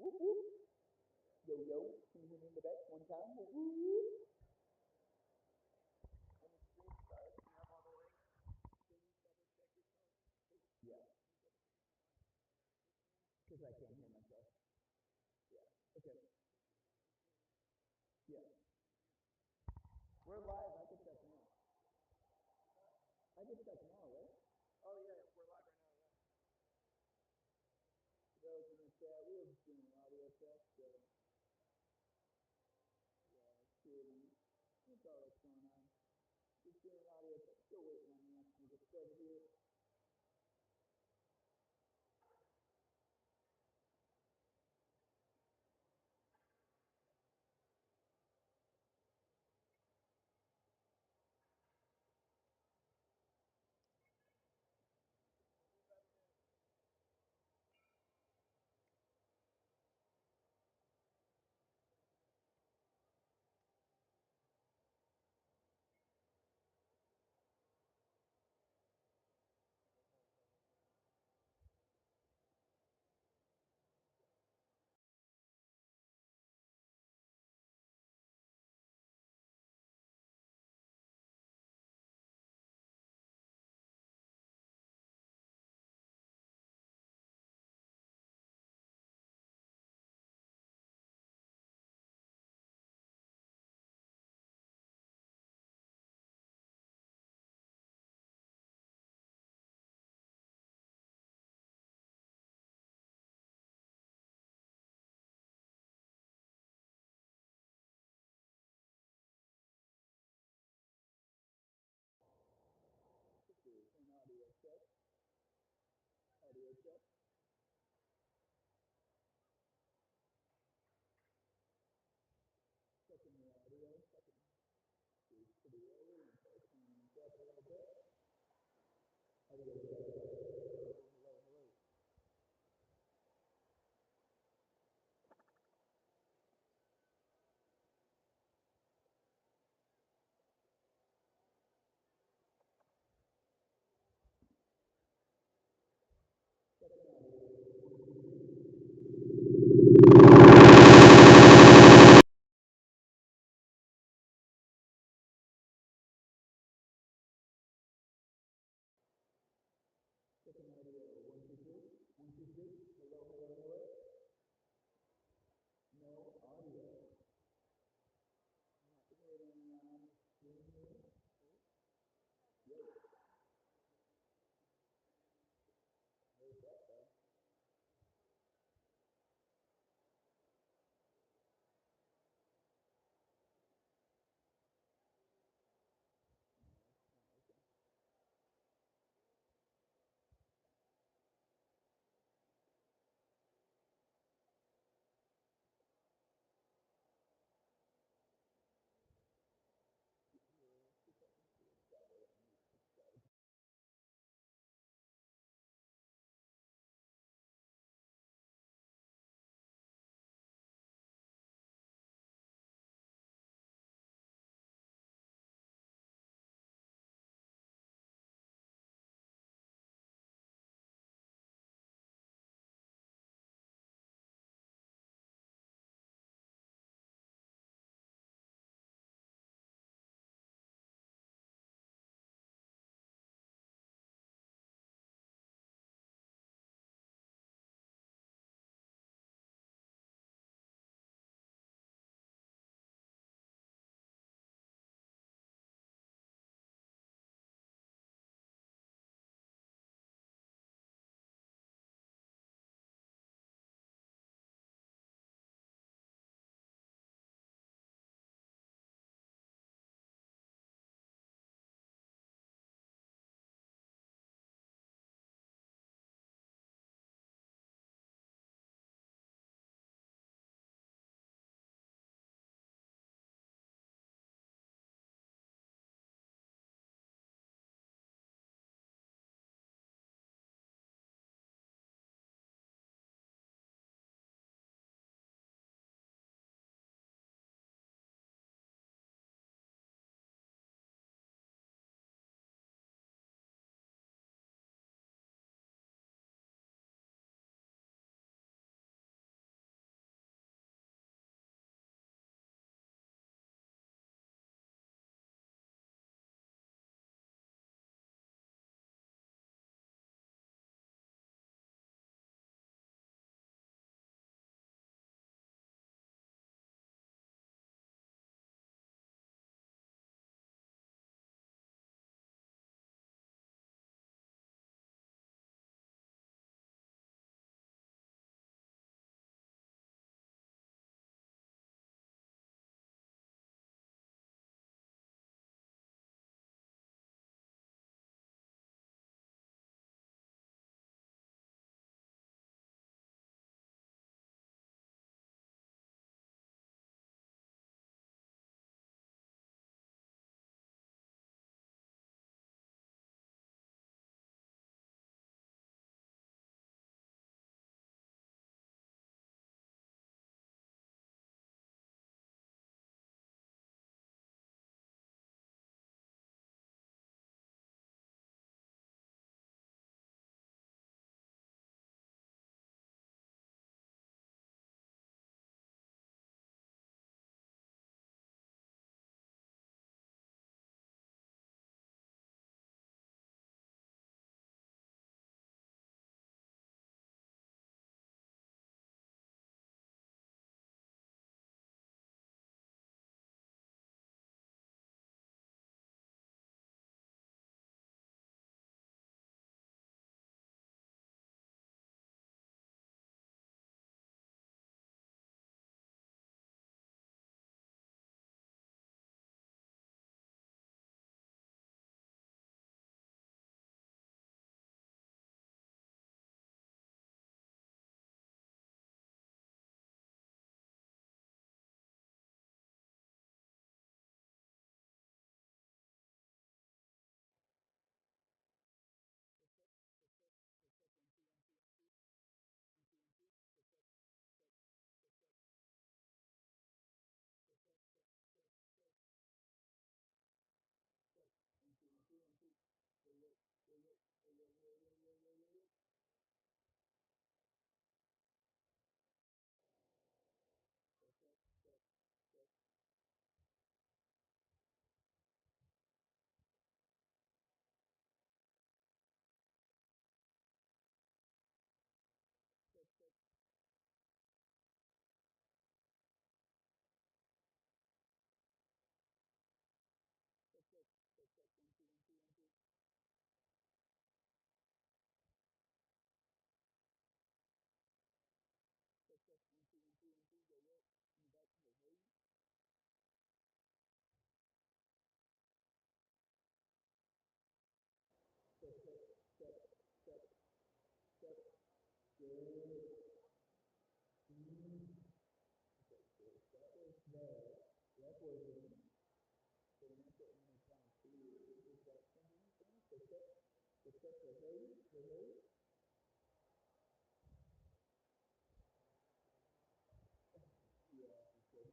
Whoop whoop. Yo yo. Can you hear me in the back? One time. Whoop whoop. Yeah. Because I can't hear myself. Yeah. Okay. Yeah. We're live. I can check now. I can check now, right? Oh yeah, we're live right now. Yeah. Those in the chat, we were just doing an audio test, so yeah, kidding. That's all that's going on. Just doing an audio test. Still waiting on the answer to get started here. An audio test. Audio test. Checking the audio. Checking. It's pretty early. I'm going to turn this up a little bit. Hello, hello. Checking audio. 1, 2, 3. 1, 2, 3. Hello, hello, hello. No audio. Not hearing on screen here. Yo. There's that though. That was there. That was in. So we're not getting any time to is that something the set the hay, yeah, okay.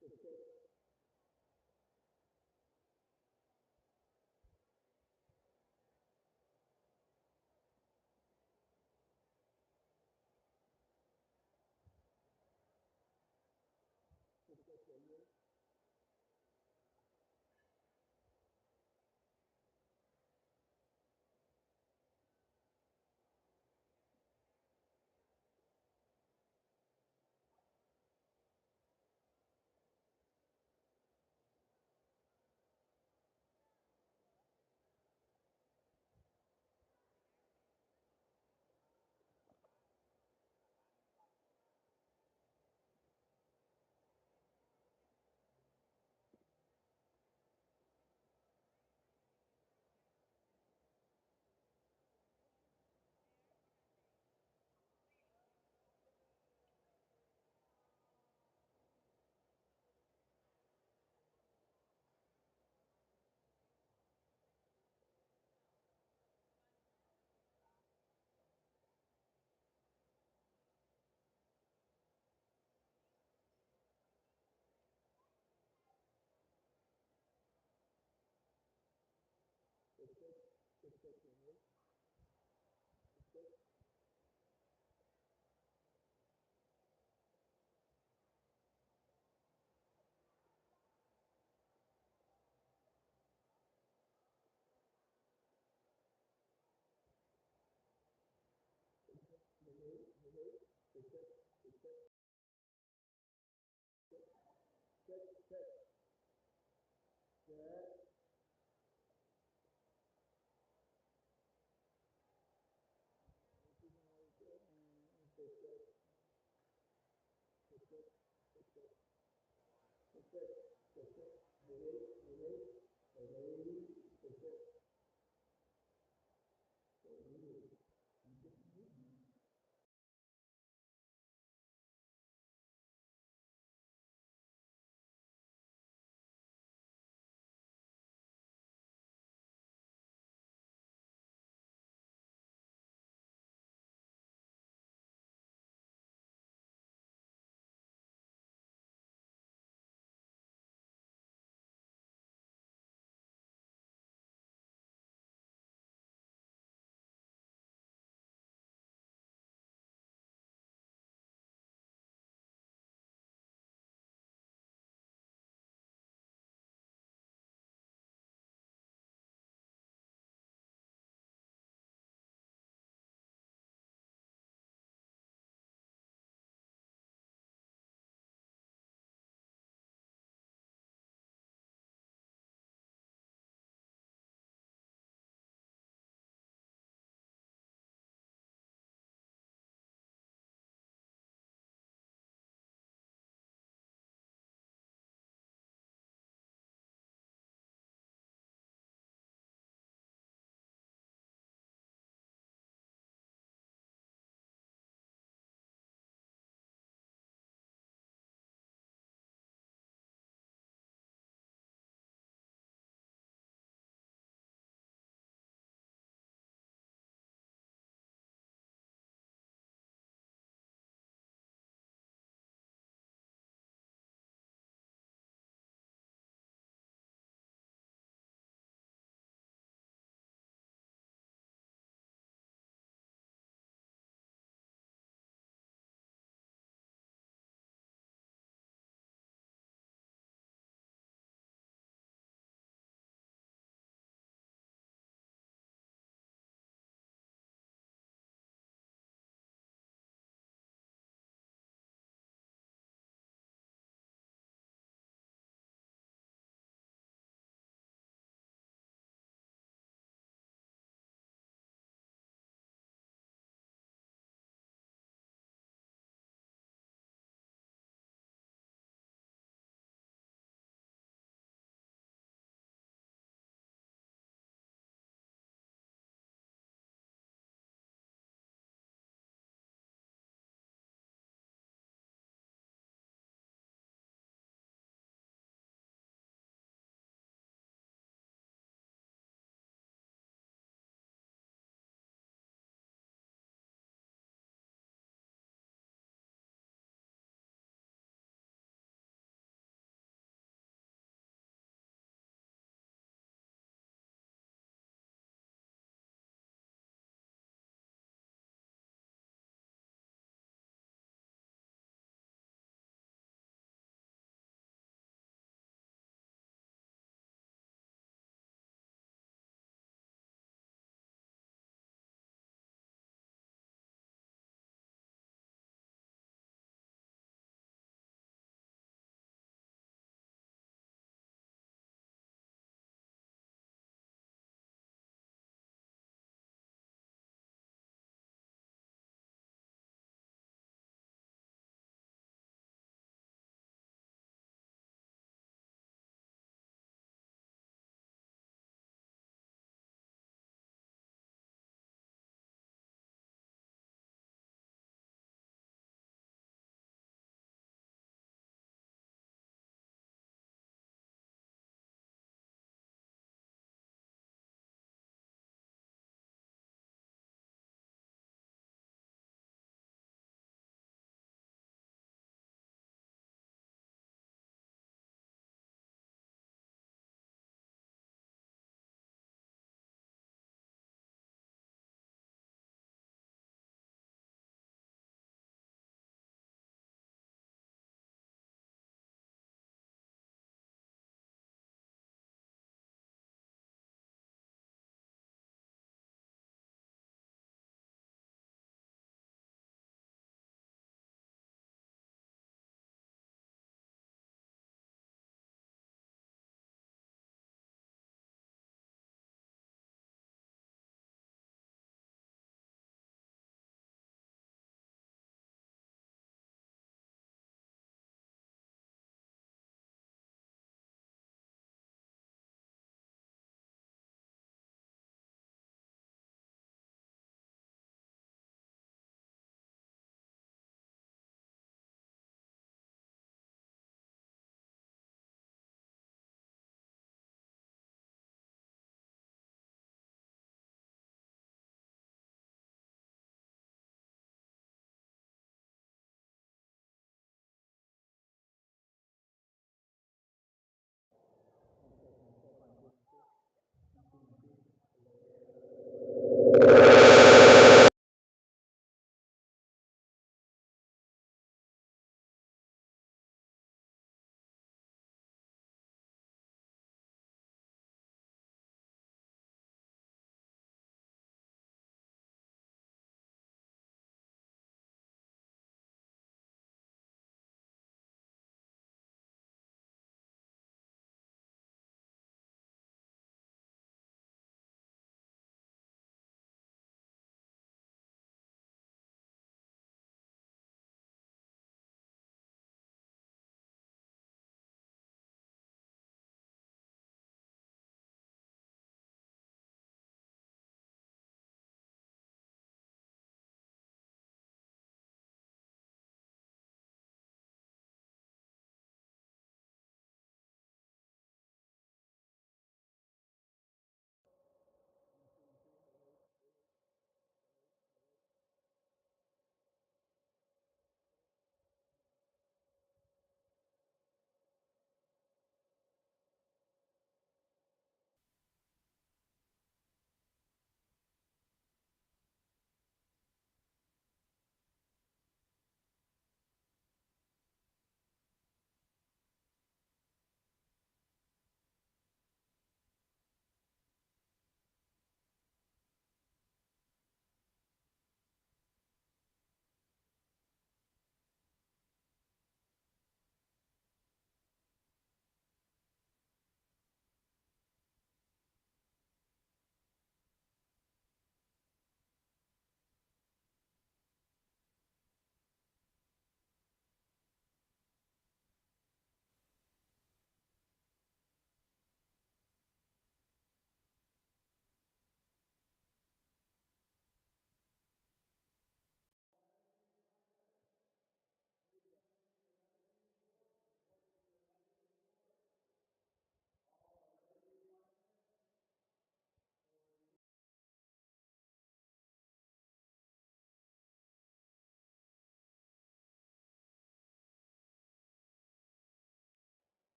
The set, the set the hay, the set, the set the hay, the set, the hay, the hay, the set, the set, set, set, set, this is how it goes, and the set, the set, the set, the set, the set, the hay, the hay, the hay, the set, the hay, and this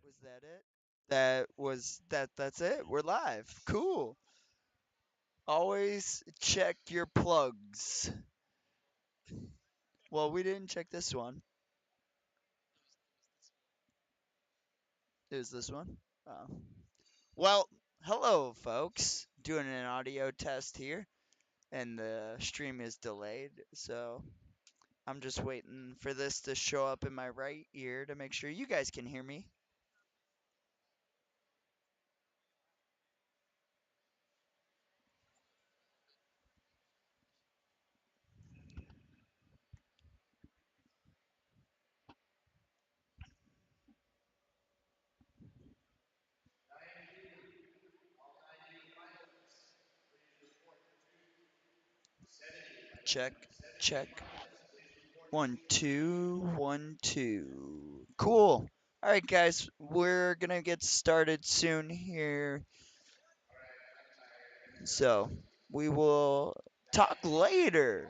Was that it? That's it. We're live. Cool. Always check your plugs. Well, we didn't check this one. It was this one. Oh. Well, hello folks. Doing an audio test here and the stream is delayed, so I'm just waiting for this to show up in my right ear to make sure you guys can hear me. Check, check. 1 2 1 2. Cool. All right, guys, we're gonna get started soon here. So we will talk later.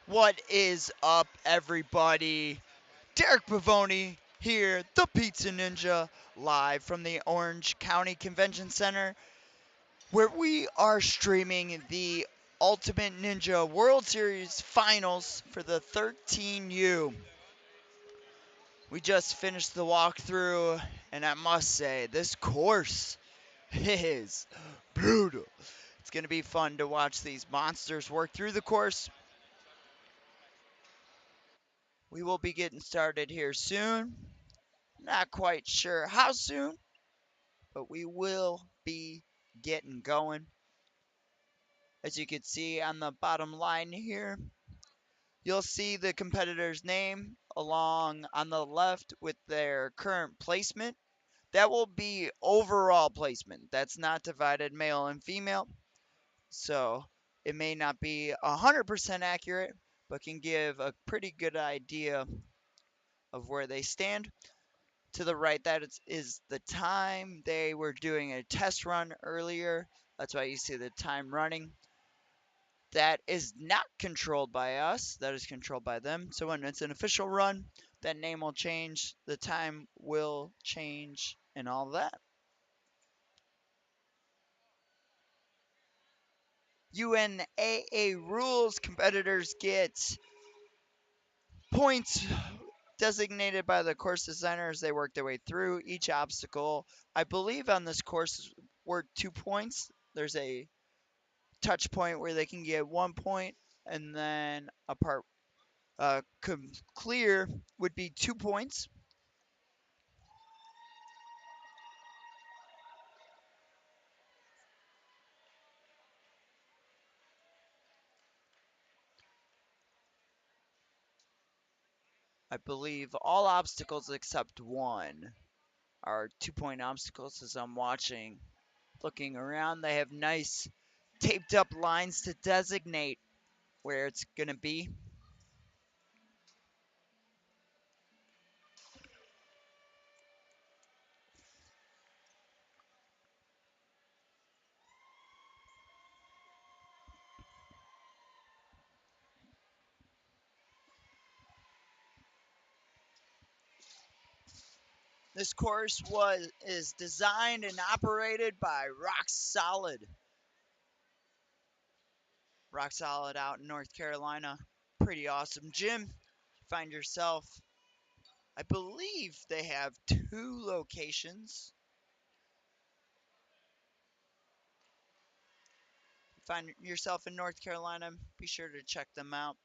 What is up, everybody? Derek Pavoni here, the Pizza Ninja, live from the Orange County Convention Center, where we are streaming the Ultimate Ninja World Series Finals for the 13U. We just finished the walkthrough, and I must say, this course is brutal. It's going to be fun to watch these monsters work through the course. We will be getting started here soon. Not quite sure how soon, but we will be getting going. As you can see on the bottom line here, you'll see the competitor's name along on the left with their current placement. That will be overall placement. That's not divided male and female. So it may not be 100% accurate, but can give a pretty good idea of where they stand. To the right, that is the time. They were doing a test run earlier. That's why you see the time running. That is not controlled by us. That is controlled by them. So when it's an official run, that name will change. The time will change and all that. UNAA rules. Competitors get points designated by the course designer as they work their way through each obstacle. I believe on this course worth 2 points. There's a touch point where they can get 1 point, and then a part clear would be 2 points. I believe all obstacles except one are 2-point obstacles. As I'm watching, looking around, they have nice taped up lines to designate where it's going to be. This course is designed and operated by Rock Solid. Rock Solid out in North Carolina. Pretty awesome gym. Find yourself, I believe they have 2 locations. Find yourself in North Carolina, be sure to check them out.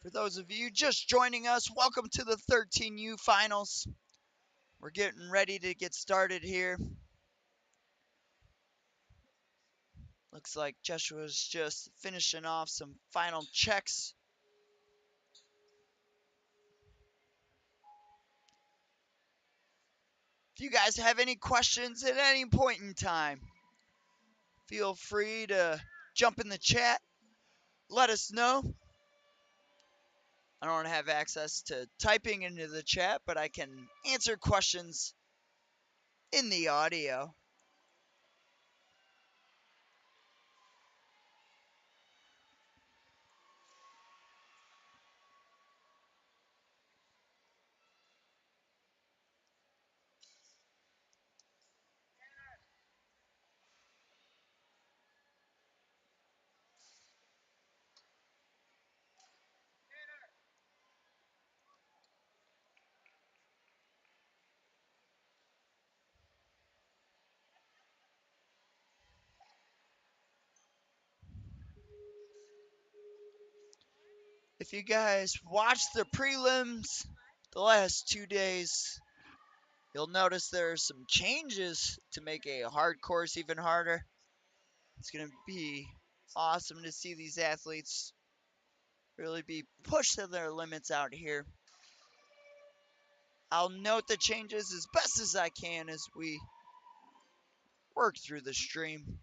For those of you just joining us, welcome to the 13U finals. We're getting ready to get started here. Looks like Joshua's just finishing off some final checks. If you guys have any questions at any point in time, feel free to jump in the chat. Let us know. I don't have access to typing into the chat, but I can answer questions in the audio. If you guys watched the prelims the last 2 days, you'll notice there are some changes to make a hard course even harder. It's going to be awesome to see these athletes really be pushed to their limits out here. I'll note the changes as best as I can as we work through the stream.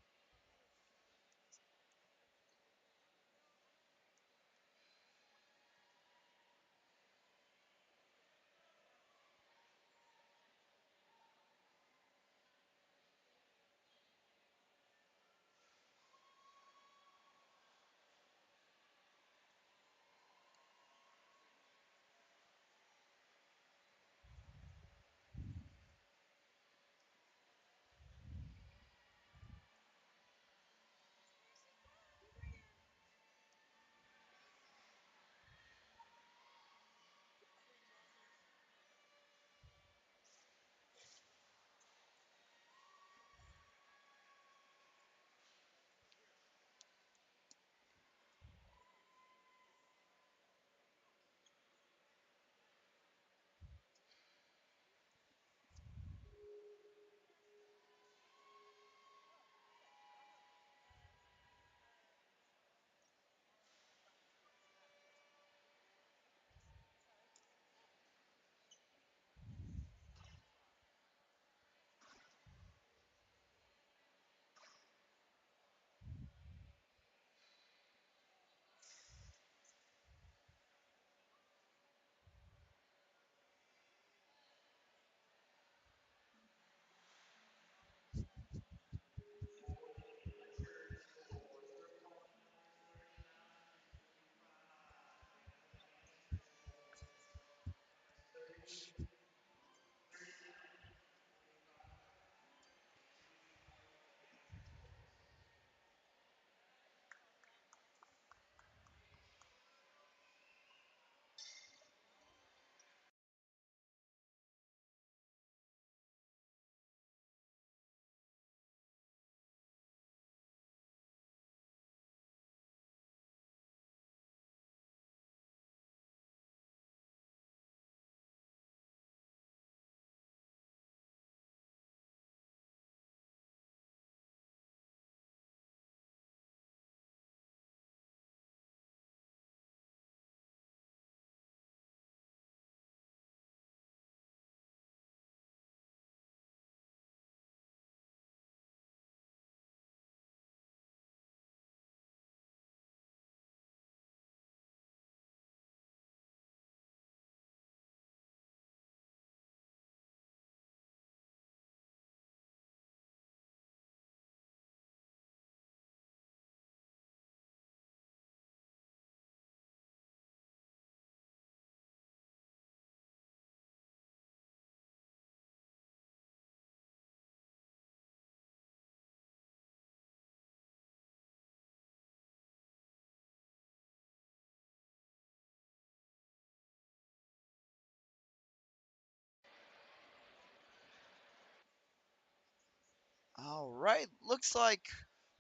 All right, looks like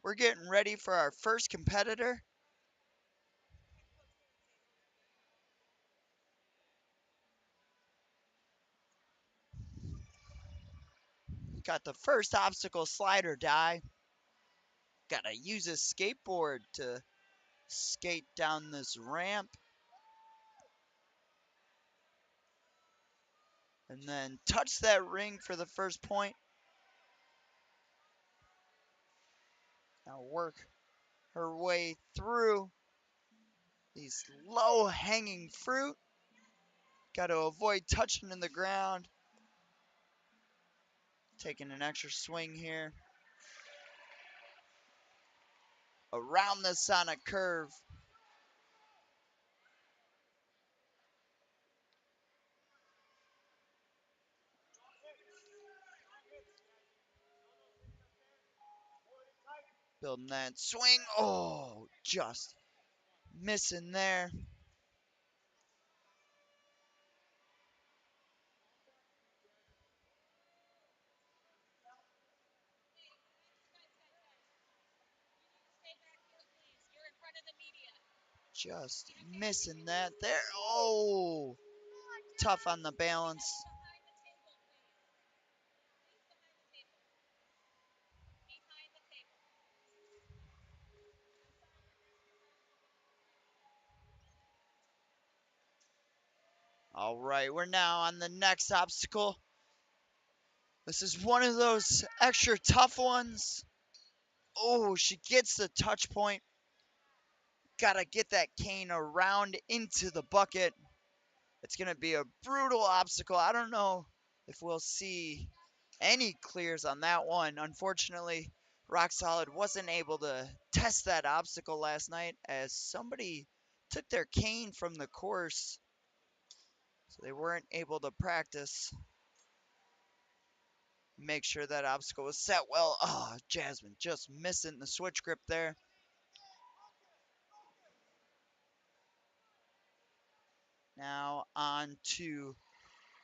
we're getting ready for our first competitor. Got the first obstacle slider die. Gotta use a skateboard to skate down this ramp. and then touch that ring for the first point. Now work her way through these low-hanging fruit. Got to avoid touching in the ground. Taking an extra swing here. Around the sonic curve. Building that swing. Oh, just missing there. Just missing that there. Oh, tough on the balance. All right, we're now on the next obstacle. This is one of those extra tough ones. Oh, she gets the touch point. Gotta get that cane around into the bucket. It's going to be a brutal obstacle. I don't know if we'll see any clears on that one. Unfortunately, Rock Solid wasn't able to test that obstacle last night as somebody took their cane from the course. So they weren't able to practice. Make sure that obstacle was set well. Oh, Jasmine just missing the switch grip there. Now on to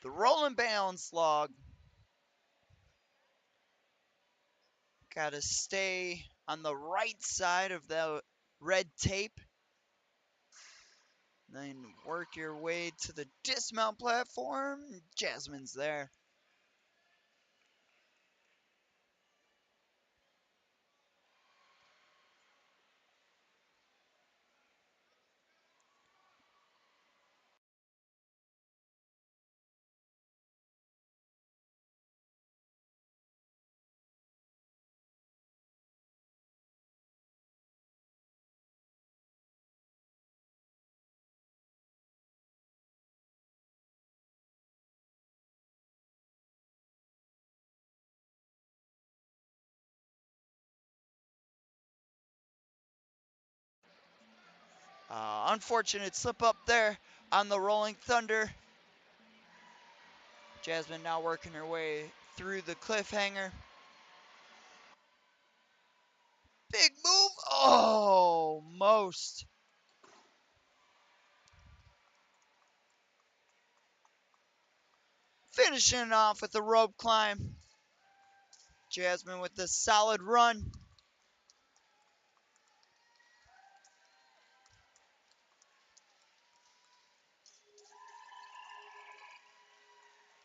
the rolling balance log. Got to stay on the right side of the red tape. Then work your way to the dismount platform. Jasmine's there. Unfortunate slip up there on the Rolling Thunder. Jasmine now working her way through the cliffhanger. Big move. Oh, most. Finishing off with the rope climb. Jasmine with the solid run.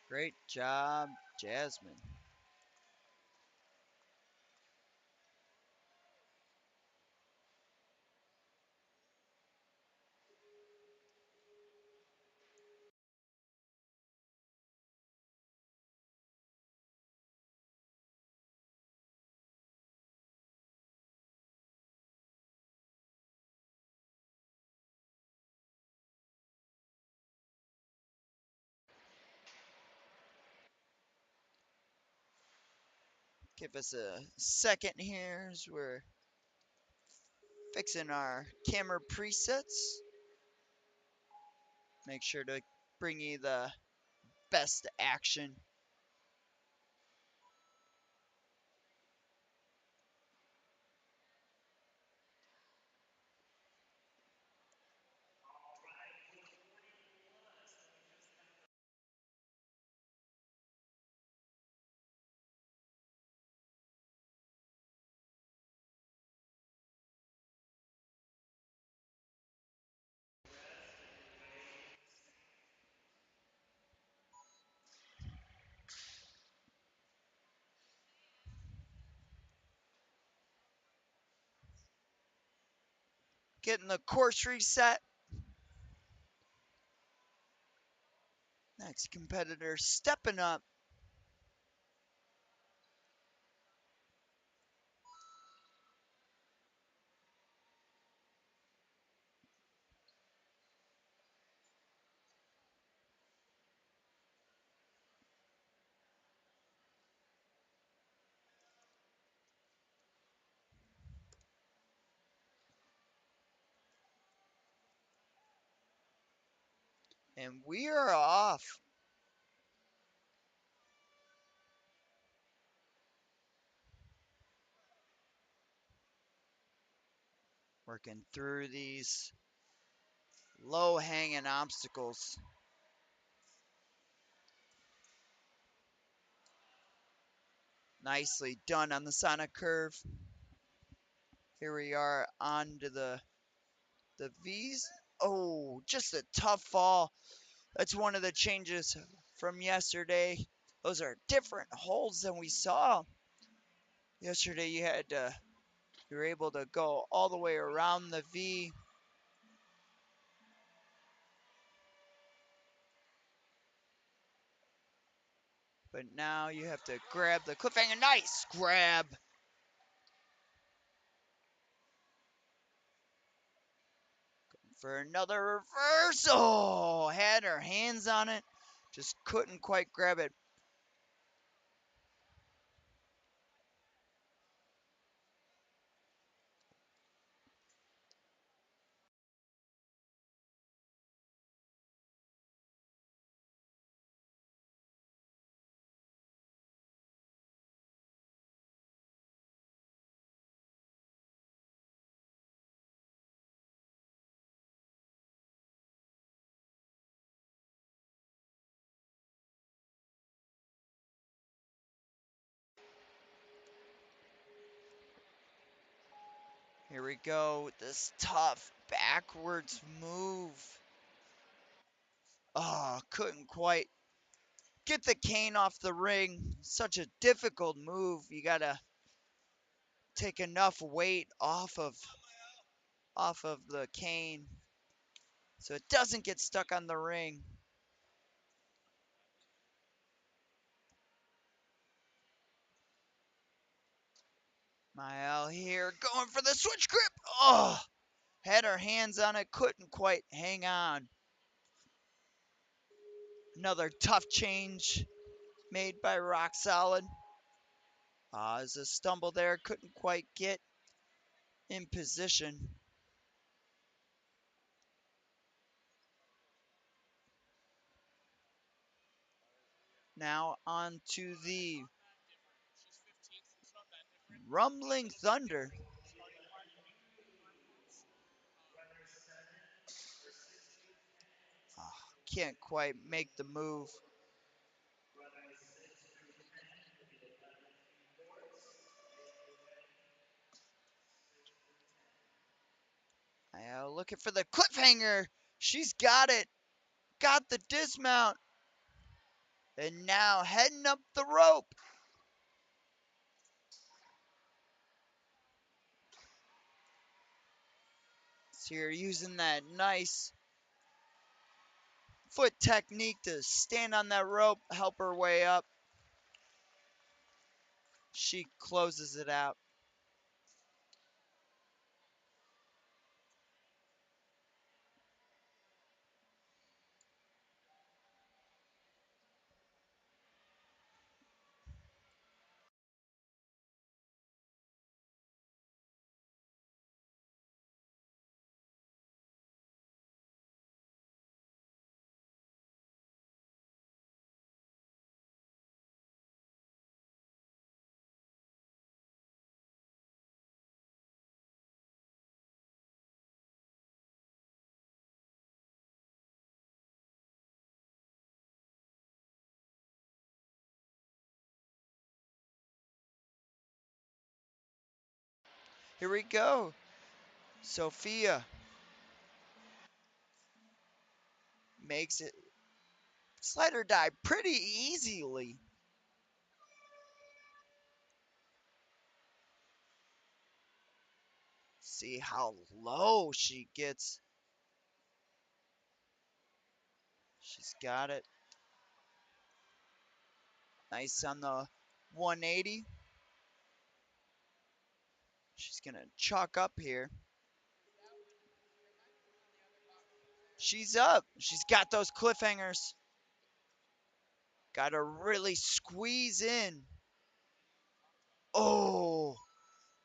Great job, Jasmine. Give us a second here as we're fixing our camera presets. Make sure to bring you the best action. Getting the course reset. Next competitor stepping up. And we are off. Working through these low hanging obstacles. Nicely done on the Sonic curve. Here we are on to the V's. Oh, just a tough fall. That's one of the changes from yesterday. Those are different holds than we saw. Yesterday you were able to go all the way around the V. But now you have to grab the cliffhanger. Nice grab. For another reverse. Oh, had her hands on it. Just couldn't quite grab it. Here we go with this tough backwards move. Oh, couldn't quite get the cane off the ring. Such a difficult move. You gotta take enough weight off of the cane so it doesn't get stuck on the ring. Mael here going for the switch grip. Oh, had her hands on it, couldn't quite hang on. Another tough change made by Rock Solid. As a stumble there, couldn't quite get in position. Now on to the Rumbling Thunder. Oh, can't quite make the move. Looking for the cliffhanger. She's got it. Got the dismount. And now heading up the rope. So you're using that nice foot technique to stand on that rope, help her way up. She closes it out. Here we go. Sophia makes it slider dive pretty easily. See how low she gets. She's got it. Nice on the 180. She's going to chalk up here. She's up. She's got those cliffhangers. Got to really squeeze in. Oh,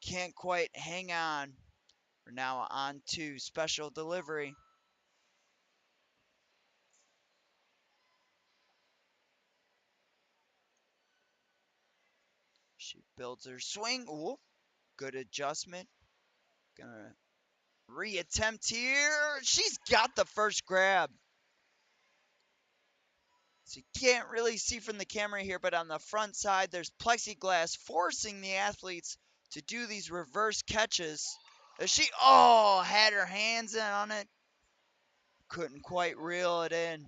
can't quite hang on. We're now on to special delivery. She builds her swing. Ooh, good adjustment. Gonna reattempt here. She's got the first grab. So you can't really see from the camera here, but on the front side, there's plexiglass forcing the athletes to do these reverse catches. She, had her hands on it. Couldn't quite reel it in.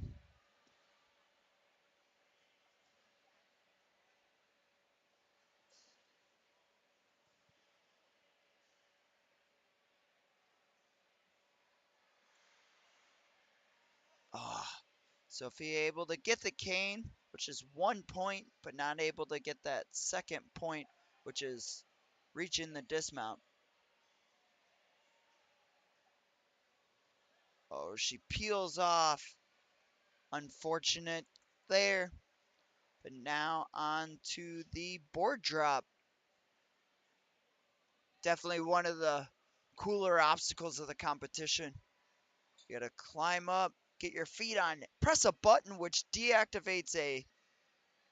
Oh, Sophia able to get the cane, which is 1 point, but not able to get that second point, which is reaching the dismount. Oh, she peels off. Unfortunate there. But now on to the board drop. Definitely one of the cooler obstacles of the competition. You gotta climb up, get your feet on it, press a button which deactivates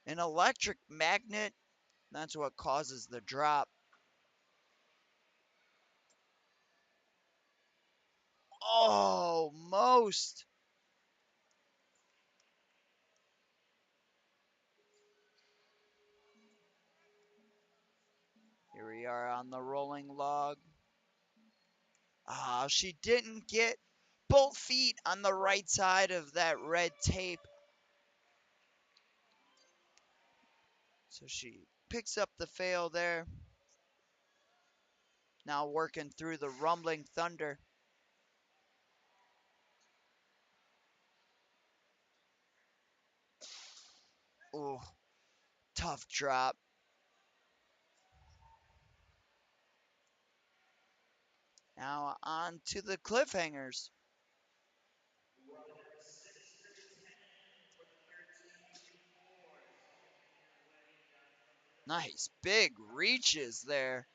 an electric magnet. That's what causes the drop. Almost. Here we are on the rolling log. She didn't get both feet on the right side of that red tape. So she picks up the fail there. Now working through the rumbling thunder. Ooh, tough drop. Now on to the cliffhangers. Nice big reaches there.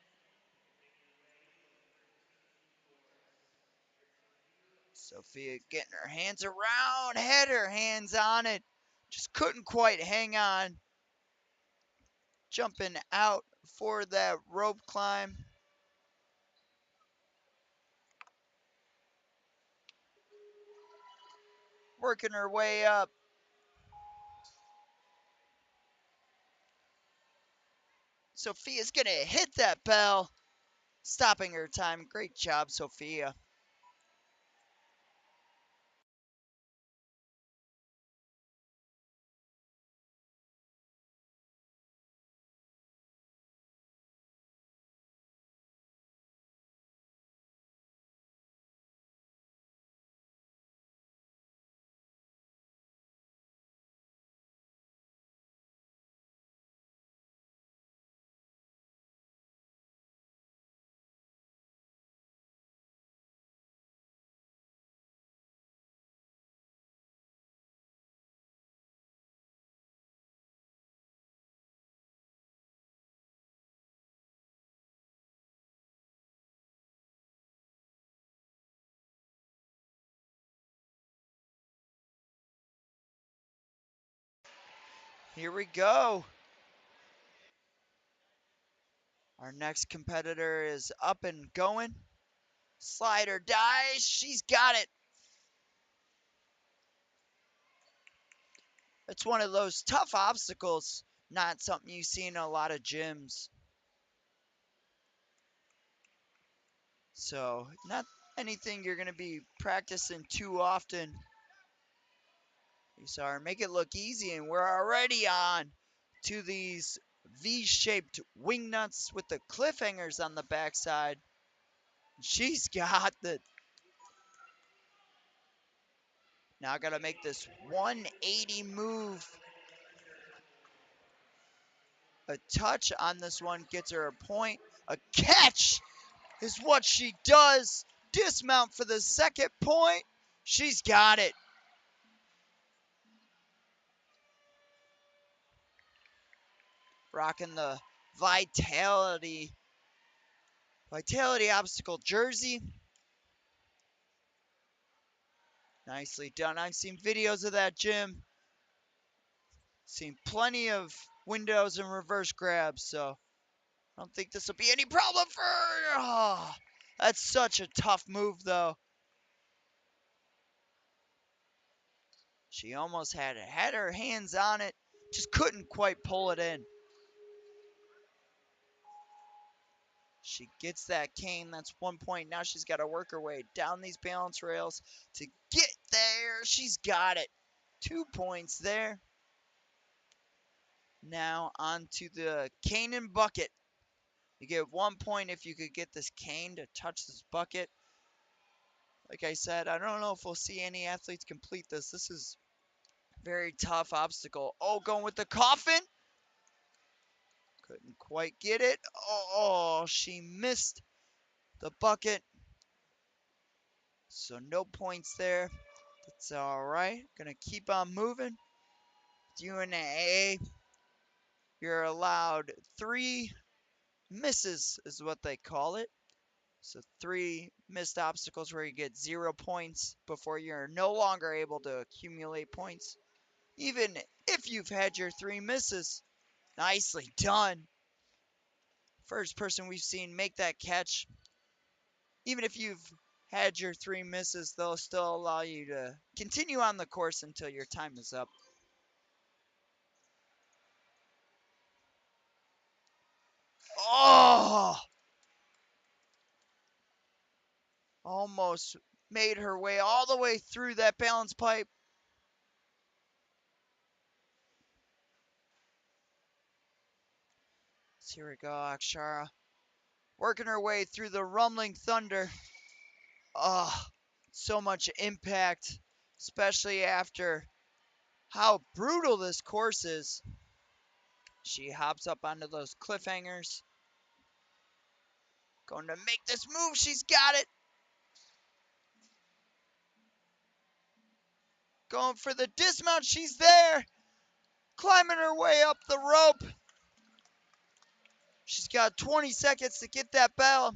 Sophia getting her hands around, had her hands on it. Just couldn't quite hang on. Jumping out for that rope climb. Working her way up. Sophia's gonna hit that bell. Stopping her time. Great job, Sophia. Here we go. Our next competitor is up and going. Slide or die. She's got it. It's one of those tough obstacles. Not something you see in a lot of gyms. So, not anything you're going to be practicing too often. You saw her make it look easy, and we're already on to these V-shaped wing nuts with the cliffhangers on the backside. She's got the. Now I got to make this 180 move. A touch on this one gets her a point. A catch is what she does. Dismount for the second point. She's got it. Rocking the Vitality obstacle jersey. Nicely done. I've seen videos of that, Jim. Seen plenty of windows and reverse grabs, so I don't think this will be any problem for her. Oh, that's such a tough move, though. She almost had her hands on it, just couldn't quite pull it in. She gets that cane. That's 1 point. Now she's got to work her way down these balance rails to get there. She's got it. 2 points there. Now on to the cane and bucket. You get 1 point if you could get this cane to touch this bucket. Like I said, I don't know if we'll see any athletes complete this. This is a very tough obstacle. Oh, going with the coffin. Couldn't quite get it. Oh, she missed the bucket. So no points there. That's all right. Gonna keep on moving. UNAA, you're allowed 3 misses, is what they call it. So 3 missed obstacles where you get 0 points before you're no longer able to accumulate points. Even if you've had your 3 misses. Nicely done. First person we've seen make that catch. Even if you've had your 3 misses, they'll still allow you to continue on the course until your time is up. Oh! Almost made her way all the way through that balance pipe. So here we go, Akshara. Working her way through the rumbling thunder. Oh, so much impact, especially after how brutal this course is. She hops up onto those cliffhangers. Going to make this move. She's got it. Going for the dismount. She's there. Climbing her way up the rope. She's got 20 seconds to get that bell.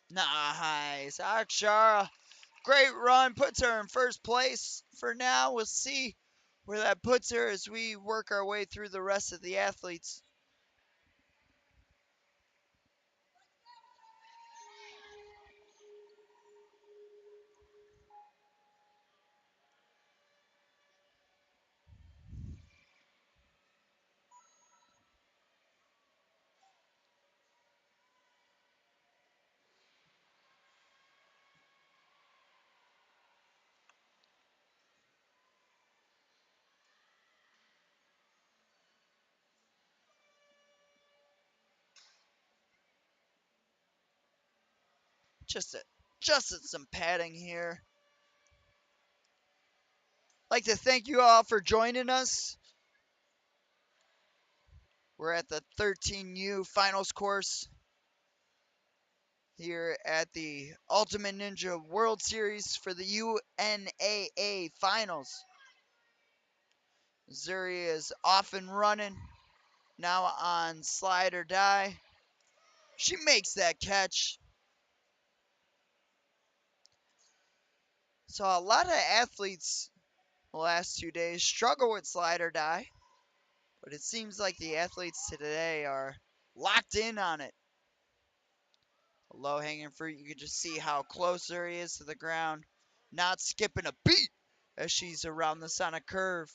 Nice. Akshara. Great run. Puts her in first place for now. We'll see where that puts her as we work our way through the rest of the athletes. Just some padding here. Like to thank you all for joining us. We're at the 13U finals course here at the Ultimate Ninja World Series for the UNAA finals. Zuri is off and running. Now on slide or die. She makes that catch. So a lot of athletes the last 2 days struggle with slide or die. But it seems like the athletes today are locked in on it. Low hanging fruit, you can just see how close there he is to the ground. Not skipping a beat as she's around this on a curve.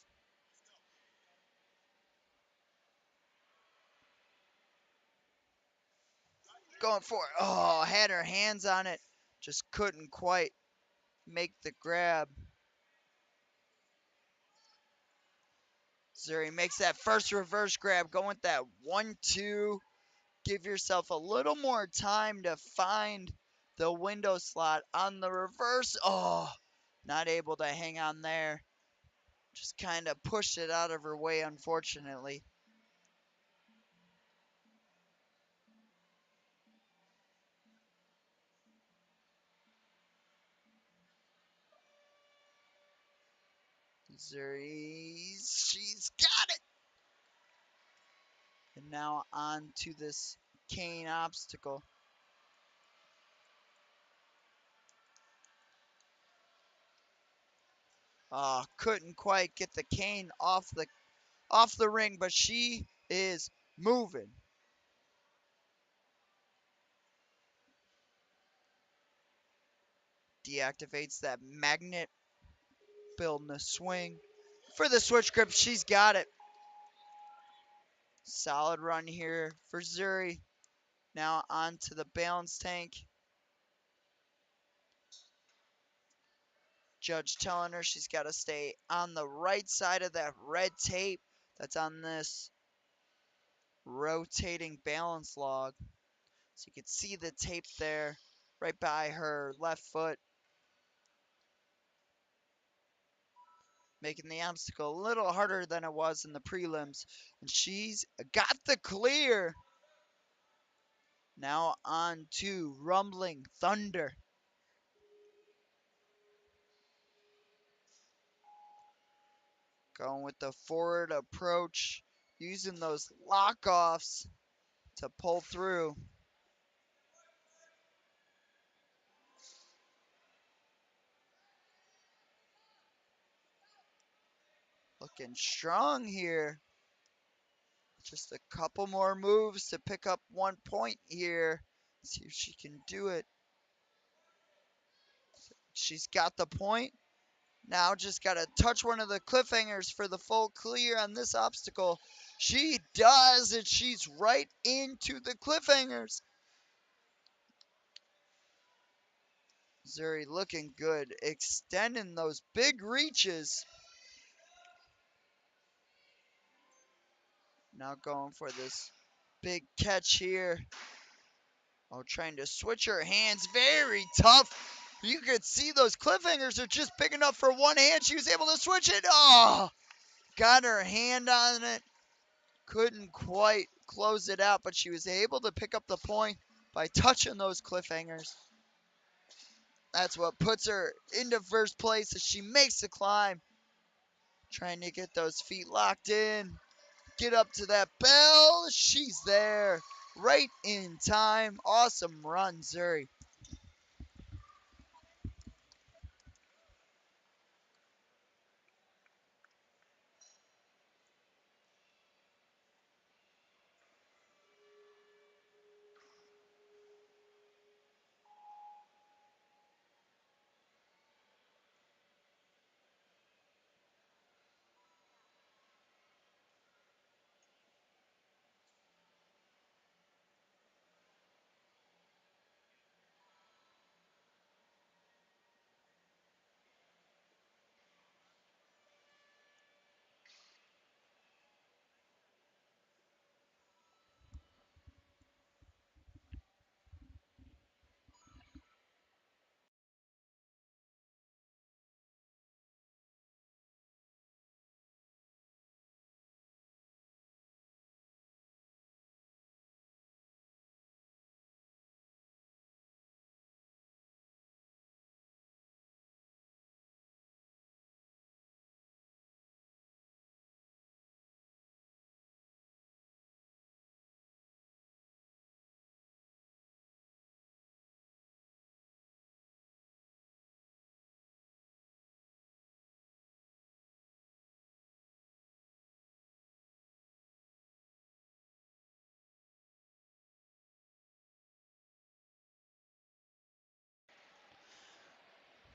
Going for it. Oh, had her hands on it. Just couldn't quite make the grab. Zuri makes that first reverse grab. Going with that 1-2. Give yourself a little more time to find the window slot on the reverse. Oh, Not able to hang on there. Just kind of pushed it out of her way, unfortunately. She's got it! And now on to this cane obstacle. Couldn't quite get the cane off the ring, but she is moving. Deactivates that magnet, building a swing. For the switch grip, she's got it. Solid run here for Zuri. Now on to the balance tank. Judge telling her she's got to stay on the right side of that red tape that's on this rotating balance log. So you can see the tape there right by her left foot. Making the obstacle a little harder than it was in the prelims. And she's got the clear. Now on to Rumbling Thunder. Going with the forward approach, using those lock-offs to pull through. Looking strong here. Just a couple more moves to pick up 1 point here. See if she can do it. She's got the point. Now just got to touch one of the cliffhangers for the full clear on this obstacle. She does, and she's right into the cliffhangers. Zuri looking good, extending those big reaches. Now going for this big catch here. Oh, trying to switch her hands. Very tough. You could see those cliffhangers are just big enough for one hand. She was able to switch it. Oh, got her hand on it. Couldn't quite close it out, but she was able to pick up the point by touching those cliffhangers. That's what puts her into first place as she makes the climb. Trying to get those feet locked in. Get up to that bell. She's there. Right in time. Awesome run, Zuri.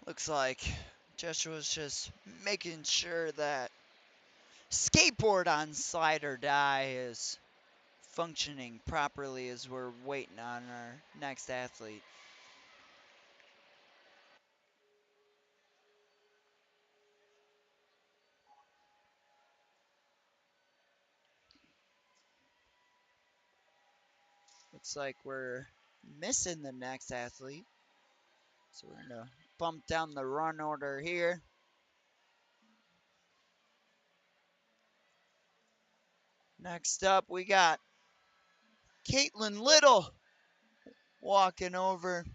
Looks like Joshua's just making sure that skateboard on slide or die is functioning properly as we're waiting on our next athlete. Looks like we're missing the next athlete. So we're going to bump down the run order here. Next up, we got Caitlin Little walking over.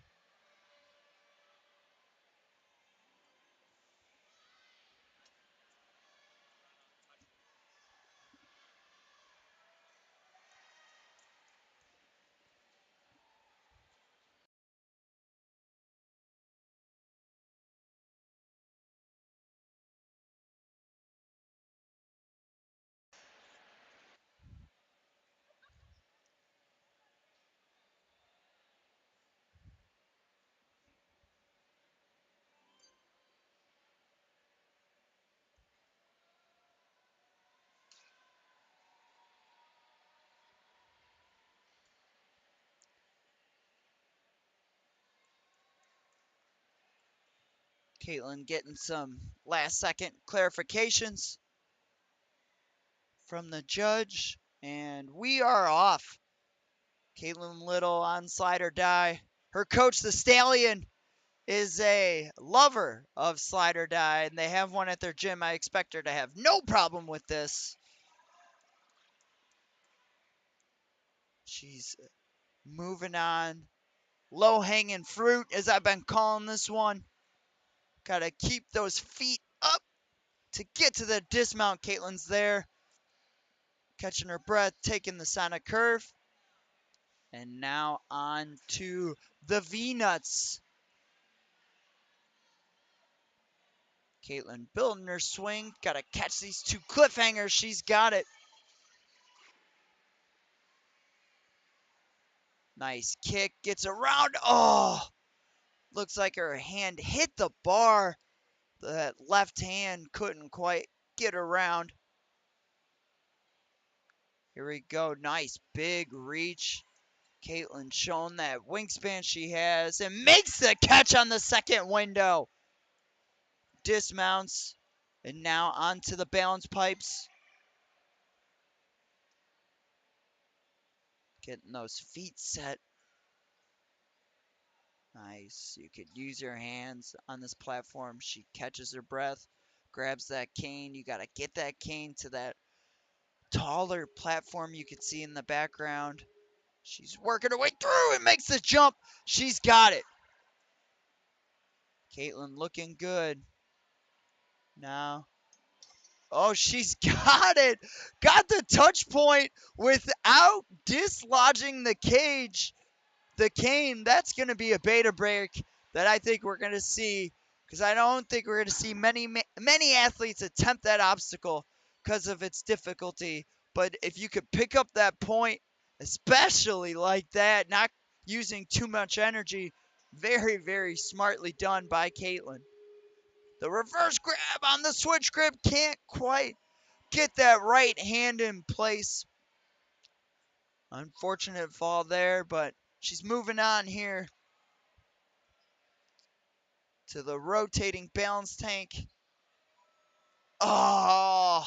Caitlin getting some last second clarifications from the judge, and we are off. Caitlin Little on slide or die. Her coach, the Stallion, is a lover of slide or die, and they have one at their gym. I expect her to have no problem with this. She's moving on. Low hanging fruit, as I've been calling this one. Gotta keep those feet up to get to the dismount. Caitlin's there, catching her breath, taking the sonic curve. And now on to the V-nuts. Caitlin building her swing. Gotta catch these two cliffhangers. She's got it. Nice kick. Gets around. Oh! Looks like her hand hit the bar. That left hand couldn't quite get around. Here we go. Nice big reach. Caitlin showing that wingspan she has and makes the catch on the second window. Dismounts. And now onto the balance pipes. Getting those feet set. Nice. You could use your hands on this platform. She catches her breath, grabs that cane. You got to get that cane to that taller platform you can see in the background. She's working her way through and makes the jump. She's got it. Caitlin looking good. Now. Oh, she's got it. Got the touch point without dislodging the cage. The cane, that's going to be a beta break that I think we're going to see, because I don't think we're going to see many athletes attempt that obstacle because of its difficulty. But if you could pick up that point, especially like that, not using too much energy, very, very smartly done by Caitlin. The reverse grab on the switch grip, can't quite get that right hand in place. Unfortunate fall there, but she's moving on here to the rotating balance tank. Oh,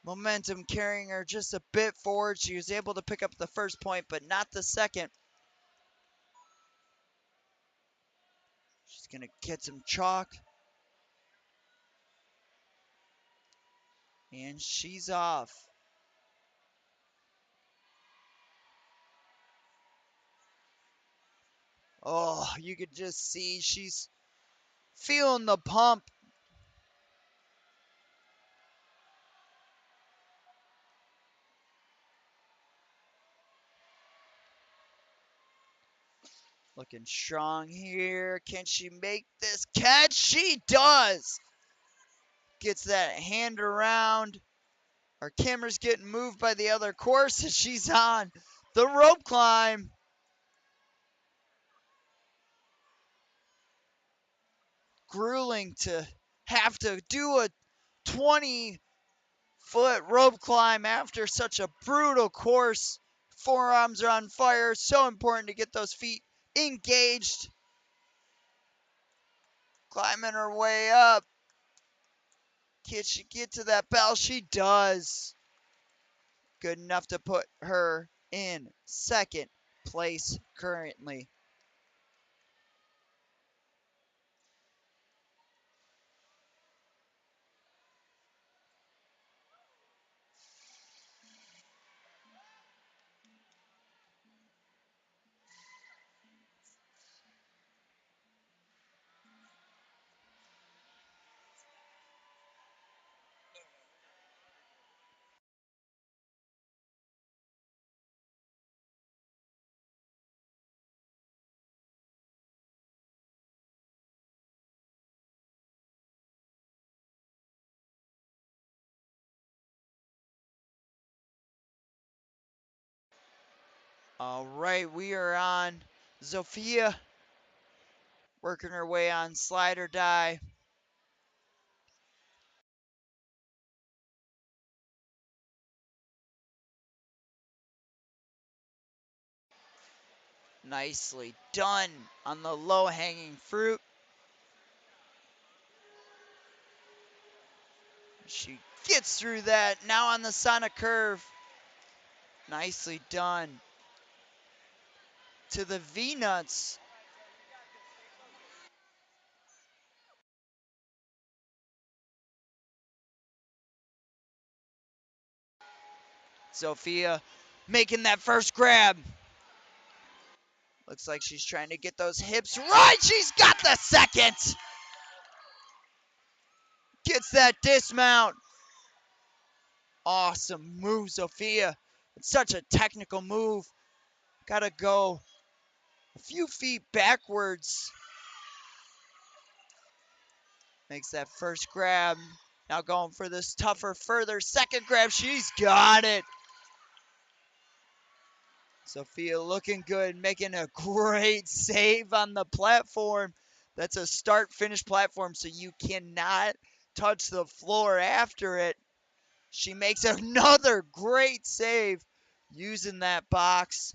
momentum carrying her just a bit forward. She was able to pick up the first point, but not the second. She's going to get some chalk. And she's off. Oh, you could just see she's feeling the pump. Looking strong here. Can she make this catch? She does. Gets that hand around. Our camera's getting moved by the other course, and she's on the rope climb. Grueling to have to do a 20-foot rope climb after such a brutal course. Forearms are on fire. So important to get those feet engaged. Climbing her way up. Can she get to that bell? She does. Good enough to put her in second place currently. All right, we are on Zofia, working her way on slide or die. Nicely done on the low-hanging fruit. She gets through that. Now on the Sonic curve. Nicely done. To the V-nuts. Zofia making that first grab. Looks like she's trying to get those hips right. She's got the second. Gets that dismount. Awesome move, Zofia. It's such a technical move. Gotta go a few feet backwards. Makes that first grab. Now going for this tougher, further second grab. She's got it. Zofia looking good, making a great save on the platform. That's a start-finish platform, so you cannot touch the floor after it. She makes another great save using that box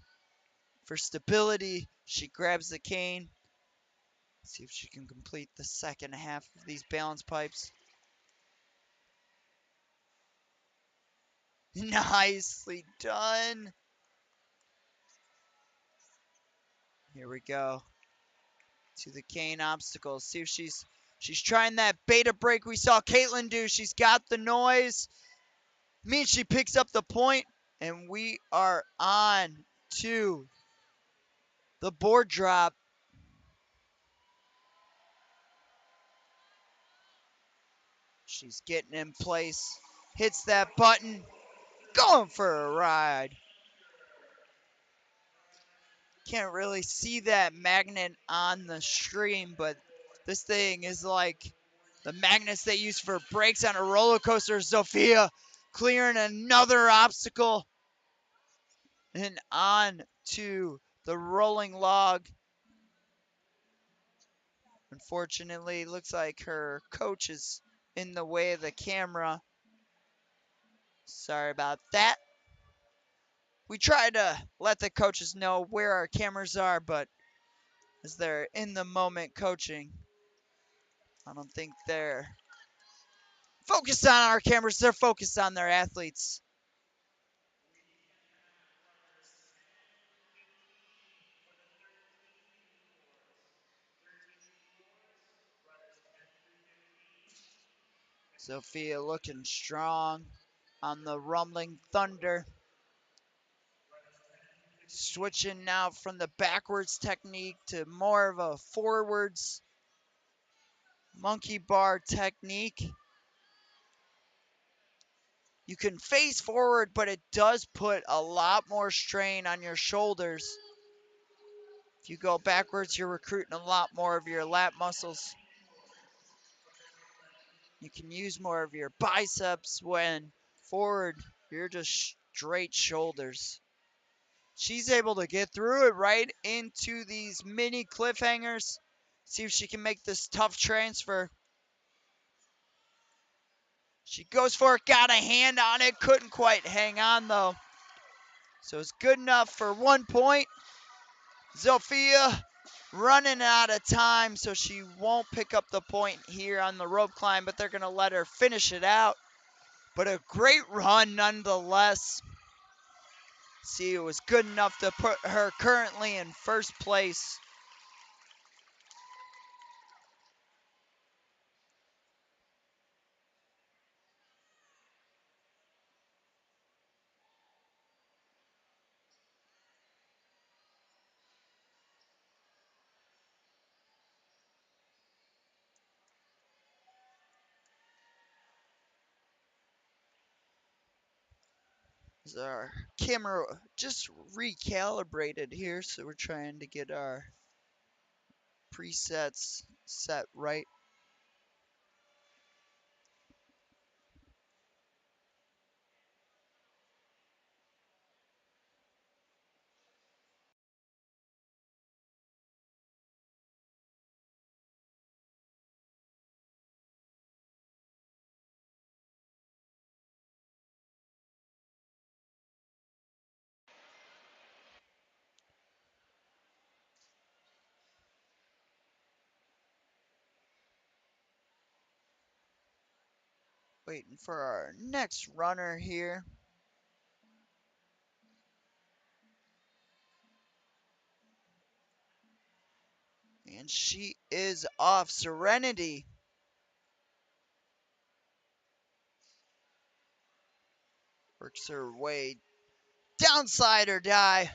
for stability. She grabs the cane. See if she can complete the second half of these balance pipes. Nicely done. Here we go to the cane obstacles. See if she's trying that beta break we saw Caitlin do. She's got the noise. Means she picks up the point, and we are on to the board drop. She's getting in place. Hits that button. Going for a ride. Can't really see that magnet on the stream, but this thing is like the magnets they use for brakes on a roller coaster. Zofia clearing another obstacle. And on to the rolling log. Unfortunately, looks like her coach is in the way of the camera. Sorry about that. We try to let the coaches know where our cameras are, but as they're in the moment coaching, I don't think they're focused on our cameras. They're focused on their athletes. Zofia looking strong on the rumbling thunder. Switching now from the backwards technique to more of a forwards monkey bar technique. You can face forward, but it does put a lot more strain on your shoulders. If you go backwards, you're recruiting a lot more of your lat muscles. You can use more of your biceps. When forward, you're just straight shoulders. She's able to get through it right into these mini cliffhangers. See if she can make this tough transfer. She goes for it, got a hand on it, couldn't quite hang on though. So it's good enough for 1 point. Zofia running out of time, so she won't pick up the point here on the rope climb, but they're going to let her finish it out. But a great run nonetheless. See, it was good enough to put her currently in first place. Our camera just recalibrated here, so we're trying to get our presets set right. Waiting for our next runner here. And she is off. Serenity works her way downside or die.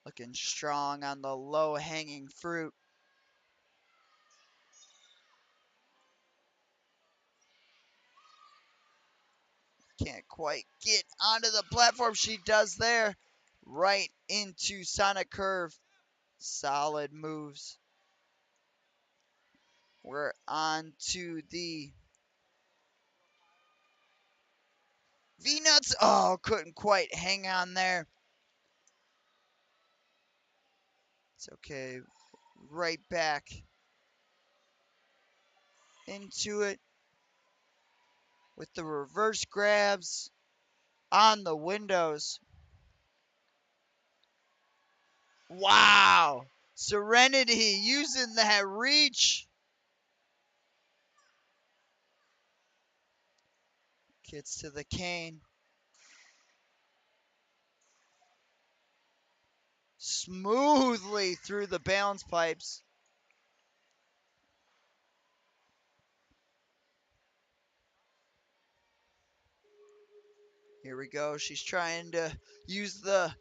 Looking strong on the low-hanging fruit. Can't quite get onto the platform. She does there. Right into Sonic Curve. Solid moves. We're on to the V-Nuts. Oh, couldn't quite hang on there. It's okay. Right back into it with the reverse grabs on the windows. Wow. Serenity using that reach. Gets to the cane. Smoothly through the balance pipes. Here we go. She's trying to use the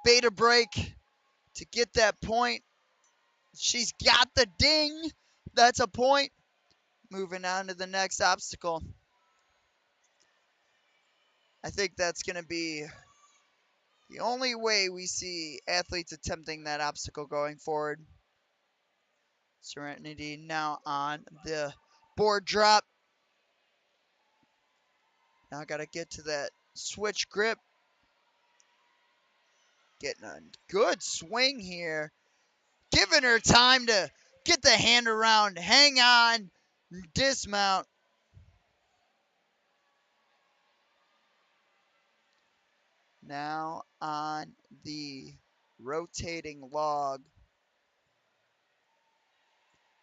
beta break to get that point. She's got the ding. That's a point. Moving on to the next obstacle. I think that's going to be the only way we see athletes attempting that obstacle going forward. Serenity now on the board drop. Now got to get to that switch grip. Getting a good swing here. Giving her time to get the hand around, hang on, dismount. Now on the rotating log.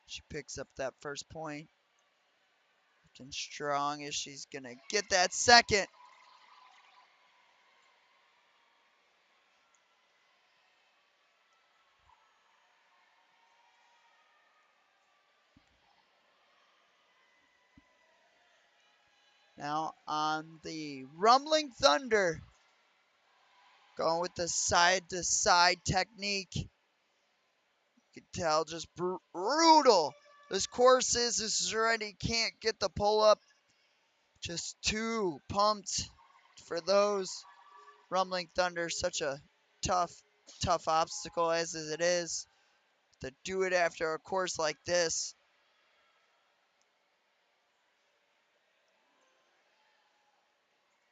She picks up that first point. Looking strong as she's going to get that second. Now on the Rumbling Thunder. Going with the side-to-side technique. You can tell just brutal. This course is. This Serenity can't get the pull-up. Just too pumped for those. Rumbling Thunder, such a tough obstacle as it is. To do it after a course like this.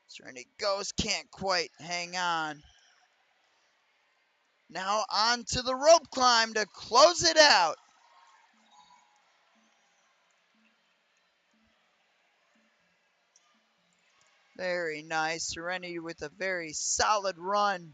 Serenity goes, can't quite hang on. Now on to the rope climb to close it out. Very nice. Serenity with a very solid run.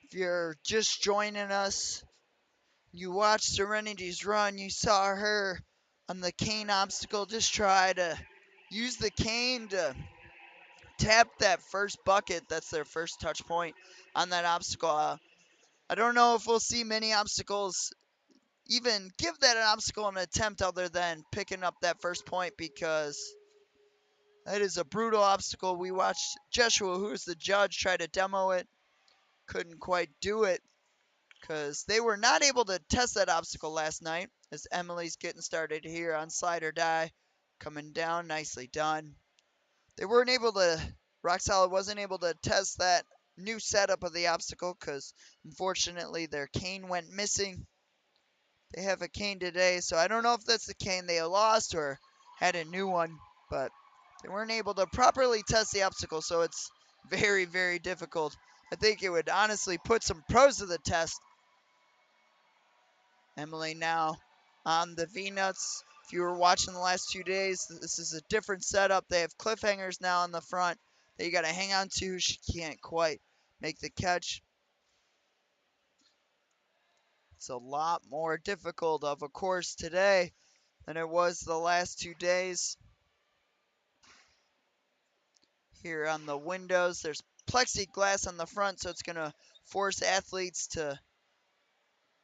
If you're just joining us, you watched Serenity's run. You saw her on the cane obstacle just try to use the cane to tap that first bucket. That's their first touch point on that obstacle. I don't know if we'll see many obstacles even give that an obstacle an attempt other than picking up that first point, because that is a brutal obstacle. We watched Joshua, who is the judge, try to demo it. Couldn't quite do it because they were not able to test that obstacle last night, as Emily's getting started here on Slide or Die. Coming down, nicely done. They weren't able to, Rock Solid wasn't able to test that new setup of the obstacle because unfortunately their cane went missing. They have a cane today, so I don't know if that's the cane they lost or had a new one, but They weren't able to properly test the obstacle, so it's very, very difficult. I think it would honestly put some pros to the test. Emily now on the V-nuts. If you were watching the last 2 days, this is a different setup. They have cliffhangers now on the front that you got to hang on to. She can't quite make the catch. It's a lot more difficult of a course today than it was the last 2 days. Here on the windows, there's plexiglass on the front, so it's going to force athletes to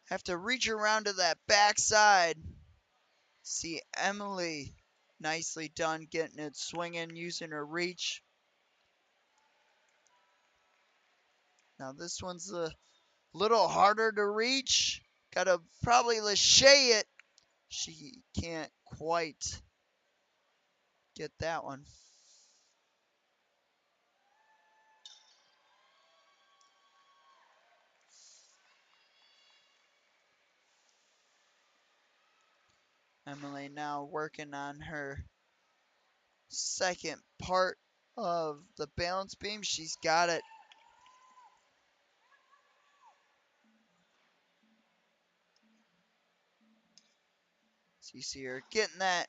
have to reach around to that backside. See Emily, nicely done, getting it swinging, using her reach. Now this one's a little harder to reach. Got to probably lachey it. She can't quite get that one. Emily now working on her second part of the balance beam. She's got it. So you see her getting that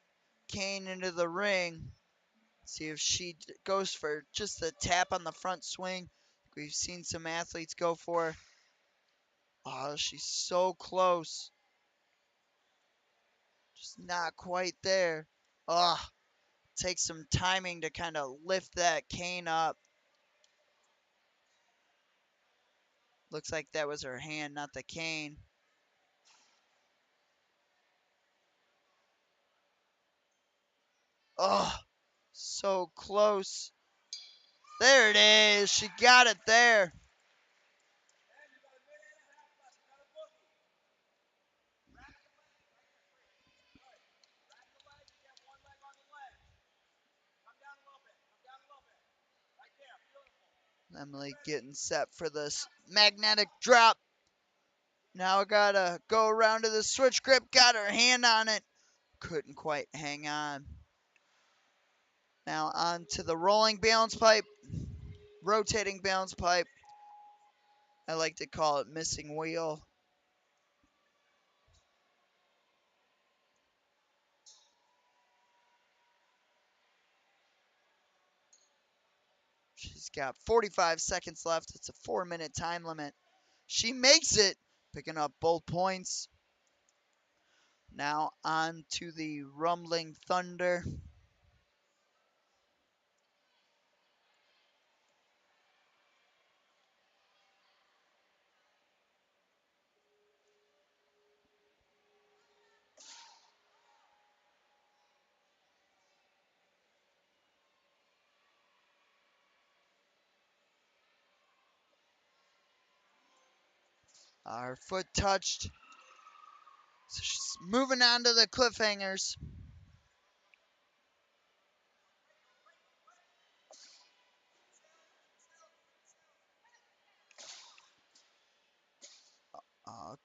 cane into the ring. See if she goes for just a tap on the front swing. We've seen some athletes go for. Oh, she's so close. Just not quite there. Oh, takes some timing to kind of lift that cane up. Looks like that was her hand, not the cane. Oh, so close. There it is. She got it there. Emily getting set for this magnetic drop. Now I gotta go around to the switch grip. Got her hand on it. Couldn't quite hang on. Now on to the rolling balance pipe. Rotating balance pipe. I like to call it missing wheel. She's got 45 seconds left. It's a 4-minute time limit. She makes it, picking up both points. Now on to the rumbling thunder. Her foot touched. So she's moving on to the cliffhangers.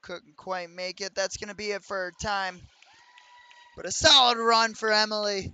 Couldn't quite make it. That's going to be it for her time. But a solid run for Emily.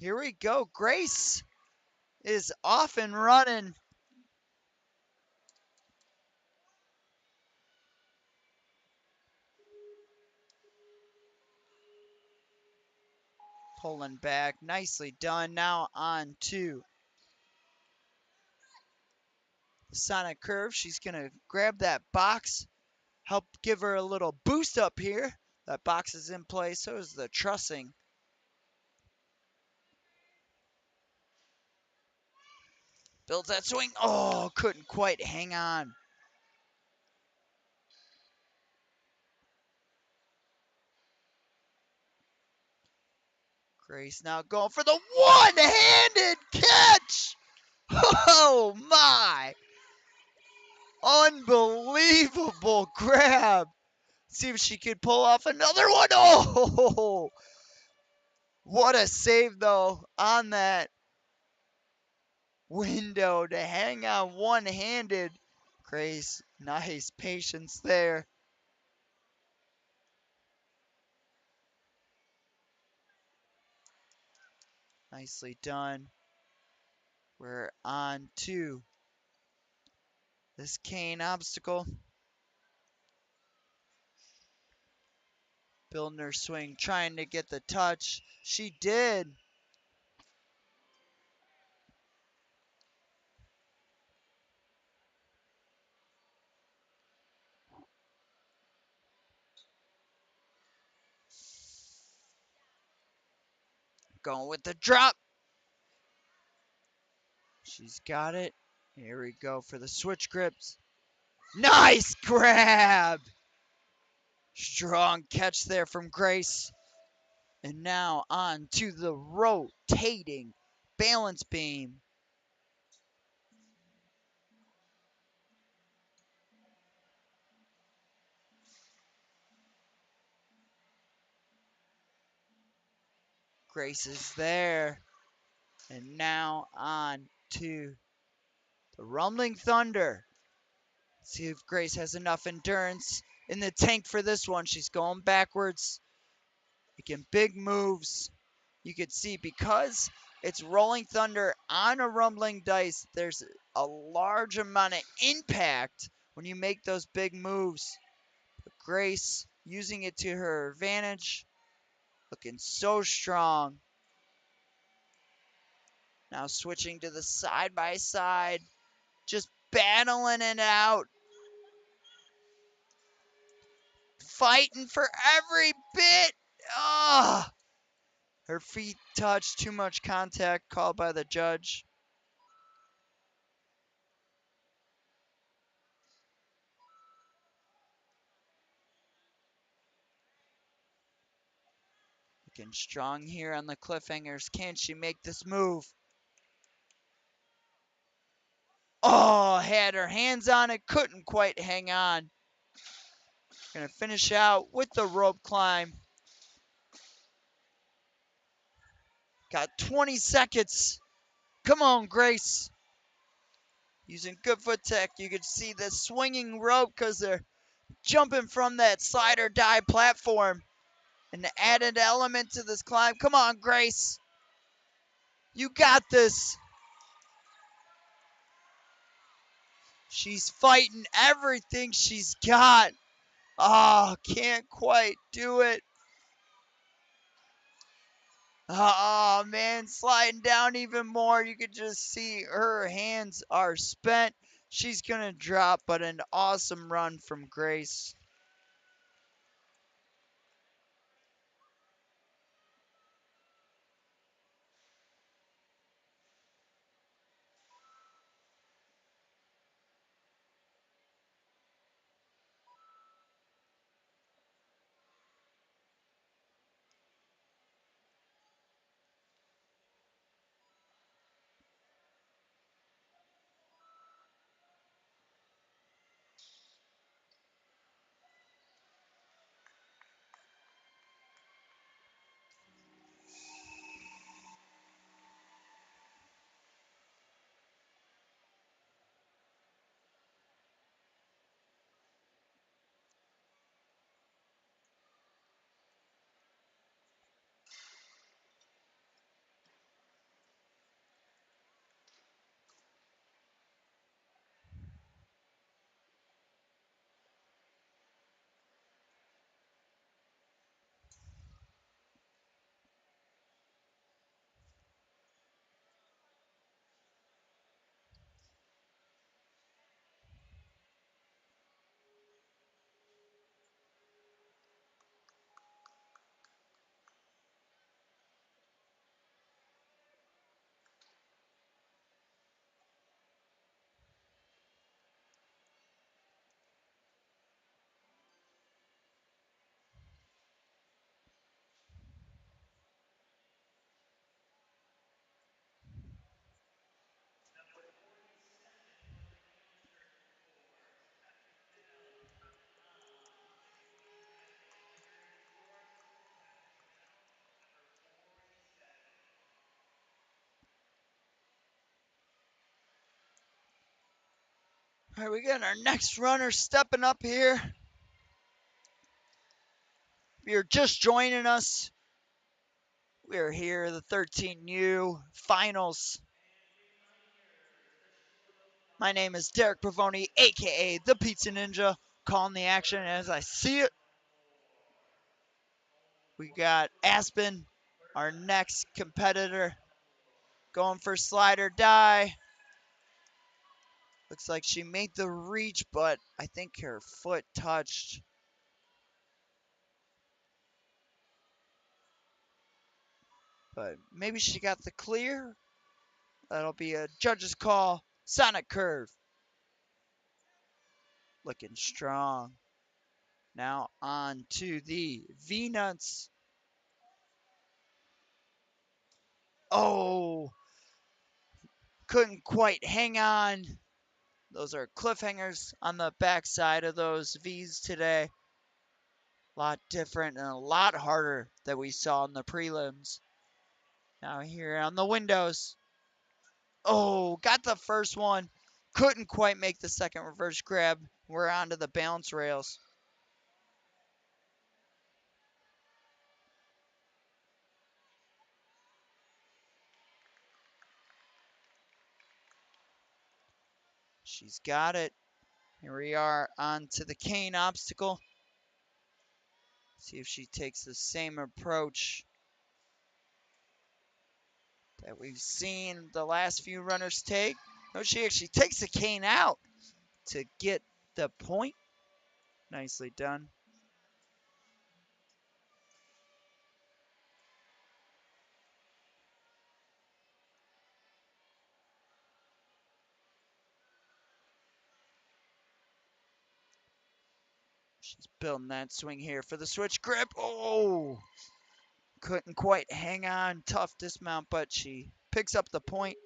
Here we go. Grace is off and running. Pulling back. Nicely done. Now on to the Sonic Curve. She's going to grab that box. Help give her a little boost up here. That box is in place. So is the trussing. Builds that swing. Oh, couldn't quite hang on. Grace now going for the one-handed catch. Oh, my. Unbelievable grab. See if she could pull off another one. Oh, what a save, though, on that window to hang on one-handed. Grace, nice patience there. Nicely done. We're on to this cane obstacle. Building her swing, trying to get the touch. She did. Going with the drop. She's got it. Here we go for the switch grips. Nice grab. Strong catch there from Grace. And now on to the rotating balance beam. Grace is there. And now on to the Rumbling Thunder. See if Grace has enough endurance in the tank for this one. She's going backwards, making big moves. You can see because it's Rolling Thunder on a rumbling dice, there's a large amount of impact when you make those big moves. But Grace using it to her advantage, looking so strong. Now switching to the side by side, just battling it out. Fighting for every bit. Ah, her feet touched, too much contact, called by the judge. Looking strong here on the cliffhangers. Can she make this move? Oh, had her hands on it, couldn't quite hang on. Gonna finish out with the rope climb. Got 20 seconds. Come on, Grace. Using good foot tech, you can see the swinging rope because they're jumping from that slide or die platform. An added element to this climb. Come on, Grace. You got this. She's fighting everything she's got. Oh, can't quite do it. Oh, man, sliding down even more. You could just see her hands are spent. She's going to drop, but an awesome run from Grace. All right, we got our next runner stepping up here. If you're just joining us, we're here at the 13U finals. My name is Derek Pavoni, aka the Pizza Ninja, calling the action as I see it. We got Aspen, our next competitor, going for slide or die. Looks like she made the reach, but I think her foot touched. But maybe she got the clear. That'll be a judge's call. Sonic curve. Looking strong. Now on to the V-nuts. Oh, couldn't quite hang on. Those are cliffhangers on the backside of those V's today. A lot different and a lot harder than we saw in the prelims. Now here on the windows. Oh, got the first one. Couldn't quite make the second reverse grab. We're onto the balance rails. She's got it. Here we are on to the cane obstacle. See if she takes the same approach that we've seen the last few runners take. No, she actually takes the cane out to get the point. Nicely done. She's building that swing here for the switch grip. Oh, couldn't quite hang on. Tough dismount, but she picks up the point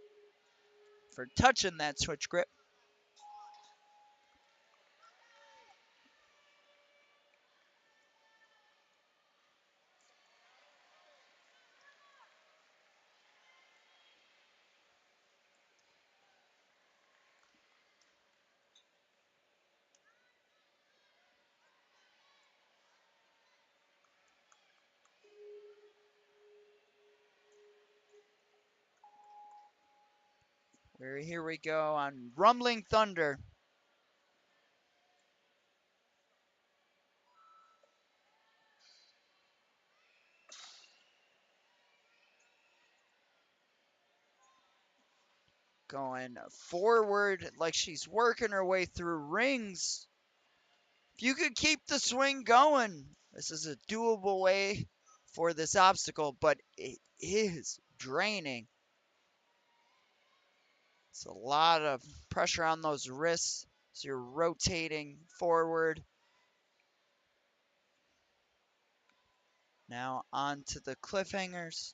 for touching that switch grip. Here we go on Rumbling Thunder. Going forward like she's working her way through rings. If you could keep the swing going, this is a doable way for this obstacle, but it is draining. It's a lot of pressure on those wrists as you're rotating forward. Now on to the cliffhangers.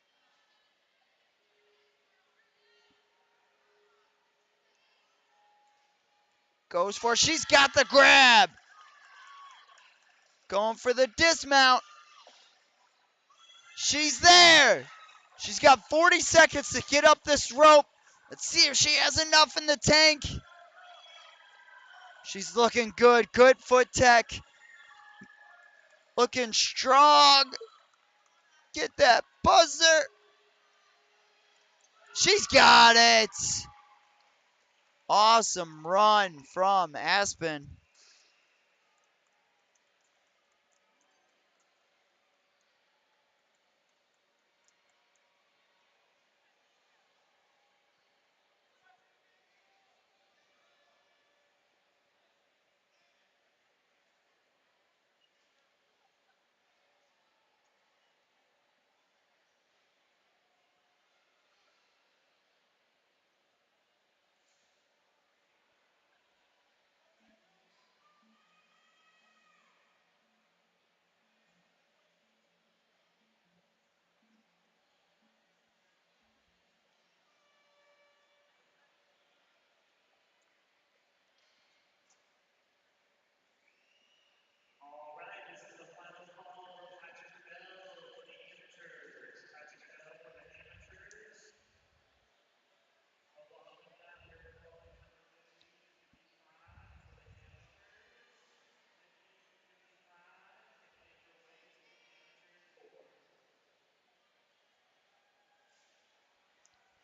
Goes for, she's got the grab. Going for the dismount. She's there. She's got 40 seconds to get up this rope. Let's see if she has enough in the tank. She's looking good. Good foot tech. Looking strong. Get that buzzer. She's got it. Awesome run from Aspen.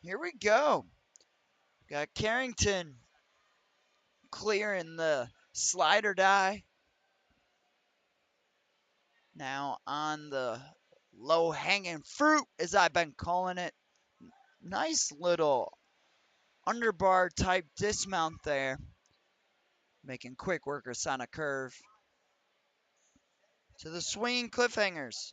here we go. Got Carrington clearing the slide or die. Now on the low hanging fruit, as I've been calling it. Nice little underbar type dismount there. Making quick workers on a curve. To the swinging cliffhangers.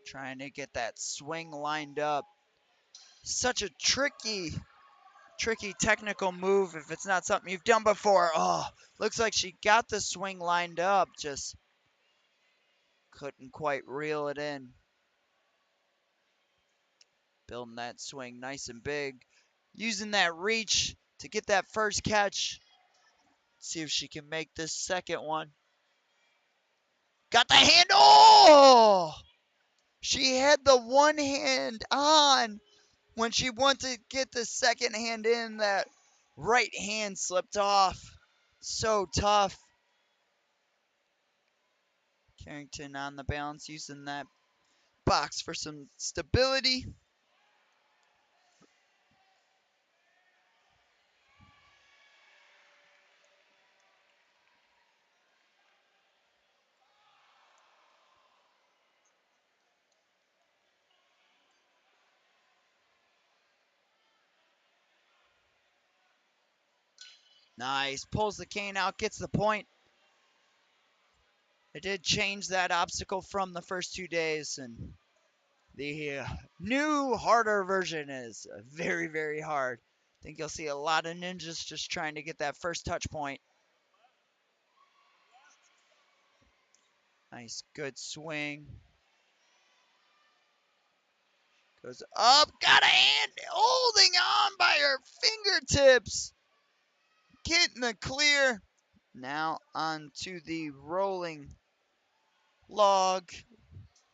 Trying to get that swing lined up. Such a tricky technical move if it's not something you've done before. Oh, looks like she got the swing lined up, just couldn't quite reel it in. Building that swing nice and big. Using that reach to get that first catch. See if she can make this second one. Got the hand. Oh! She had the one hand on when she wanted to get the second hand in. That right hand slipped off. So tough. Carrington on the balance, using that box for some stability. Nice. Pulls the cane out, gets the point. It did change that obstacle from the first 2 days, and the new, harder version is very, very hard. I think you'll see a lot of ninjas just trying to get that first touch point. Nice, good swing. Goes up, got a hand, holding on by her fingertips. Getting the clear. Now onto the rolling log.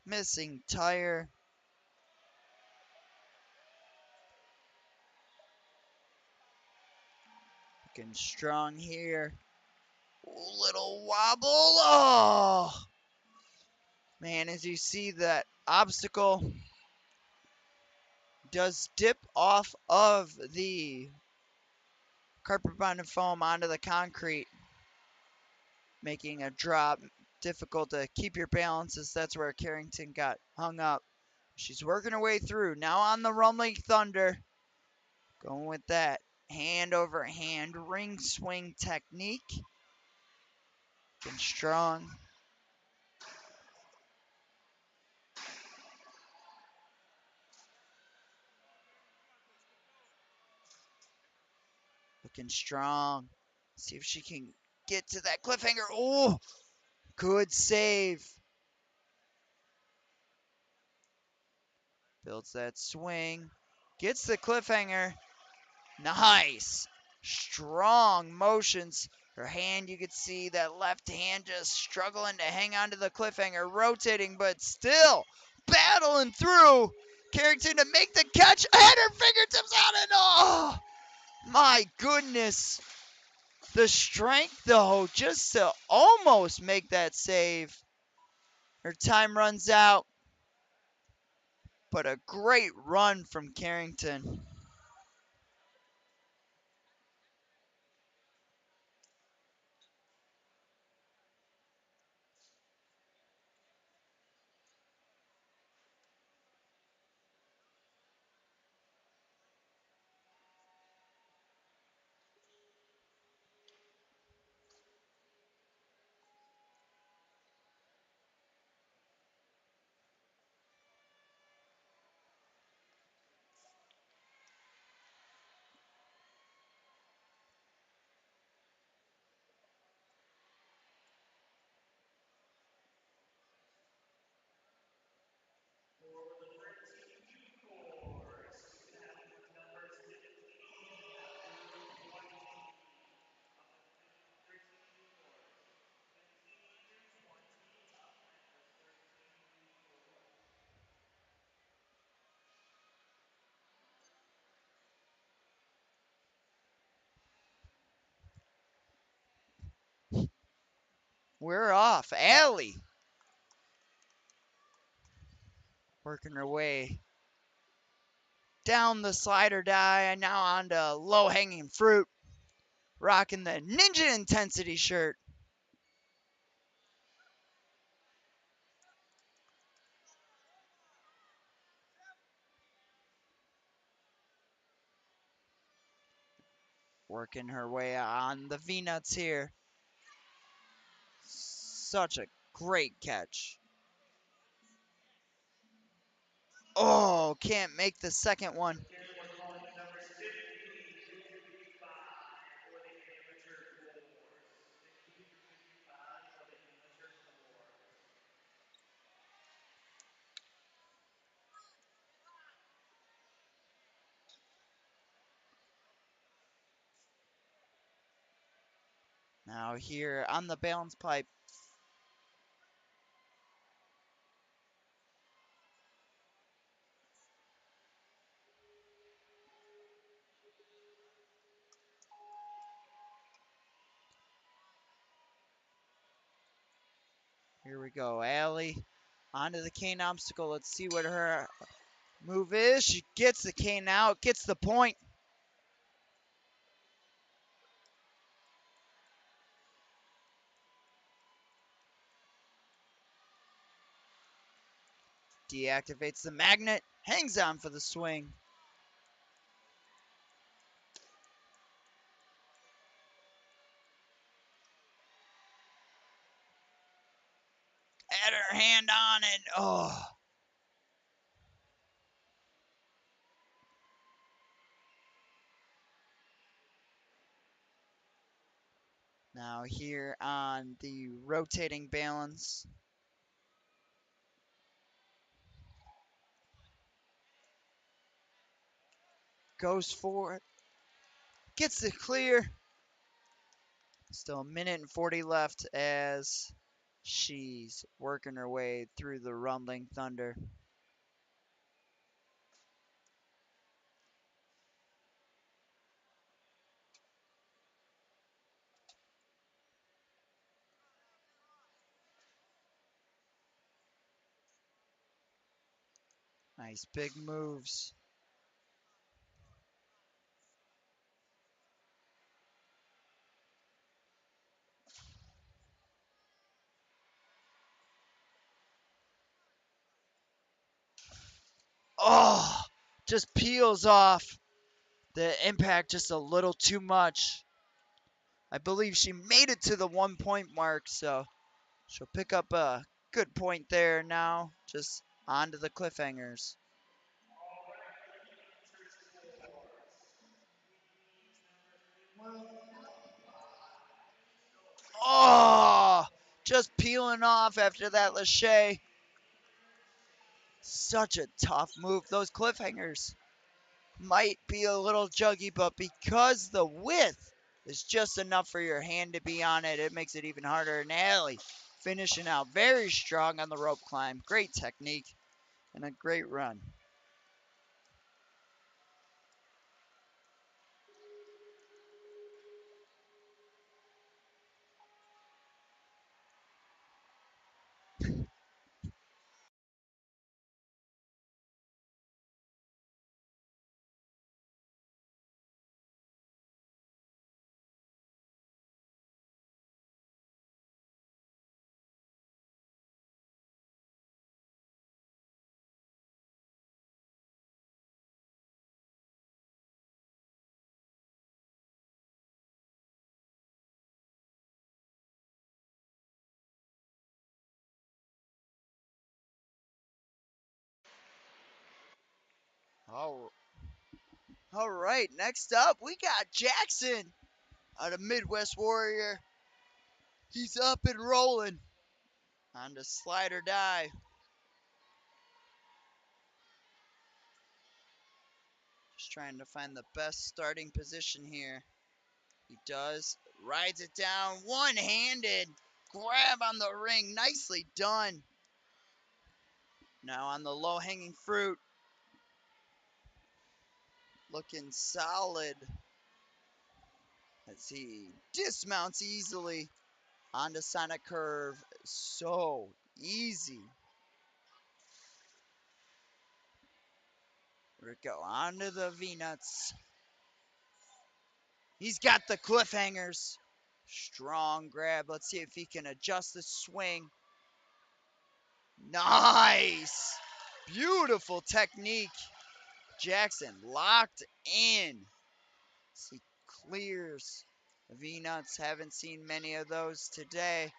Missing tire. Looking strong here. Little wobble. Oh! Man, as you see, that obstacle does dip off of the carpet bonded foam onto the concrete, making a drop difficult to keep your balance, as that's where Carrington got hung up. She's working her way through. Now on the Rumbling Thunder. Going with that hand over hand ring swing technique. Looking strong. Looking strong. See if she can get to that cliffhanger. Oh, good save. Builds that swing. Gets the cliffhanger. Nice. Strong motions. Her hand, you could see that left hand just struggling to hang on to the cliffhanger, rotating, but still battling through. Carrington to make the catch. Had her fingertips out, and oh, my goodness. The strength, though, just to almost make that save. Her time runs out, but a great run from Carrington. We're off. Allie working her way down the slider die and now onto low hanging fruit. Rocking the Ninja Intensity shirt. Working her way on the V-nuts here. Such a great catch. Oh, can't make the second one. Now here on the balance pipe. Here we go. Allie onto the cane obstacle. Let's see what her move is. She gets the cane out, gets the point. Deactivates the magnet, hangs on for the swing. Had her hand on it. Oh. Now here on the rotating balance. Goes for it. Gets the clear. Still a minute and 40 left as she's working her way through the rumbling thunder. Nice big moves. Oh, just peels off. The impact just a little too much. I believe she made it to the 1 point mark, so she'll pick up a good point there now. Just onto the cliffhangers. Oh, just peeling off after that Lachey. Such a tough move. Those cliffhangers might be a little juggy, but because the width is just enough for your hand to be on it, it makes it even harder. And Allie finishing out very strong on the rope climb. Great technique and a great run. Oh, all right, next up, we got Jackson out of Midwest Warrior. He's up and rolling on the slide or die. Just trying to find the best starting position here. He does. Rides it down one-handed. Grab on the ring. Nicely done. Now on the low-hanging fruit. Looking solid as he dismounts easily. On the Sonic curve. So easy. Here we go. Onto the V-nuts. He's got the cliffhangers. Strong grab. Let's see if he can adjust the swing. Nice. Beautiful technique. Jackson locked in. He clears. V-nuts, haven't seen many of those today.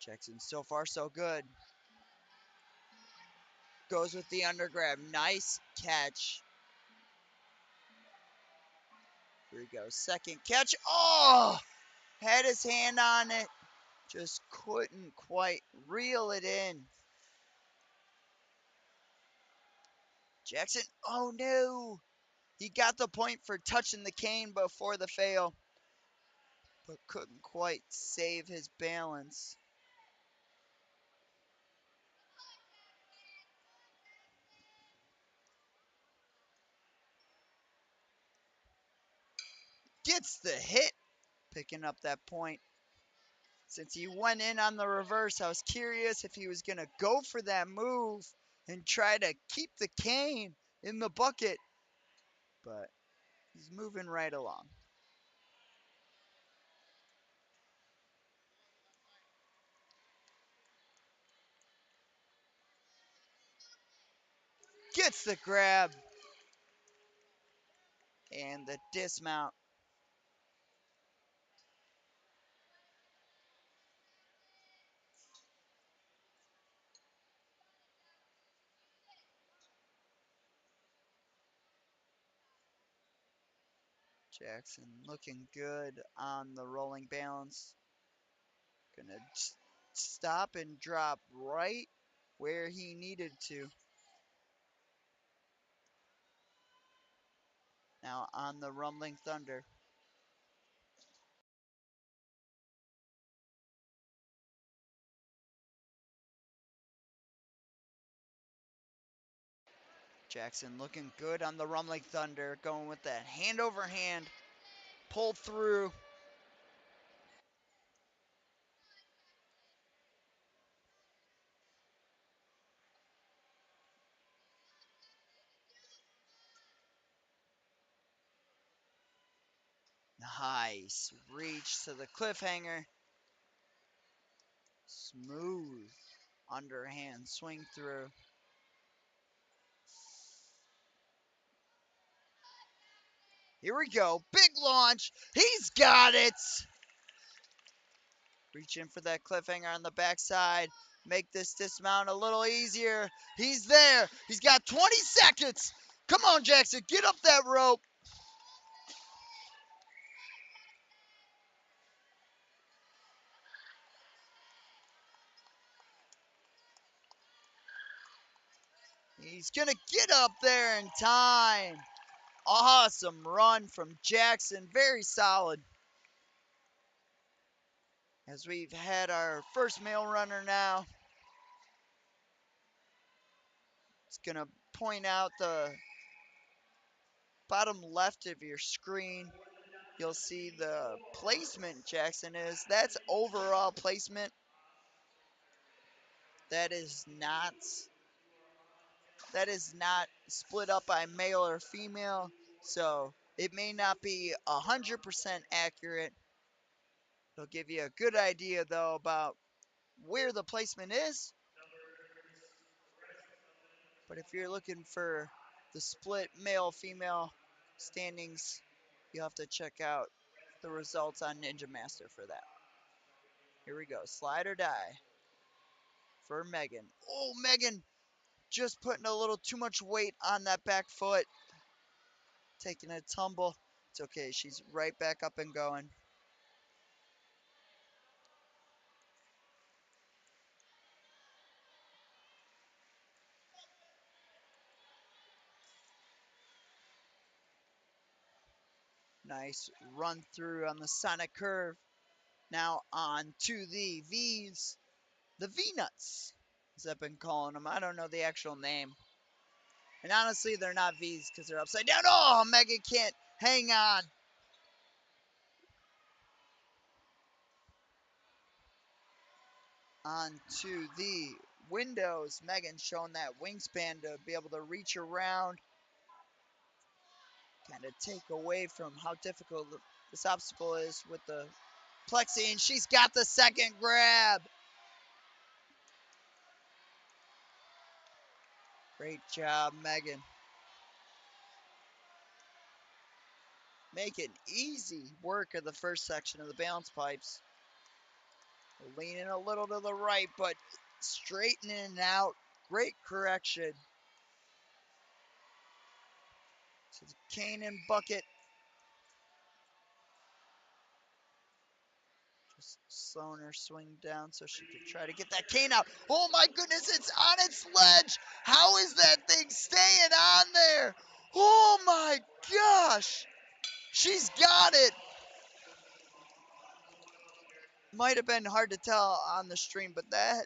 Jackson so far so good. Goes with the undergrab. Nice catch. Here we go. Second catch. Oh! Had his hand on it. Just couldn't quite reel it in. Jackson. Oh no! He got the point for touching the cane before the fail, but couldn't quite save his balance. Gets the hit, picking up that point. Since he went in on the reverse, I was curious if he was going to go for that move and try to keep the cane in the bucket, but he's moving right along. Gets the grab and the dismount. Jackson looking good on the rolling balance. Gonna stop and drop right where he needed to. Now on the rumbling thunder. Jackson looking good on the rumbling thunder, going with that hand over hand, pull through. Nice reach to the cliffhanger. Smooth underhand swing through. Here we go. Big launch. He's got it. Reaching for that cliffhanger on the backside. Make this dismount a little easier. He's there. He's got 20 seconds. Come on, Jackson. Get up that rope. He's going to get up there in time. Awesome run from Jackson. Very solid. As we've had our first male runner now. It's going to point out the bottom left of your screen. You'll see the placement Jackson is. That's overall placement. That is not split up by male or female. So it may not be 100% accurate. It'll give you a good idea though about where the placement is. But if you're looking for the split male-female standings, you'll have to check out the results on Ninja Master for that. Here we go. Slide or die for Megan. Oh, Megan just putting a little too much weight on that back foot. Taking a tumble. It's okay. She's right back up and going. Nice run through on the Sonic curve. Now on to the V's. The V-nuts, as I've been calling them. I don't know the actual name. And honestly, they're not V's because they're upside down. Oh, Megan can't hang on. onto the windows. Megan showing that wingspan to be able to reach around, kind of take away from how difficult this obstacle is with the plexi, and she's got the second grab. Great job, Megan. Making easy work of the first section of the balance pipes. Leaning a little to the right, but straightening out. Great correction. So the cane and bucket. Just slowing her swing down so she could try to get that cane out. Oh my goodness, it's on its ledge. How is that thing staying on there? Oh my gosh. She's got it. Might have been hard to tell on the stream, but that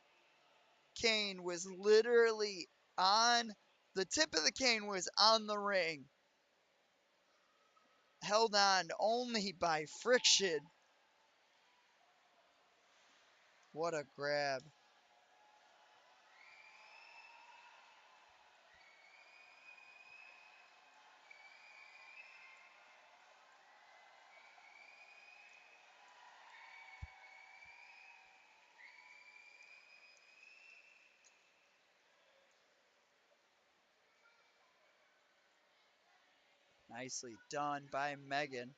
cane was literally on, the tip of the cane was on the ring. Held on only by friction. What a grab. Nicely done by Megan.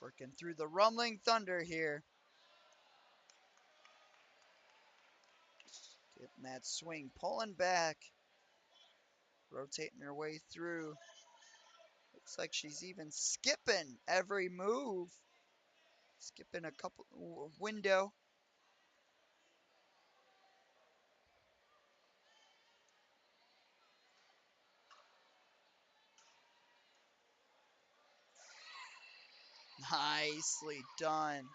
Working through the rumbling thunder here. Getting that swing, pulling back. Rotating her way through. Looks like she's even skipping every move. Skipping a couple window. Nicely done.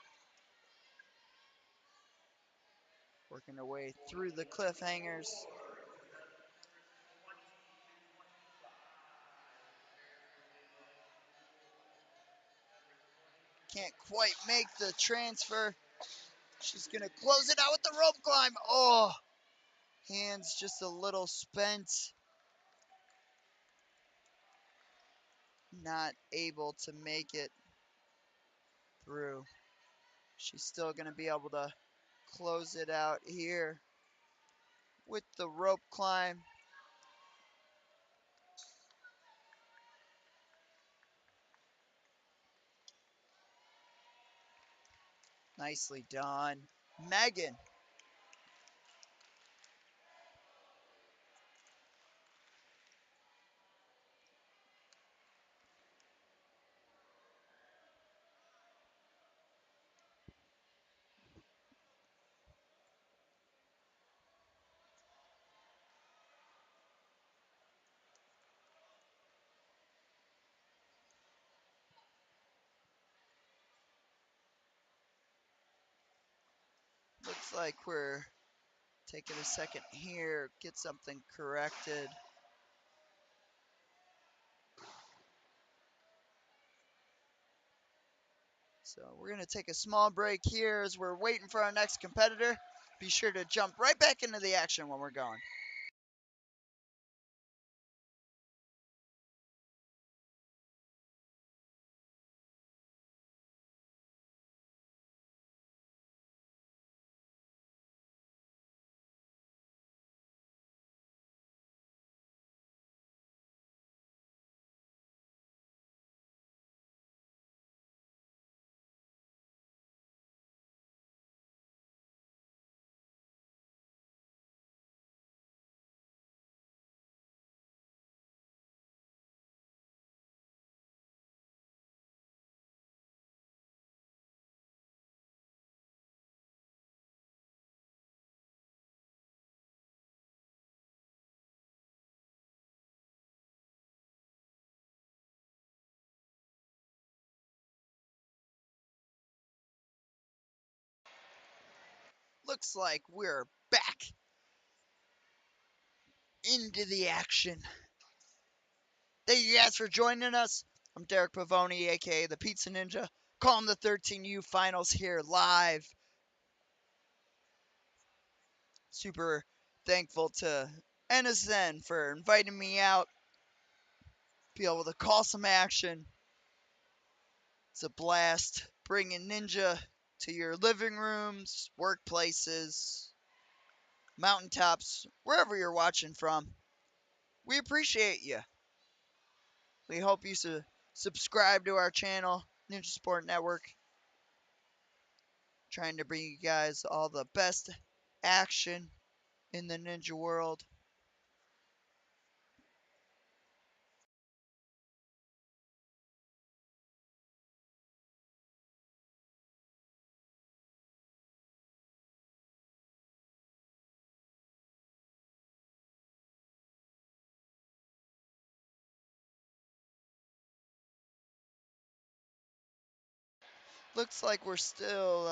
Working her way through the cliffhangers. Can't quite make the transfer. She's going to close it out with the rope climb. Oh, hands just a little spent. Not able to make it through. She's still going to be able to close it out here with the rope climb. Nicely done. Megan. Looks like we're taking a second here, get something corrected. So we're going to take a small break here as we're waiting for our next competitor. Be sure to jump right back into the action when we're going. looks like we're back into the action. Thank you guys for joining us. I'm Derek Pavoni, aka the Pizza Ninja, calling the 13U finals here live. Super thankful to NSN for inviting me out, be able to call some action. It's a blast bringing Ninja to your living rooms, workplaces, mountaintops, wherever you're watching from. We appreciate you. We hope you subscribe to our channel, Ninja Sport Network. Trying to bring you guys all the best action in the ninja world. Looks like we're still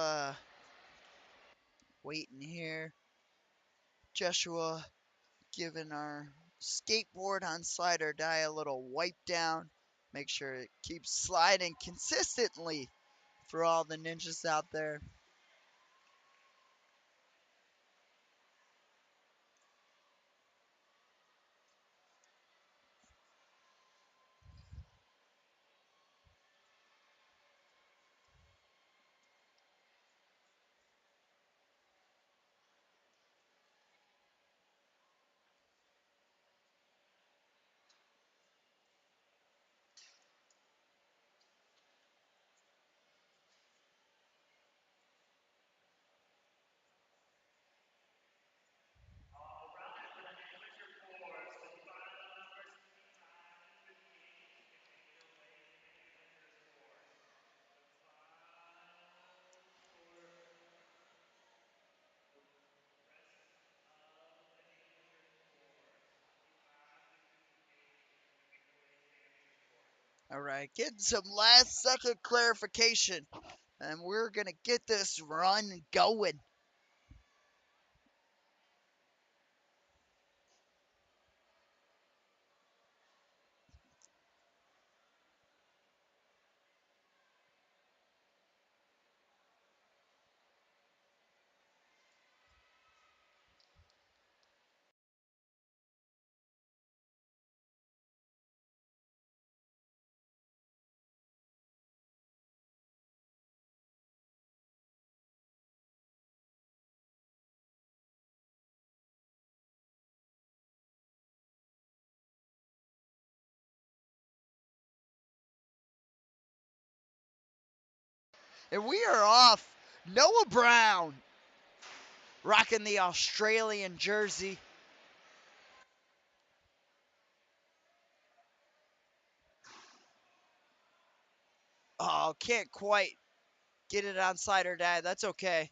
waiting here. Joshua giving our skateboard on slide or die a little wipe down. Make sure it keeps sliding consistently for all the ninjas out there. All right, getting some last second clarification, and we're going to get this run going. And we are off. Noah Brown rocking the Australian jersey. Oh, can't quite get it on slide or die. That's okay.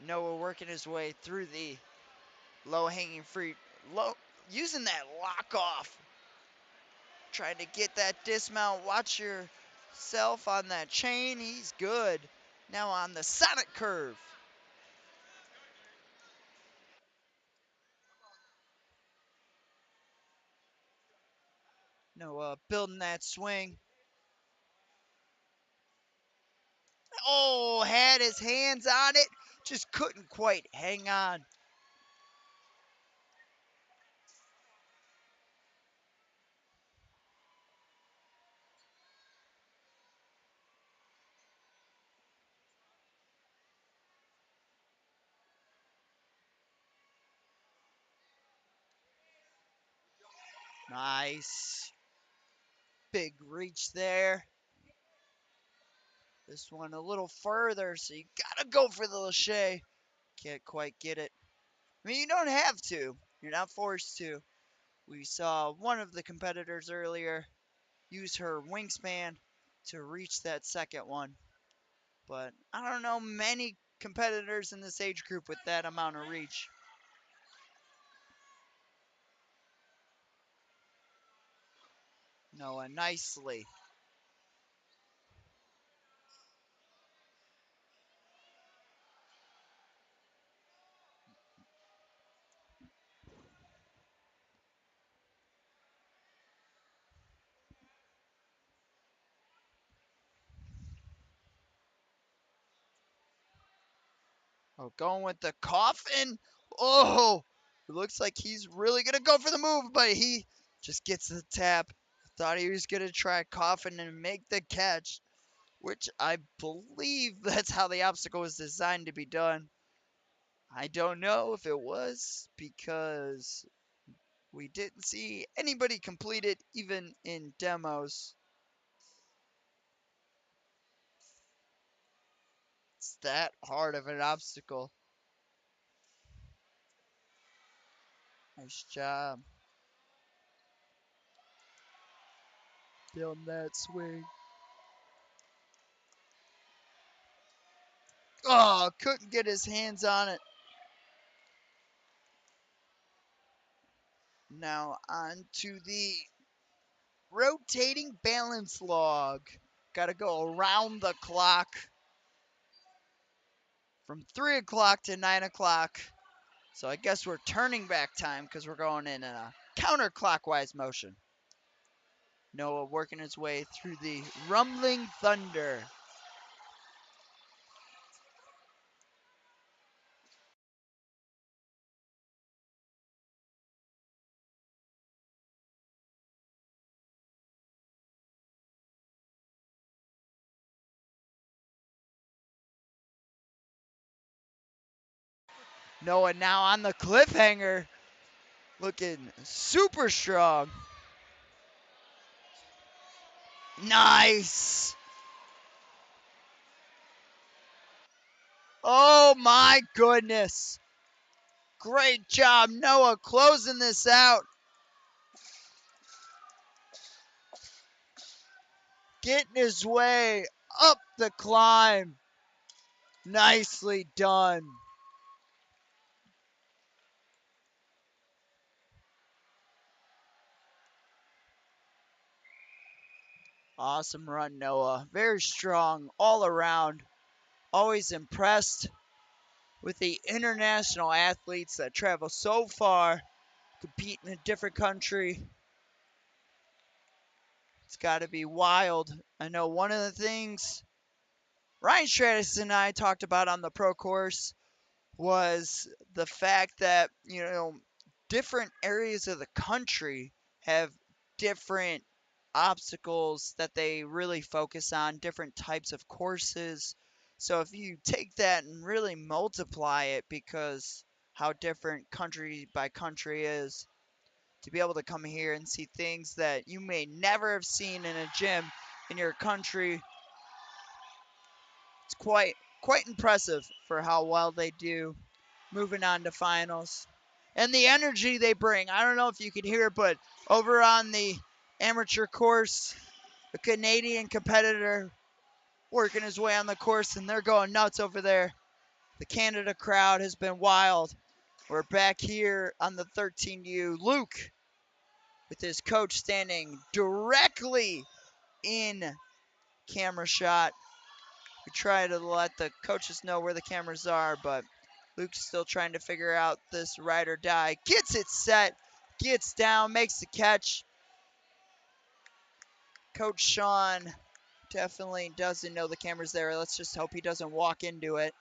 Noah working his way through the low-hanging fruit. Using that lock off. Trying to get that dismount. Watch yourself on that chain. He's good. Now on the Sonic curve. Noah building that swing. Oh, had his hands on it. Just couldn't quite hang on. Nice. Big reach there. This one a little further, so you gotta go for the Lachey. Can't quite get it. I mean, you don't have to. You're not forced to. We saw one of the competitors earlier use her wingspan to reach that second one. But I don't know many competitors in this age group with that amount of reach. Noah nicely Oh, going with the coffin. Oh, it looks like he's really going to go for the move, but he just gets the tap. Thought he was going to try coffin and make the catch, which I believe that's how the obstacle was designed to be done. I don't know if it was because we didn't see anybody complete it even in demos. It's that hard of an obstacle. Nice job. Down that swing. Oh, couldn't get his hands on it. Now on to the rotating balance log. Got to go around the clock from 3 o'clock to 9 o'clock. So I guess we're turning back time because we're going in a counterclockwise motion. Noah working his way through the rumbling thunder. Noah now on the cliffhanger, looking super strong. Nice. Oh my goodness. Great job, Noah, closing this out. Getting his way up the climb. Nicely done. Awesome run, Noah. Very strong all around. Always impressed with the international athletes that travel so far, compete in a different country. It's got to be wild. I know one of the things Ryan Stratus and I talked about on the pro course was the fact that, different areas of the country have different obstacles that they really focus on, different types of courses. So if you take that and really multiply it, because how different country by country is, to be able to come here and see things that you may never have seen in a gym in your country, it's quite impressive for how well they do. Moving on to finals. And the energy they bring. I don't know if you can hear it, but over on the amateur course, a Canadian competitor working his way on the course, and they're going nuts over there. The Canada crowd has been wild. We're back here on the 13U. Luke, with his coach standing directly in camera shot. We try to let the coaches know where the cameras are, but Luke's still trying to figure out this ride or die. Gets it set, gets down, makes the catch. Coach Sean definitely doesn't know the camera's there. Let's just hope he doesn't walk into it.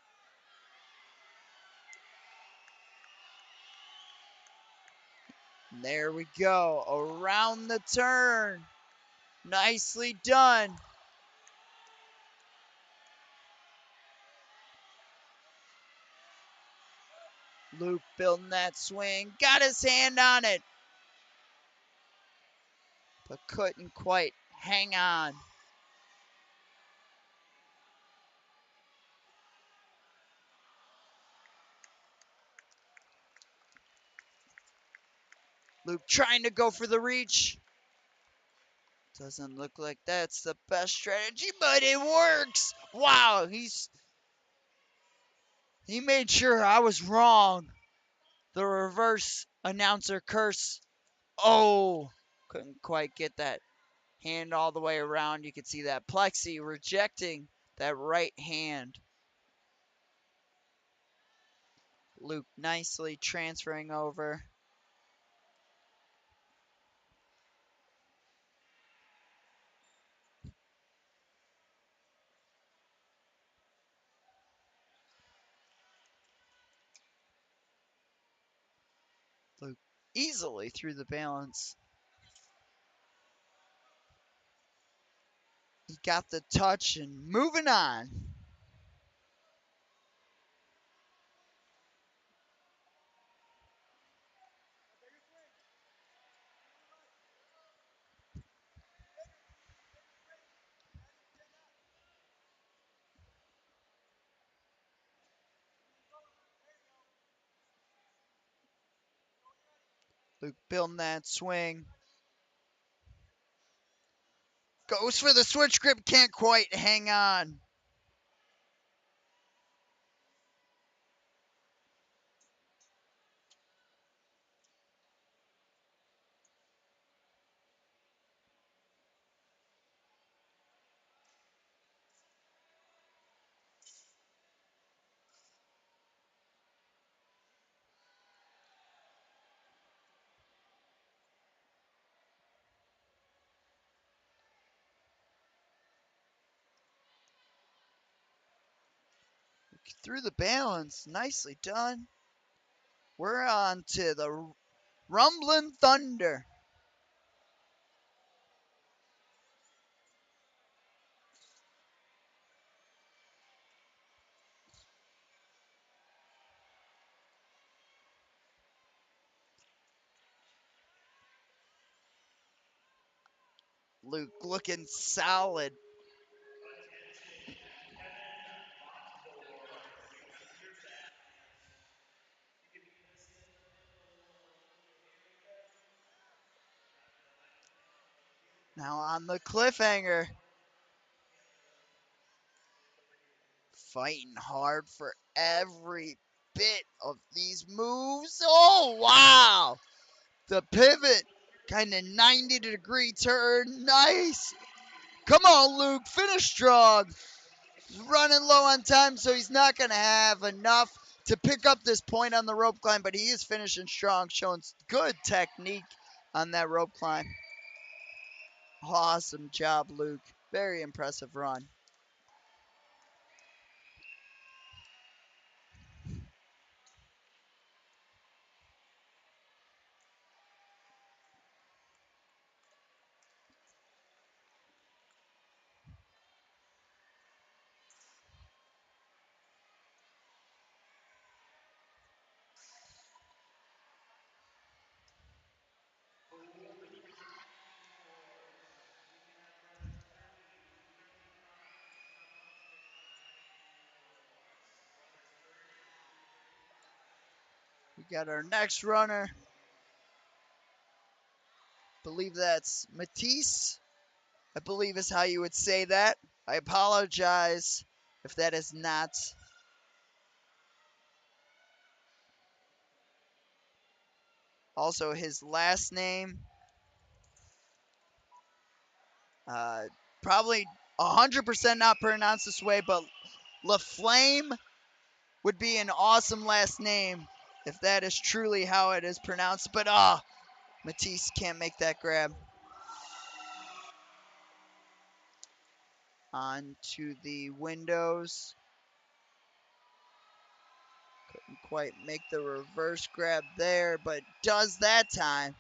And there we go, around the turn. Nicely done. Luke building that swing, got his hand on it, but couldn't quite hang on. Luke trying to go for the reach. Doesn't look like that's the best strategy, but it works. Wow, he made sure I was wrong. The reverse announcer curse. Oh, couldn't quite get that hand all the way around. You could see that plexi rejecting that right hand. Luke nicely transferring over. Luke easily through the balance. He got the touch and moving on. Luke building that swing. Goes for the switch grip, can't quite hang on. Through the balance, nicely done. We're on to the Rumbling Thunder. Luke looking solid. Now on the cliffhanger. Fighting hard for every bit of these moves. Oh, wow. The pivot, kind of 90-degree turn. Nice. Come on, Luke. Finish strong. He's running low on time, so he's not going to have enough to pick up this point on the rope climb, but he is finishing strong, showing good technique on that rope climb. Awesome job, Luke. Very impressive run. We got our next runner. Believe that's Matisse. I believe is how you would say that. I apologize if that is not. Also, his last name, probably 100% not pronounced this way, but LaFlame would be an awesome last name if that is truly how it is pronounced. But Matisse can't make that grab. On to the windows. Couldn't quite make the reverse grab there, but does that time.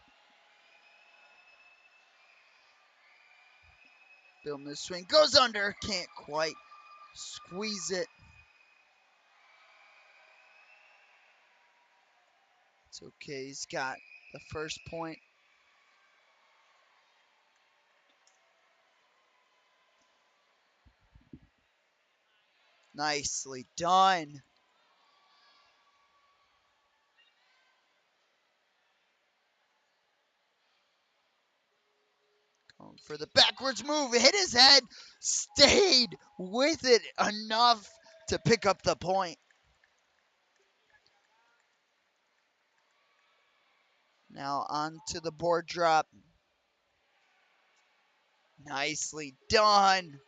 Building the swing, goes under, can't quite squeeze it. It's okay, he's got the first point. Nicely done. Going for the backwards move, hit his head, stayed with it enough to pick up the point. Now on to the board drop. Nicely done.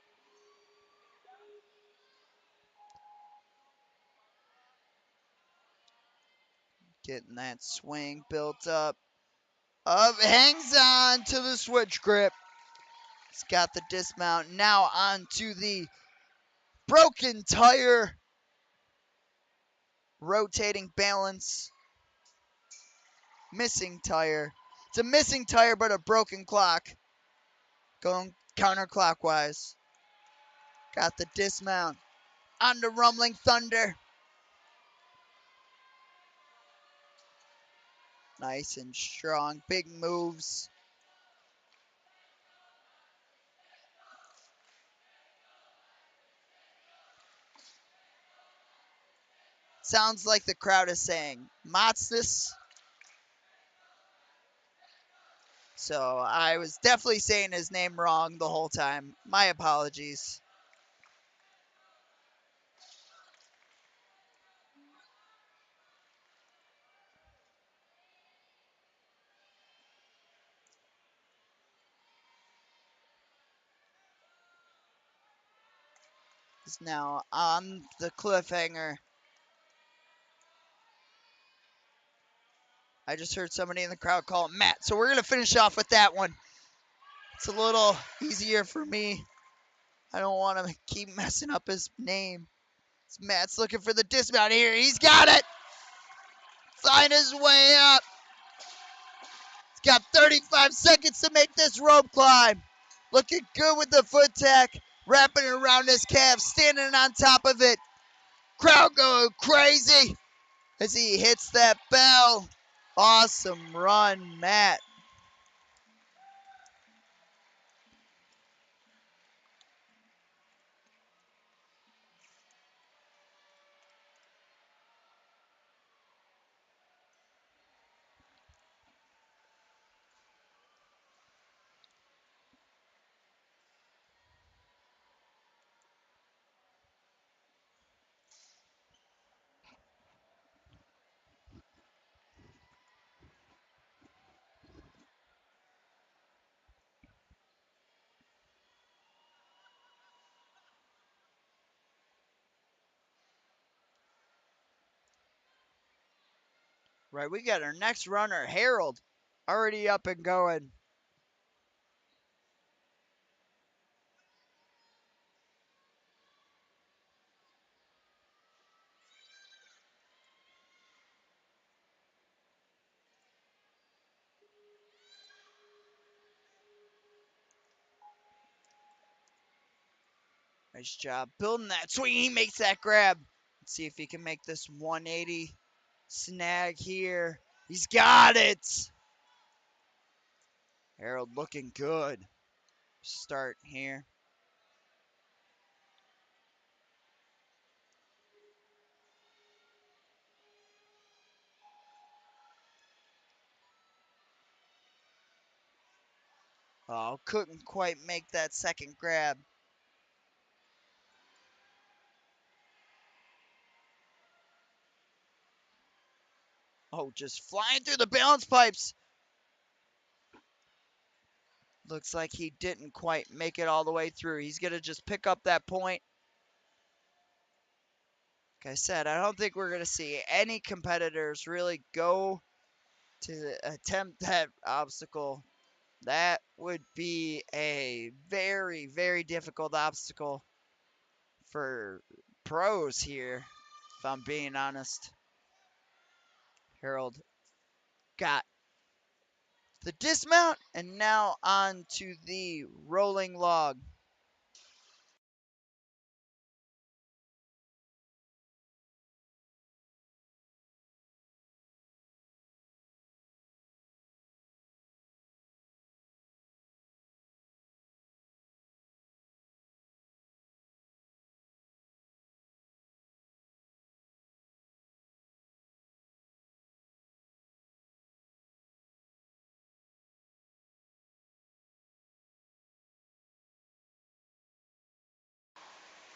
Getting that swing built up. Hangs on to the switch grip. He's got the dismount. Now on to the broken tire. Rotating balance. missing tire. It's a missing tire, but a broken clock. Going counterclockwise. Got the dismount on the Rumbling Thunder. Nice and strong. Big moves. Sounds like the crowd is saying Matsness. So I was definitely saying his name wrong the whole time. My apologies. Is now on the cliffhanger. I just heard somebody in the crowd call him Matt. So we're going to finish off with that one. It's a little easier for me. I don't want to keep messing up his name. Matt's looking for the dismount here. He's got it. Find his way up. He's got 35 seconds to make this rope climb. Looking good with the foot tack. Wrapping it around his calf. Standing on top of it. Crowd going crazy as he hits that bell. Awesome run, Matt. Right, we got our next runner, Harold, already up and going. Nice job building that swing. He makes that grab. Let's see if he can make this 180 snag here. He's got it. Harold looking good. Start here. Oh, couldn't quite make that second grab. Oh, just flying through the balance pipes. Looks like he didn't quite make it all the way through. He's going to just pick up that point. Like I said, I don't think we're going to see any competitors really go to attempt that obstacle. That would be a very, very difficult obstacle for pros here, if I'm being honest. Harold got the dismount, and now on to the rolling log.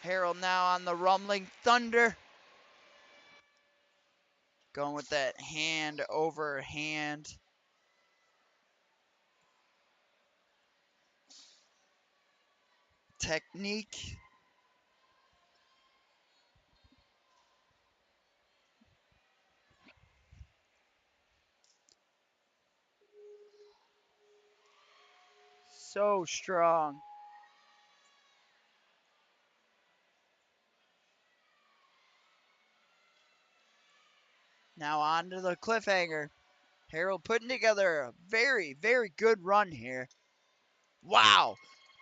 Harold now on the Rumbling Thunder. Going with that hand over hand technique. So strong. Now on to the cliffhanger. Harold putting together a very, very good run here. Wow.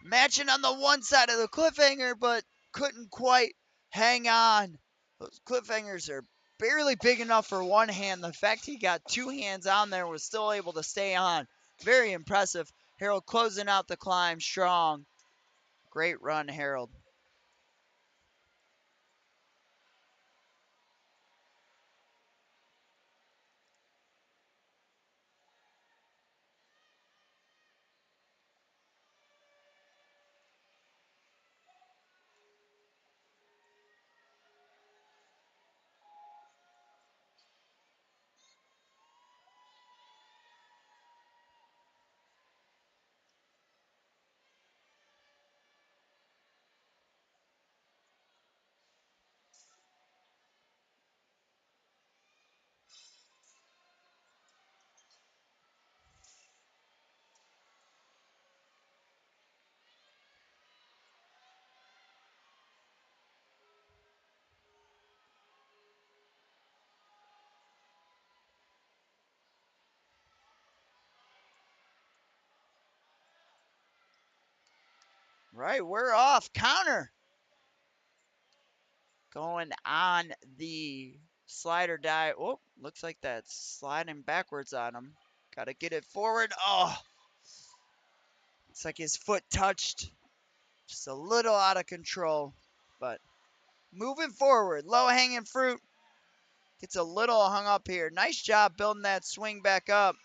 Matching on the one side of the cliffhanger, but couldn't quite hang on. Those cliffhangers are barely big enough for one hand. The fact he got two hands on there was still able to stay on. Very impressive. Harold closing out the climb strong. Great run, Harold. Right, we're off. Counter. Going on the slider dive. Oh, looks like that's sliding backwards on him. Got to get it forward. Oh, it's like his foot touched. Just a little out of control. But moving forward. Low hanging fruit. Gets a little hung up here. Nice job building that swing back up.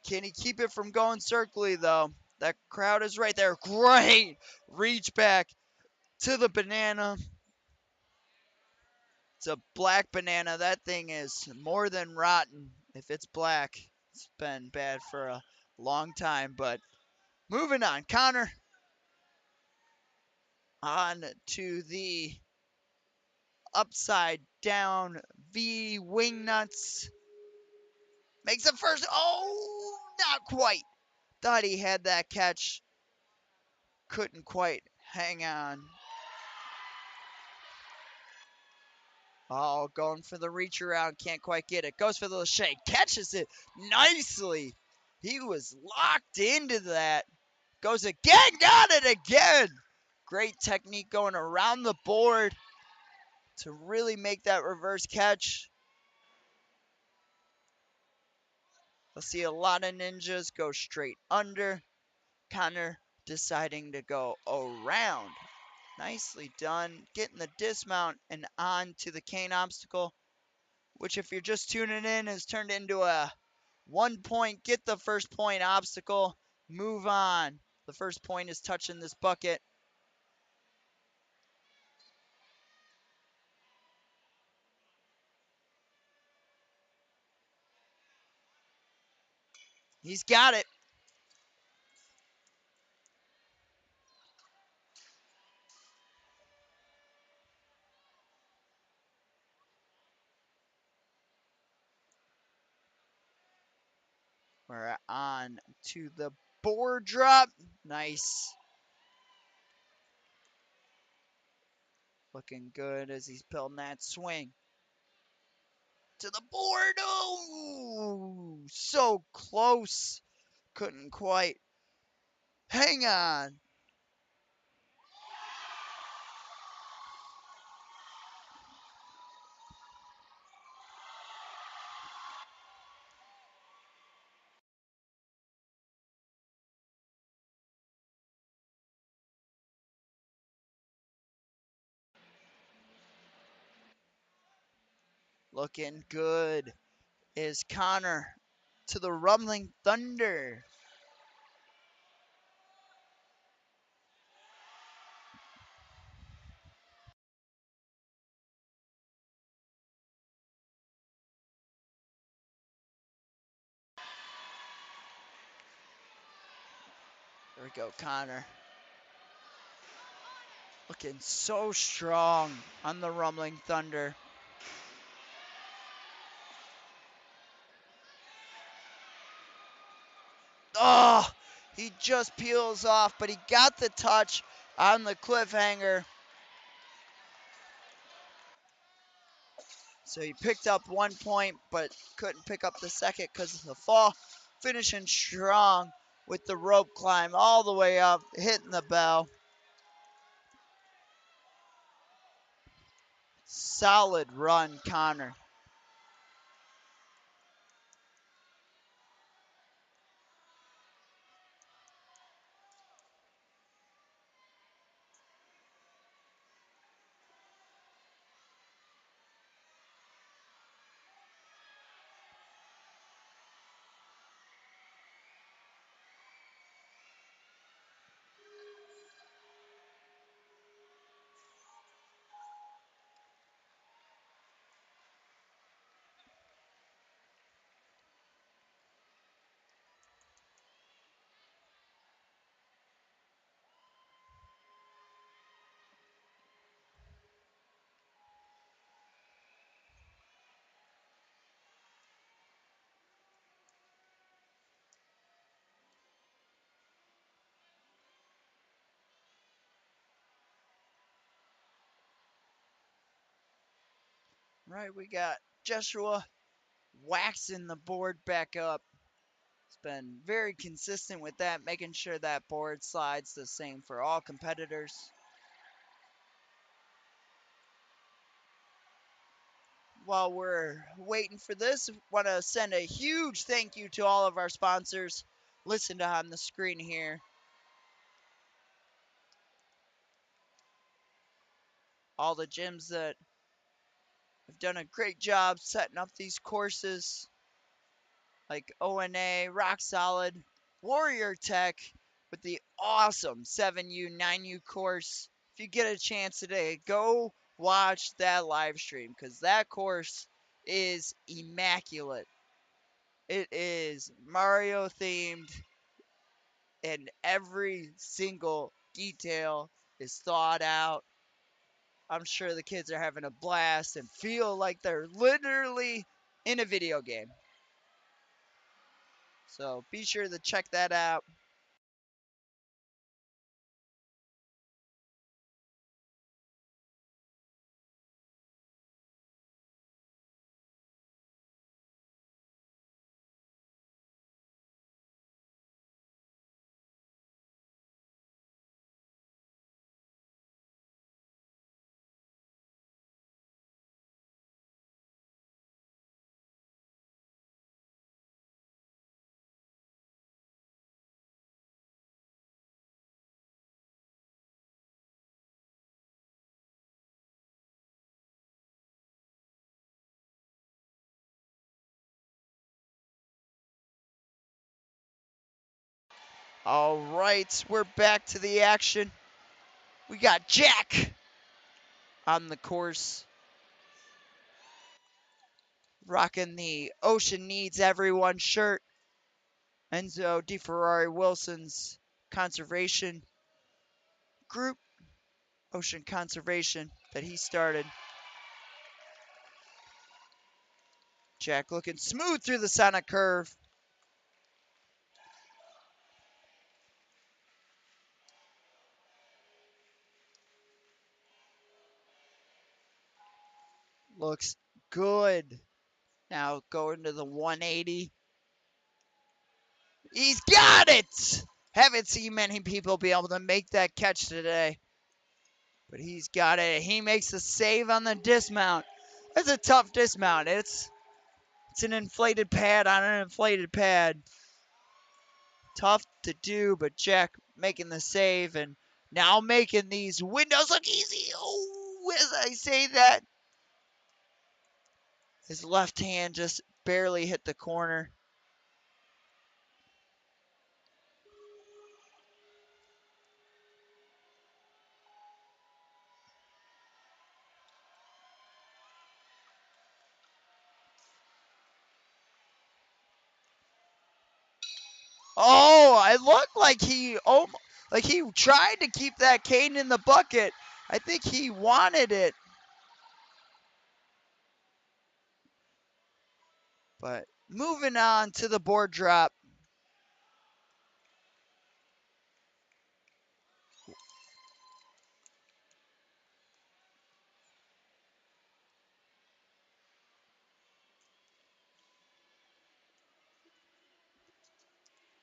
Can he keep it from going circly, though? That crowd is right there. Great reach back to the banana. It's a black banana. That thing is more than rotten if it's black. It's been bad for a long time, but moving on. Connor on to the upside down V wing nuts. Makes the first. Oh, not quite. Thought he had that catch. Couldn't quite hang on. Oh, going for the reach around. Can't quite get it. Goes for the shake. Catches it nicely. He was locked into that. Goes again. Got it again. Great technique going around the board to really make that reverse catch. I'll see a lot of ninjas go straight under. Connor deciding to go around. Nicely done. Getting the dismount and on to the cane obstacle, which if you're just tuning in has turned into a 1 point, get the first point obstacle, move on. The first point is touching this bucket. He's got it. We're on to the board drop. Nice. Looking good as he's building that swing. To the board. Oh, so close. Couldn't quite hang on. Looking good is Connor to the Rumbling Thunder. There we go, Connor. Looking so strong on the Rumbling Thunder. Oh, he just peels off, but he got the touch on the cliffhanger. So he picked up 1 point, but couldn't pick up the second because of the fall. Finishing strong with the rope climb all the way up, hitting the bell. Solid run, Connor. Right, we got Joshua waxing the board back up. It's been very consistent with that, making sure that board slides the same for all competitors. While we're waiting for this, want to send a huge thank you to all of our sponsors listed on the screen here. All the gyms that have done a great job setting up these courses, like ONA, Rock Solid, Warrior Tech, with the awesome 7U, 9U course. If you get a chance today, go watch that live stream because that course is immaculate. It is Mario themed, and every single detail is thought out. I'm sure the kids are having a blast and feel like they're literally in a video game. So be sure to check that out. All right, we're back to the action. We got Jack on the course, rocking the Ocean Needs Everyone shirt. Enzo DeFerrari Wilson's conservation group, Ocean Conservation, that he started. Jack looking smooth through the Sonic curve. Looks good. Now going to the 180. He's got it! Haven't seen many people be able to make that catch today. But he's got it. He makes the save on the dismount. That's a tough dismount. It's an inflated pad on an inflated pad. Tough to do, but Jack making the save and now making these windows look easy. Oh, as I say that, his left hand just barely hit the corner. Oh, it looked like he tried to keep that cane in the bucket. I think he wanted it. But moving on to the board drop.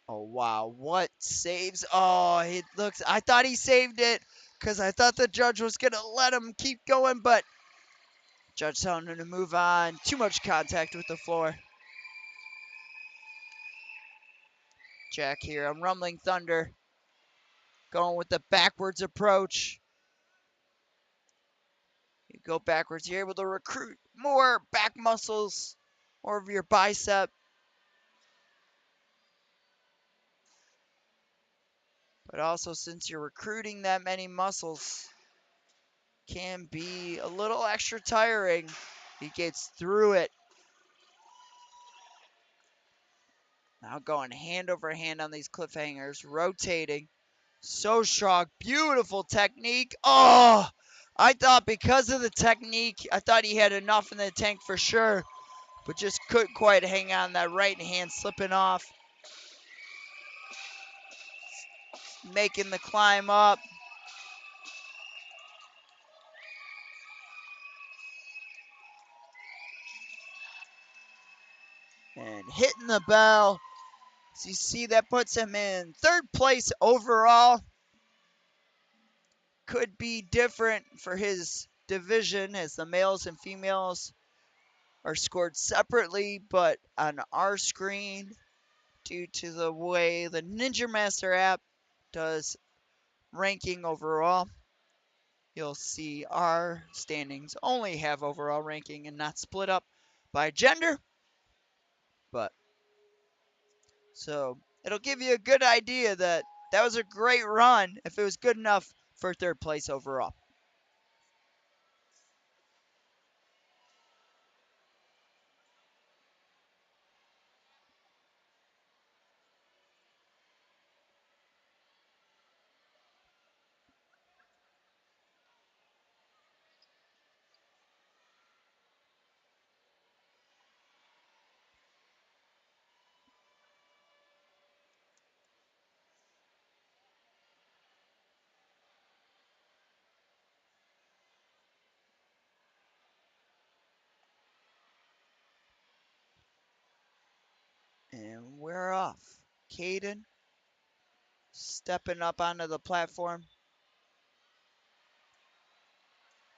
Oh, wow. What saves? Oh, it looks. I thought he saved it because I thought the judge was going to let him keep going, but judge telling him to move on. Too much contact with the floor. Jack here. I'm rumbling thunder. Going with the backwards approach. You go backwards, you're able to recruit more back muscles, more of your bicep. But also, since you're recruiting that many muscles, can be a little extra tiring. He gets through it. Now going hand over hand on these cliffhangers, rotating. So strong, beautiful technique. Oh, I thought because of the technique, I thought he had enough in the tank for sure, but just couldn't quite hang on. That right hand slipping off. Making the climb up. And hitting the bell. So you see that puts him in third place overall. Could be different for his division as the males and females are scored separately, but on our screen, due to the way the Ninja Master app does ranking overall, you'll see our standings only have overall ranking and not split up by gender. But so it'll give you a good idea that that was a great run if it was good enough for third place overall. And we're off. Caden stepping up onto the platform.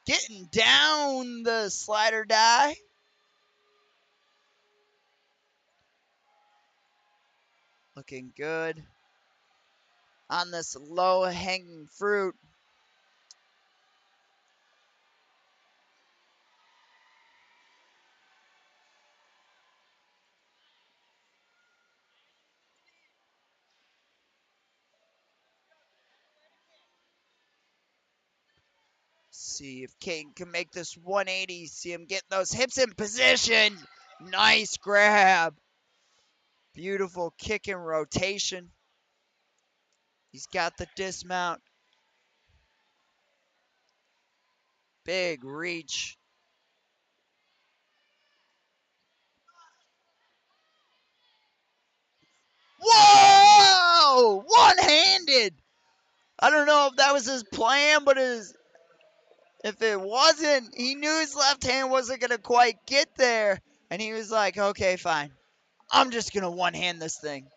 Getting down the slider die. Looking good on this low hanging fruit. See if Caden can make this 180. See him getting those hips in position. Nice grab. Beautiful kick and rotation. He's got the dismount. Big reach. Whoa! One-handed. I don't know if that was his plan, but if it wasn't, he knew his left hand wasn't going to quite get there. And he was like, okay, fine. I'm just going to one-hand this thing.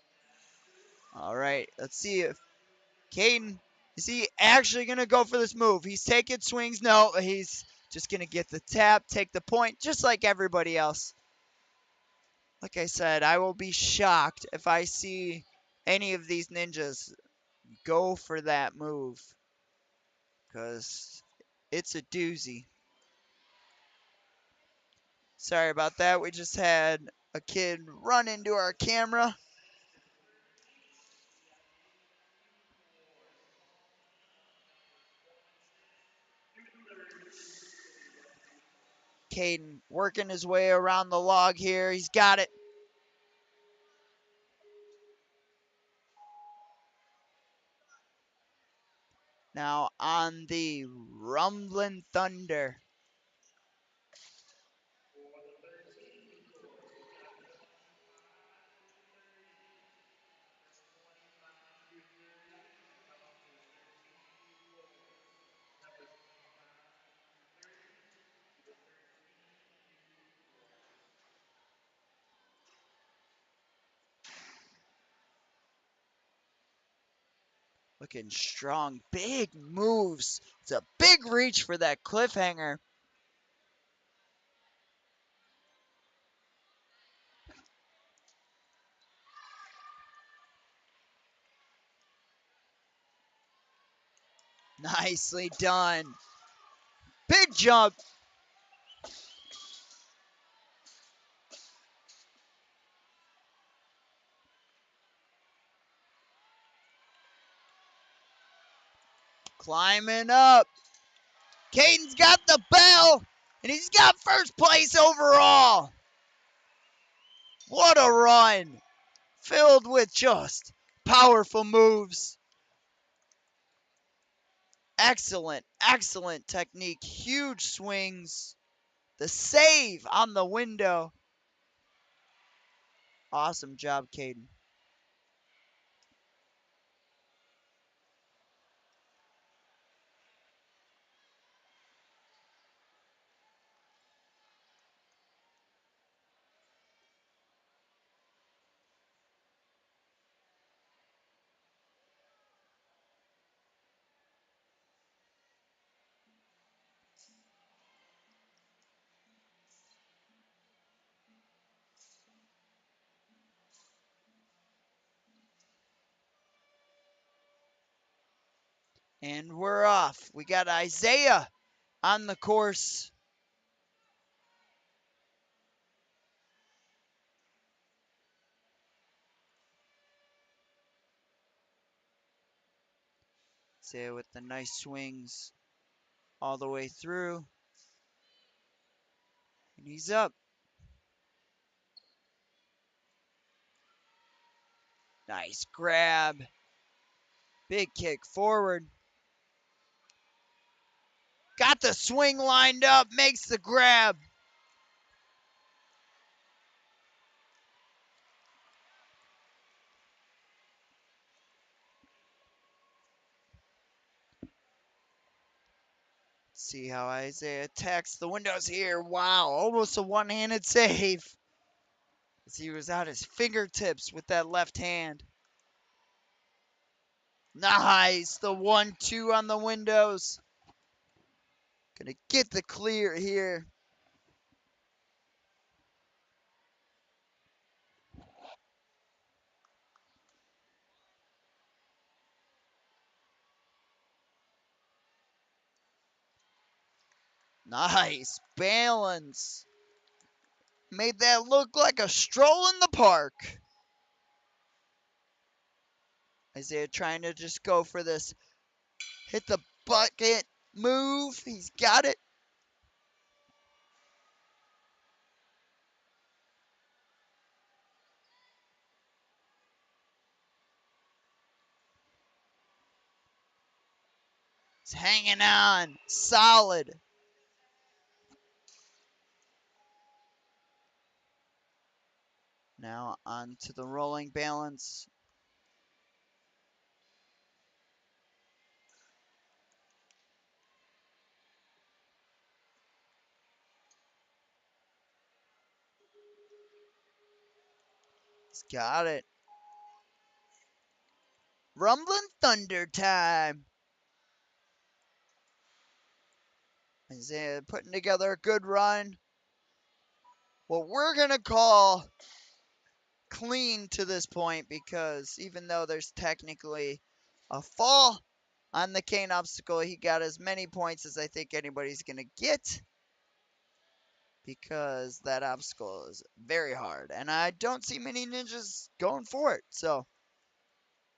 All right, let's see if Caden, is he actually going to go for this move? He's taking swings. No, he's just going to get the tap, take the point, just like everybody else. Like I said, I will be shocked if I see any of these ninjas go for that move, because it's a doozy. Sorry about that. We just had a kid run into our camera. Caden working his way around the log here. He's got it. Now on the Rumbling Thunder. looking strong. Big moves. It's a big reach for that cliffhanger. Nicely done. Big jump. Climbing up. Caden's got the bell, and he's got first place overall. What a run. Filled with just powerful moves. Excellent, excellent technique. Huge swings. The save on the window. Awesome job, Caden. And we're off. We got Isaiah on the course. Isaiah with the nice swings all the way through. And he's up. Nice grab. Big kick forward. Got the swing lined up. Makes the grab. See how Isaiah attacks the windows here. Wow, almost a one-handed save. As he was at his fingertips with that left hand. Nice, the 1-2 on the windows. Gonna get the clear here. Nice balance. Made that look like a stroll in the park. Isaiah trying to just go for this. Hit the bucket move. He's got it. He's hanging on. Solid. Now on to the rolling balance. He's got it. Rumbling Thunder time. Isaiah putting together a good run. What we're going to call clean to this point, because even though there's technically a fall on the cane obstacle, he got as many points as I think anybody's going to get, because that obstacle is very hard. And I don't see many ninjas going for it. So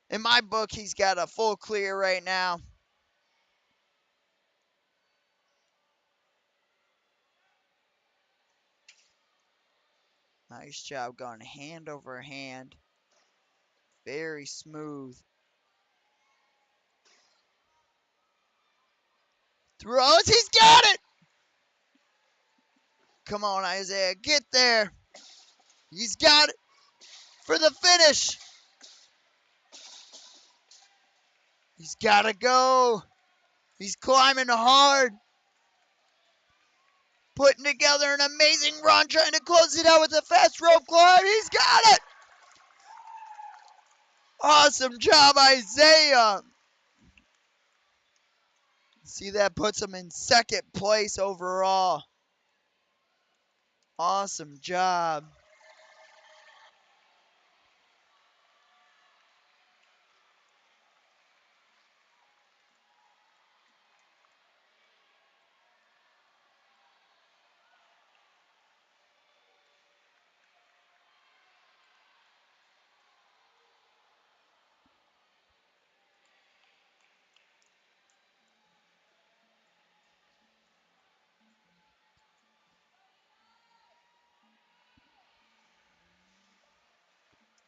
in my book, he's got a full clear right now. Nice job going hand over hand. Very smooth. Throws. He's got it. Come on, Isaiah. Get there. He's got it for the finish. He's got to go. He's climbing hard. Putting together an amazing run, trying to close it out with a fast rope climb. He's got it. Awesome job, Isaiah. See, that puts him in second place overall. Awesome job.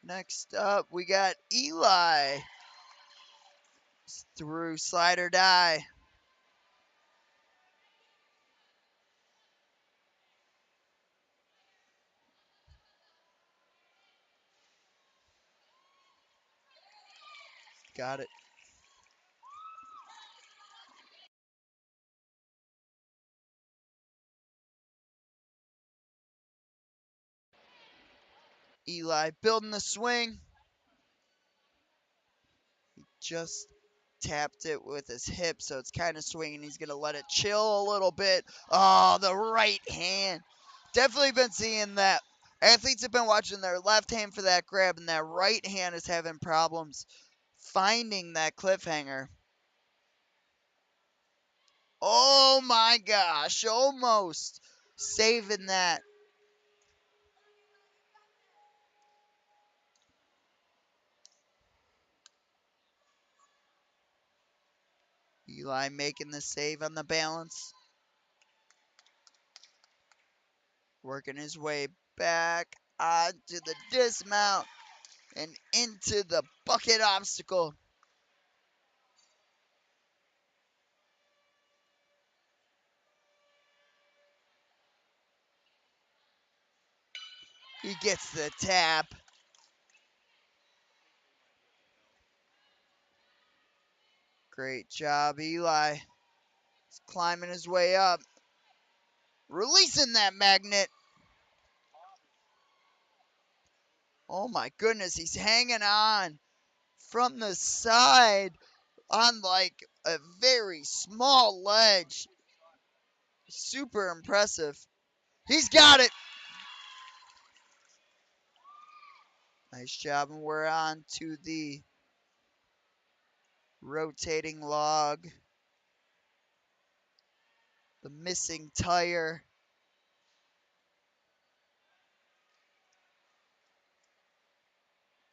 Next up, we got Eli through slide or die. Got it. Eli building the swing. Just tapped it with his hip, so it's kind of swinging. He's going to let it chill a little bit. Oh, the right hand. Definitely been seeing that. Athletes have been watching their left hand for that grab, and that right hand is having problems finding that cliffhanger. Oh my gosh, almost saving that. Eli making the save on the balance. Working his way back onto the dismount and into the bucket obstacle. He gets the tap. Great job, Eli. He's climbing his way up. Releasing that magnet. Oh my goodness, he's hanging on from the side on like a very small ledge. Super impressive. He's got it. Nice job, and we're on to the rotating log. The missing tire.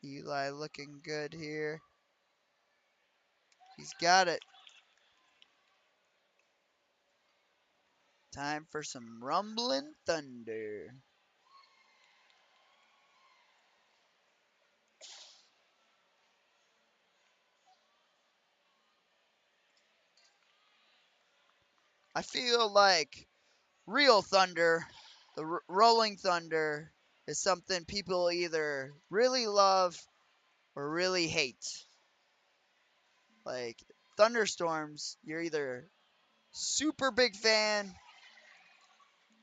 Eli looking good here. He's got it. Time for some rumbling thunder. I feel like real thunder, the rolling thunder, is something people either really love or really hate. Like thunderstorms, you're either super big fan,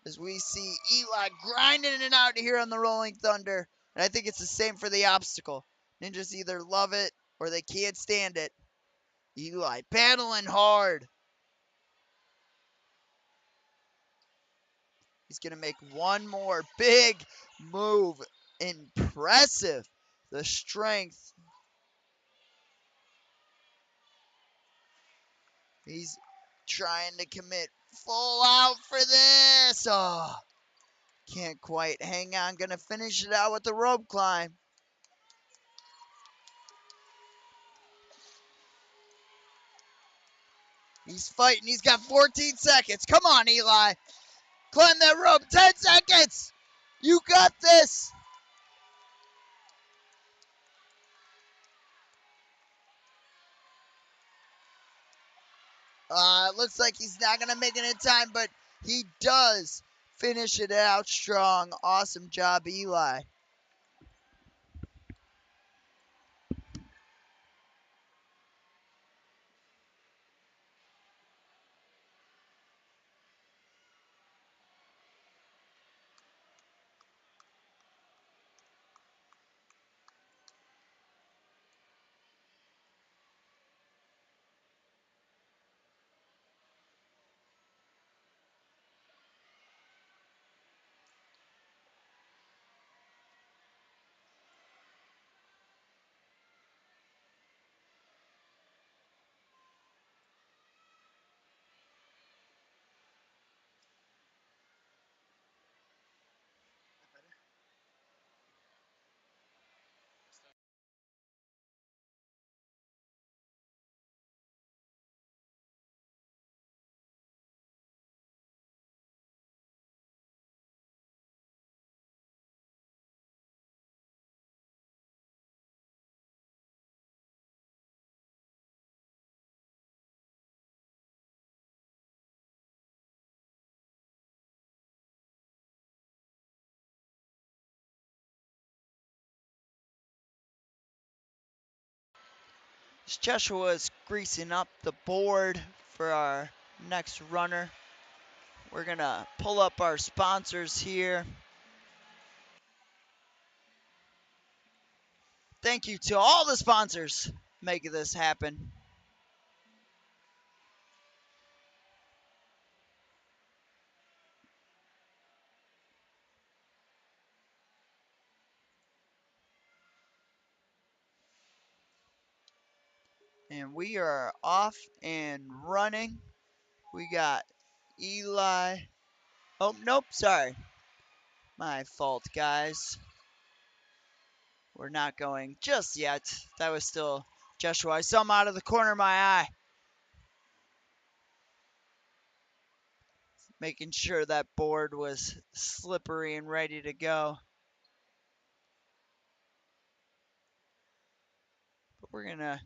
as we see Eli grinding it out here on the rolling thunder, and I think it's the same for the obstacle. Ninjas either love it or they can't stand it. Eli battling hard. He's going to make one more big move. Impressive. The strength. He's trying to commit full out for this. Oh, can't quite hang on. Going to finish it out with the rope climb. He's fighting. He's got 14 seconds. Come on, Eli. Climb that rope. 10 seconds. You got this. Looks like he's not going to make it in time, but he does finish it out strong. Awesome job, Eli. Joshua is greasing up the board for our next runner. We're going to pull up our sponsors here. Thank you to all the sponsors making this happen. And we are off and running. We got Eli. Oh, nope, sorry. My fault, guys. We're not going just yet. That was still Joshua. I saw him out of the corner of my eye. Making sure that board was slippery and ready to go. But we're going to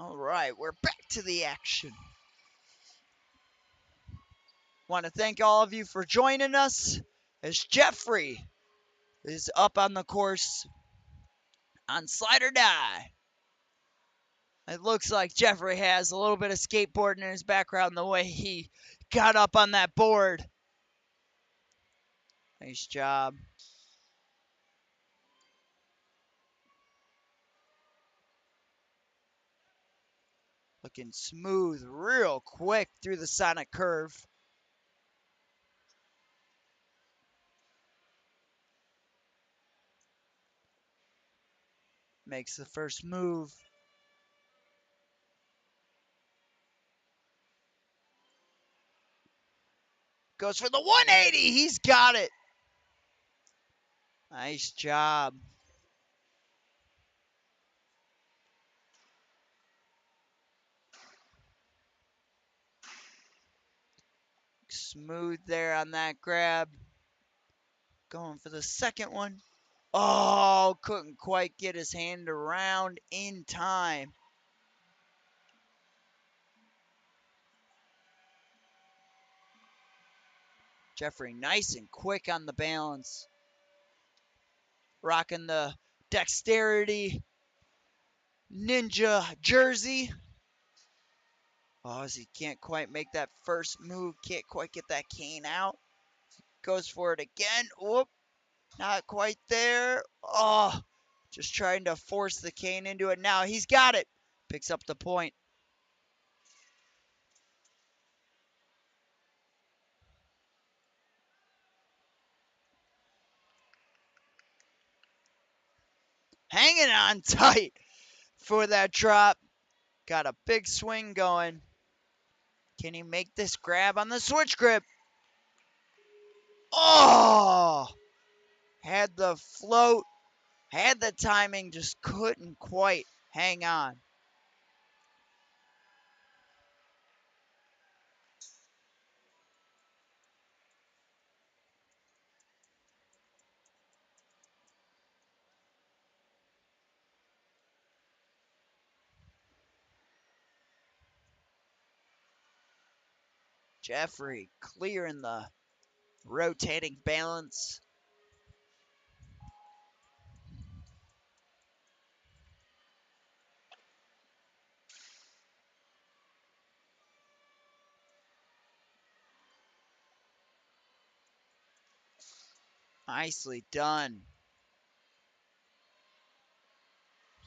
all right, we're back to the action. Want to thank all of you for joining us as Jeffrey is up on the course on slide or die. It looks like Jeffrey has a little bit of skateboarding in his background the way he got up on that board. Nice job. Looking smooth real quick through the sonic curve. Makes the first move. Goes for the 180. He's got it. Nice job. Smooth there on that grab. Going for the second one. Oh, couldn't quite get his hand around in time. Jeffrey nice and quick on the balance. Rocking the dexterity ninja jersey. Oh, as he can't quite make that first move. Can't quite get that cane out. Goes for it again. Whoop. Not quite there. Oh, just trying to force the cane into it. Now he's got it. Picks up the point. Hanging on tight for that drop. Got a big swing going. Can he make this grab on the switch grip? Oh! Had the float, had the timing, just couldn't quite hang on. Jeffrey clearing the rotating balance. Nicely done.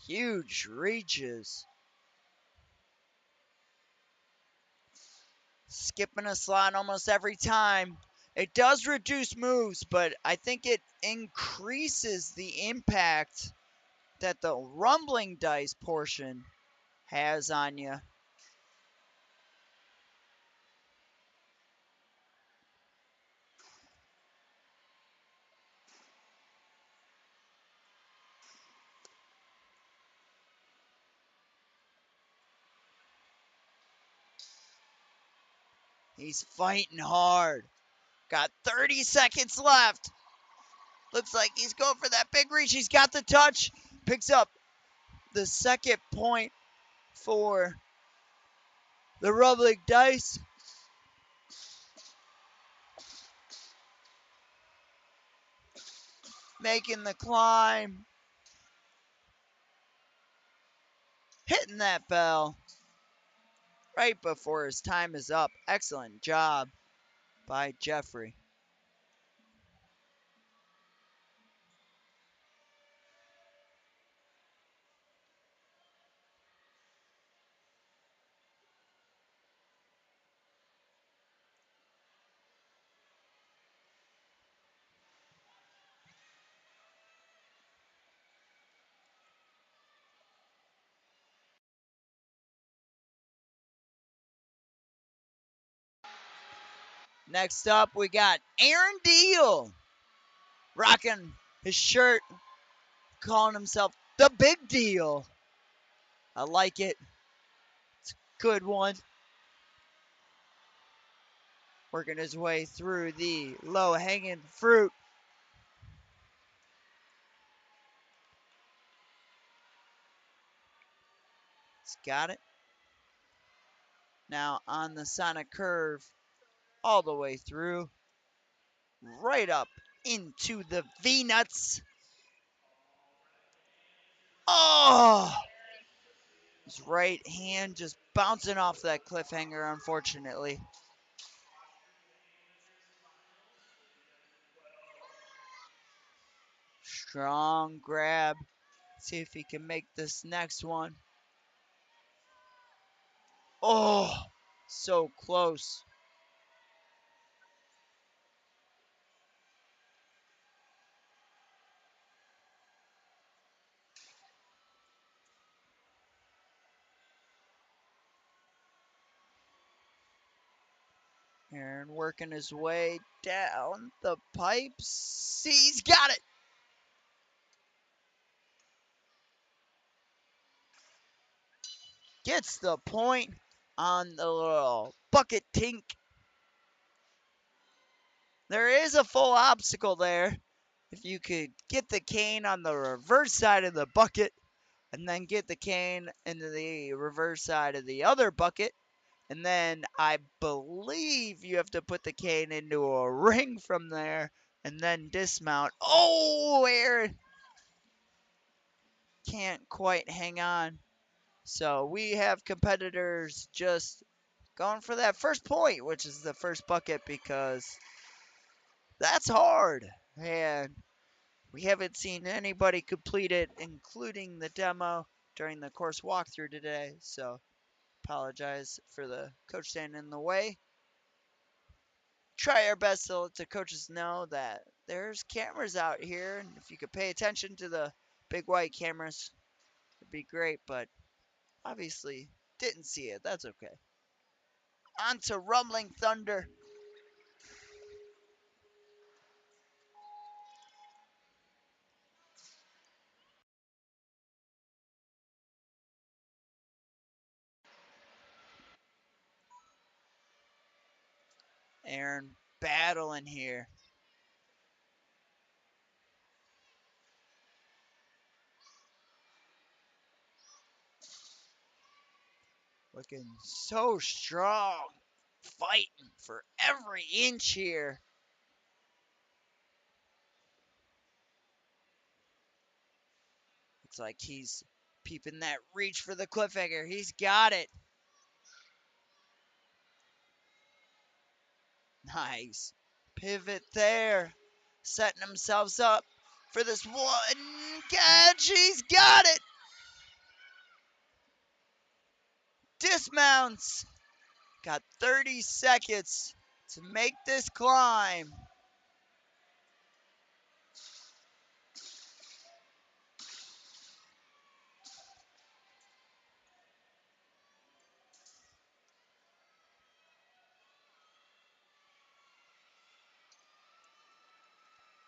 Huge reaches. Skipping a slide almost every time. It does reduce moves, but I think it increases the impact that the rumbling dice portion has on you. He's fighting hard. Got 30 seconds left. Looks like he's going for that big reach. He's got the touch. Picks up the second point for the rumbling dice. making the climb, hitting that bell right before his time is up. Excellent job by Jeffrey. Next up, we got Aaron Deal rocking his shirt, calling himself the Big Deal. I like it. It's a good one. Working his way through the low-hanging fruit. He's got it. Now on the Sonic curve, all the way through, right up into the V-nuts. Oh! His right hand just bouncing off that cliffhanger, unfortunately. Strong grab. See if he can make this next one. Oh, so close. Aaron working his way down the pipes. He's got it. Gets the point on the little bucket tink. There is a full obstacle there. If you could get the cane on the reverse side of the bucket and then get the cane into the reverse side of the other bucket, and then I believe you have to put the cane into a ring from there and then dismount. Oh, Aaron can't quite hang on. So we have competitors just going for that first point, which is the first bucket, because that's hard. And we haven't seen anybody complete it, including the demo, during the course walkthrough today. So apologize for the coach standing in the way. Try our best to let the coaches know that there's cameras out here, and if you could pay attention to the big white cameras, it'd be great, but obviously didn't see it. That's okay. On to Rumbling Thunder. Aaron battling here. Looking so strong. Fighting for every inch here. Looks like he's peeping that reach for the cliffhanger. He's got it. Nice. Pivot there. Setting themselves up for this one catch. He's got it. Dismounts. Got 30 seconds to make this climb.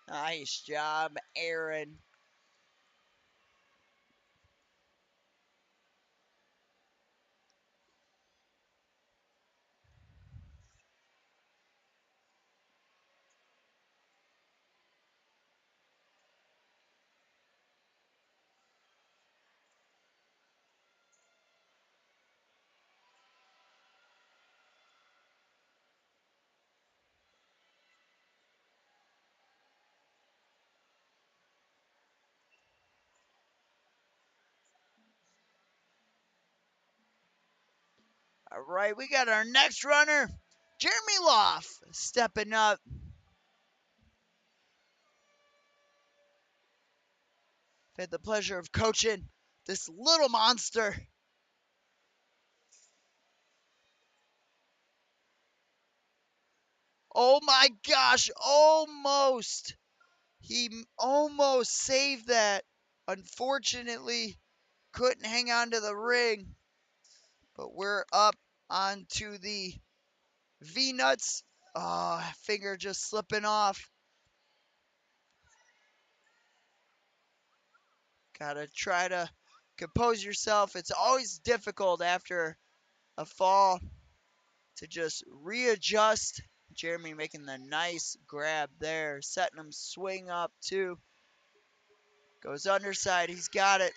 Nice job, Aaron. All right, we got our next runner, Jeremy Loff, stepping up. I've had the pleasure of coaching this little monster. Oh my gosh, almost. He almost saved that. Unfortunately, couldn't hang on to the ring. But we're up onto the V-nuts. Oh, finger just slipping off. Gotta try to compose yourself. It's always difficult after a fall to just readjust. Jeremy making the nice grab there, setting him swing up too. Goes underside, he's got it.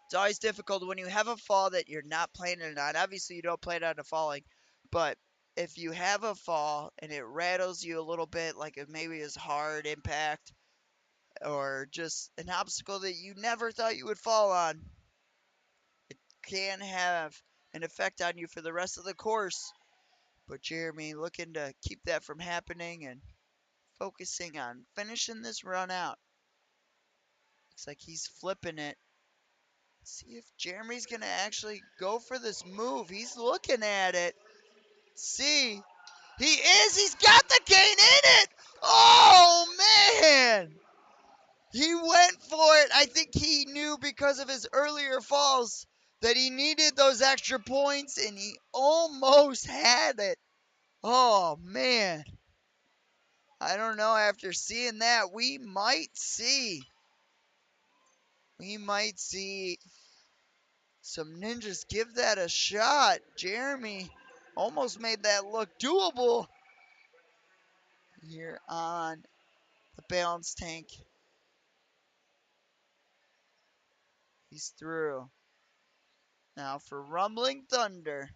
It's always difficult when you have a fall that you're not planning on. Obviously, you don't plan on falling, but if you have a fall and it rattles you a little bit, like it maybe is hard impact or just an obstacle that you never thought you would fall on, it can have an effect on you for the rest of the course. But Jeremy looking to keep that from happening and focusing on finishing this run out. Looks like he's flipping it. See if Jeremy's going to actually go for this move. He's looking at it. See, he is. He's got the gain in it. Oh, man. He went for it. I think he knew because of his earlier falls that he needed those extra points, and he almost had it. Oh, man. I don't know. After seeing that, we might see some ninjas give that a shot. Jeremy almost made that look doable here on the balance tank. He's through. Now for Rumbling Thunder.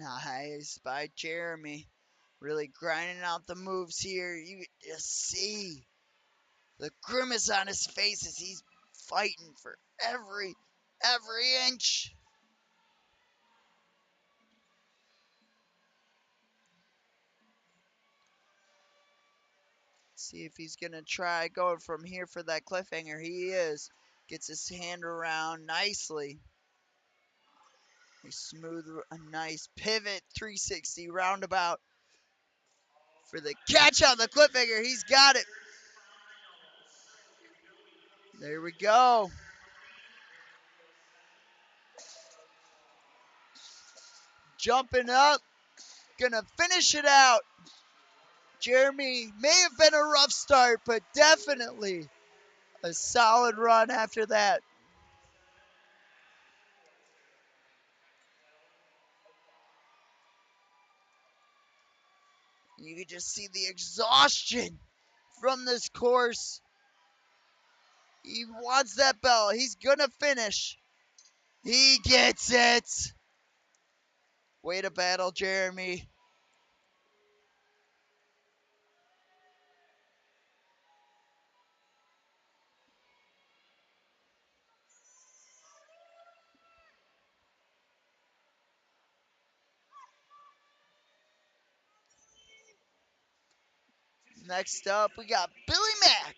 Nice by Jeremy. Really grinding out the moves here. You just see the grimace on his face as he's fighting for every inch. See if he's going to try going from here for that cliffhanger. He is. Gets his hand around nicely. A nice pivot 360 roundabout for the catch on the cliffhanger. He's got it. There we go. Jumping up. Gonna finish it out. Jeremy may have been a rough start, but definitely a solid run after that. You can just see the exhaustion from this course. He wants that bell. He's gonna finish. He gets it. Way to battle, Jeremy. Next up, we got Billy Mack.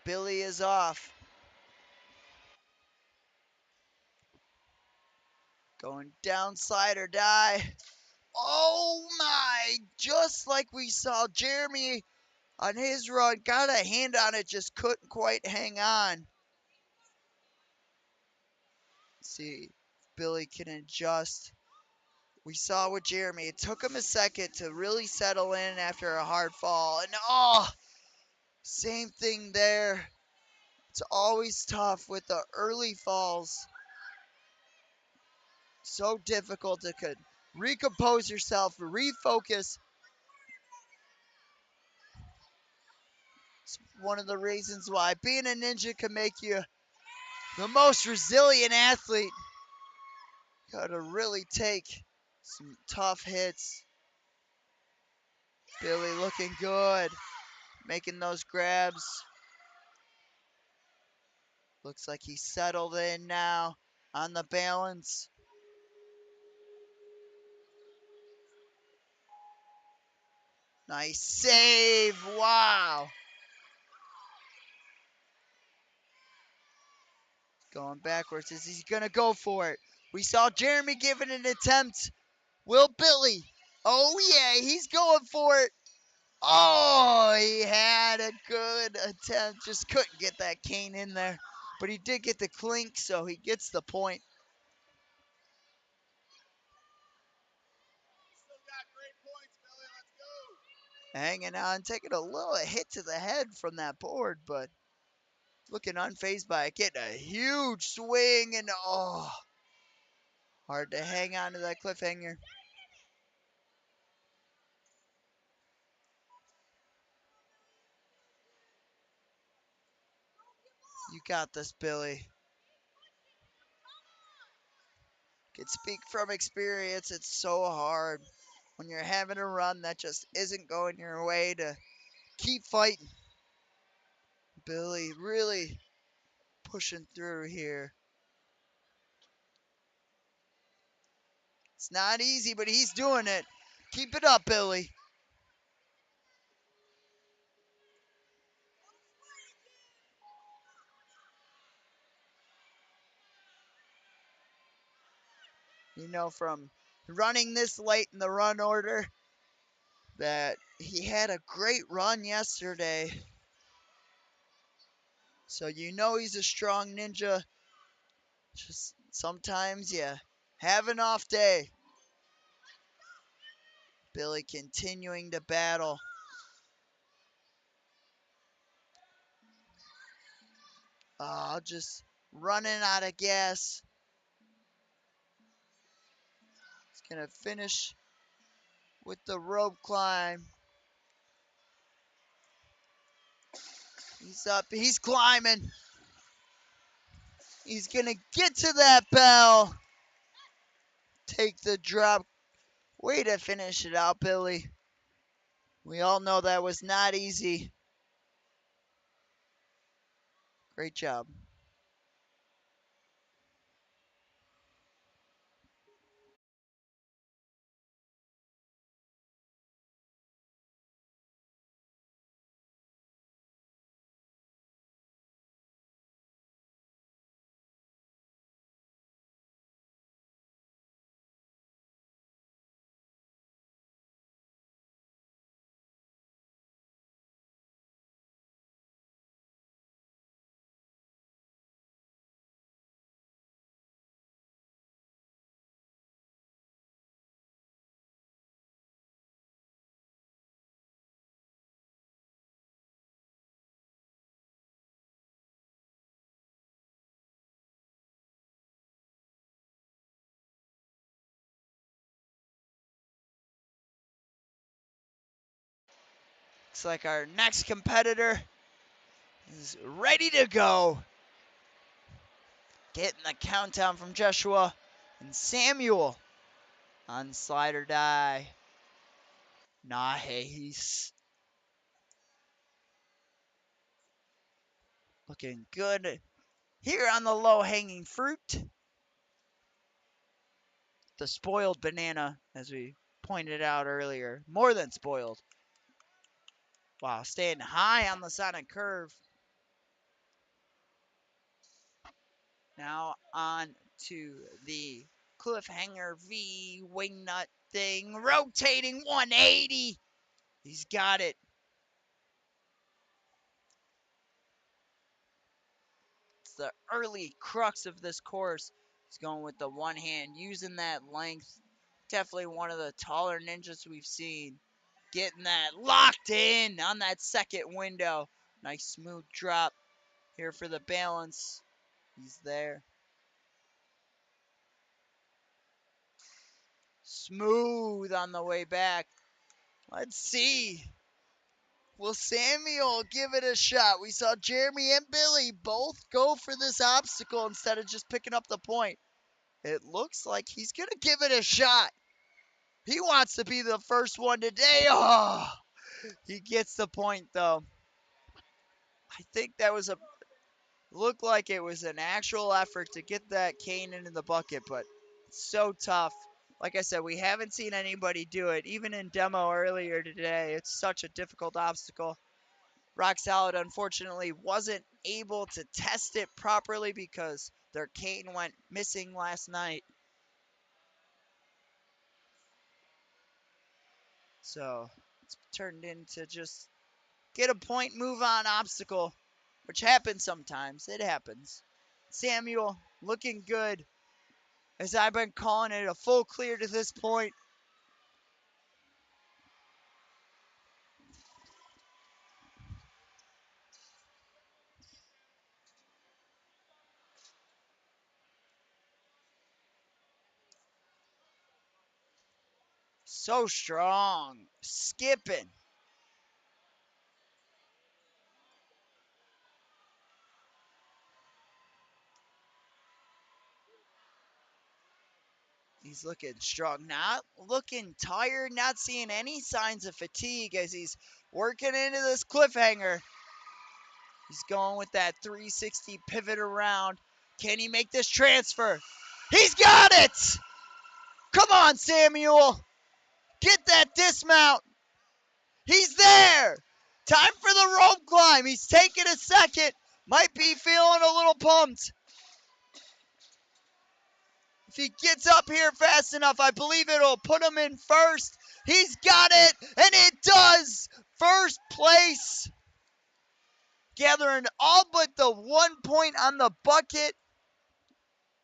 Billy is off. Going down, slide or die. Oh my! Just like we saw Jeremy on his run, got a hand on it, just couldn't quite hang on. Let's see, Billy can adjust. We saw with Jeremy, it took him a second to really settle in after a hard fall. And oh, same thing there. It's always tough with the early falls. So difficult to recompose yourself, refocus. It's one of the reasons why being a ninja can make you the most resilient athlete. Gotta really take some tough hits. Billy looking good, making those grabs. Looks like he's settled in now on the balance. Nice save, wow. Going backwards, is he gonna go for it? We saw Jeremy giving an attempt. Will Billy? Oh yeah, he's going for it. Oh, he had a good attempt. Just couldn't get that cane in there. But he did get the clink, so he gets the point. Still got great points, Billy. Let's go. Hanging on, taking a little hit to the head from that board, but looking unfazed by it. Getting a huge swing, and oh, hard to hang on to that cliffhanger. You got this, Billy. Can speak from experience. It's so hard when you're having a run that just isn't going your way to keep fighting. Billy really pushing through here. It's not easy, but he's doing it. Keep it up, Billy. You know, from running this late in the run order, that he had a great run yesterday. So you know he's a strong ninja. Just sometimes you have an off day. Billy continuing to battle. Just running out of gas. He's going to finish with the rope climb. He's up. He's climbing. He's going to get to that bell. Take the drop. Way to finish it out, Billy. We all know that was not easy. Great job. Looks like our next competitor is ready to go. Getting the countdown from Joshua and Samuel on slide or die. Nice. Looking good here on the low-hanging fruit. The spoiled banana, as we pointed out earlier. More than spoiled. Wow, staying high on the sonic curve. Now on to the cliffhanger V wingnut thing, rotating 180. He's got it. It's the early crux of this course. He's going with the one hand, using that length. Definitely one of the taller ninjas we've seen. Getting that locked in on that second window. Nice smooth drop here for the balance. He's there. Smooth on the way back. Let's see. Will Samuel give it a shot? We saw Jeremy and Billy both go for this obstacle instead of just picking up the point. It looks like he's going to give it a shot. He wants to be the first one today. Oh, he gets the point, though. I think that was looked like it was an actual effort to get that cane into the bucket, but it's so tough. Like I said, we haven't seen anybody do it. Even in demo earlier today, it's such a difficult obstacle. Rock Solid, unfortunately, wasn't able to test it properly because their cane went missing last night. So it's turned into just get a point, move on obstacle, which happens sometimes. It happens. Samuel looking good, as I've been calling it a full clear to this point. So strong, skipping. He's looking strong, not looking tired, not seeing any signs of fatigue as he's working into this cliffhanger. He's going with that 360 pivot around. Can he make this transfer? He's got it! Come on, Samuel. Get that dismount. He's there. Time for the rope climb. He's taking a second. Might be feeling a little pumped. If he gets up here fast enough, I believe it'll put him in first. He's got it, and it does. First place. Gathering all but the 1 point on the bucket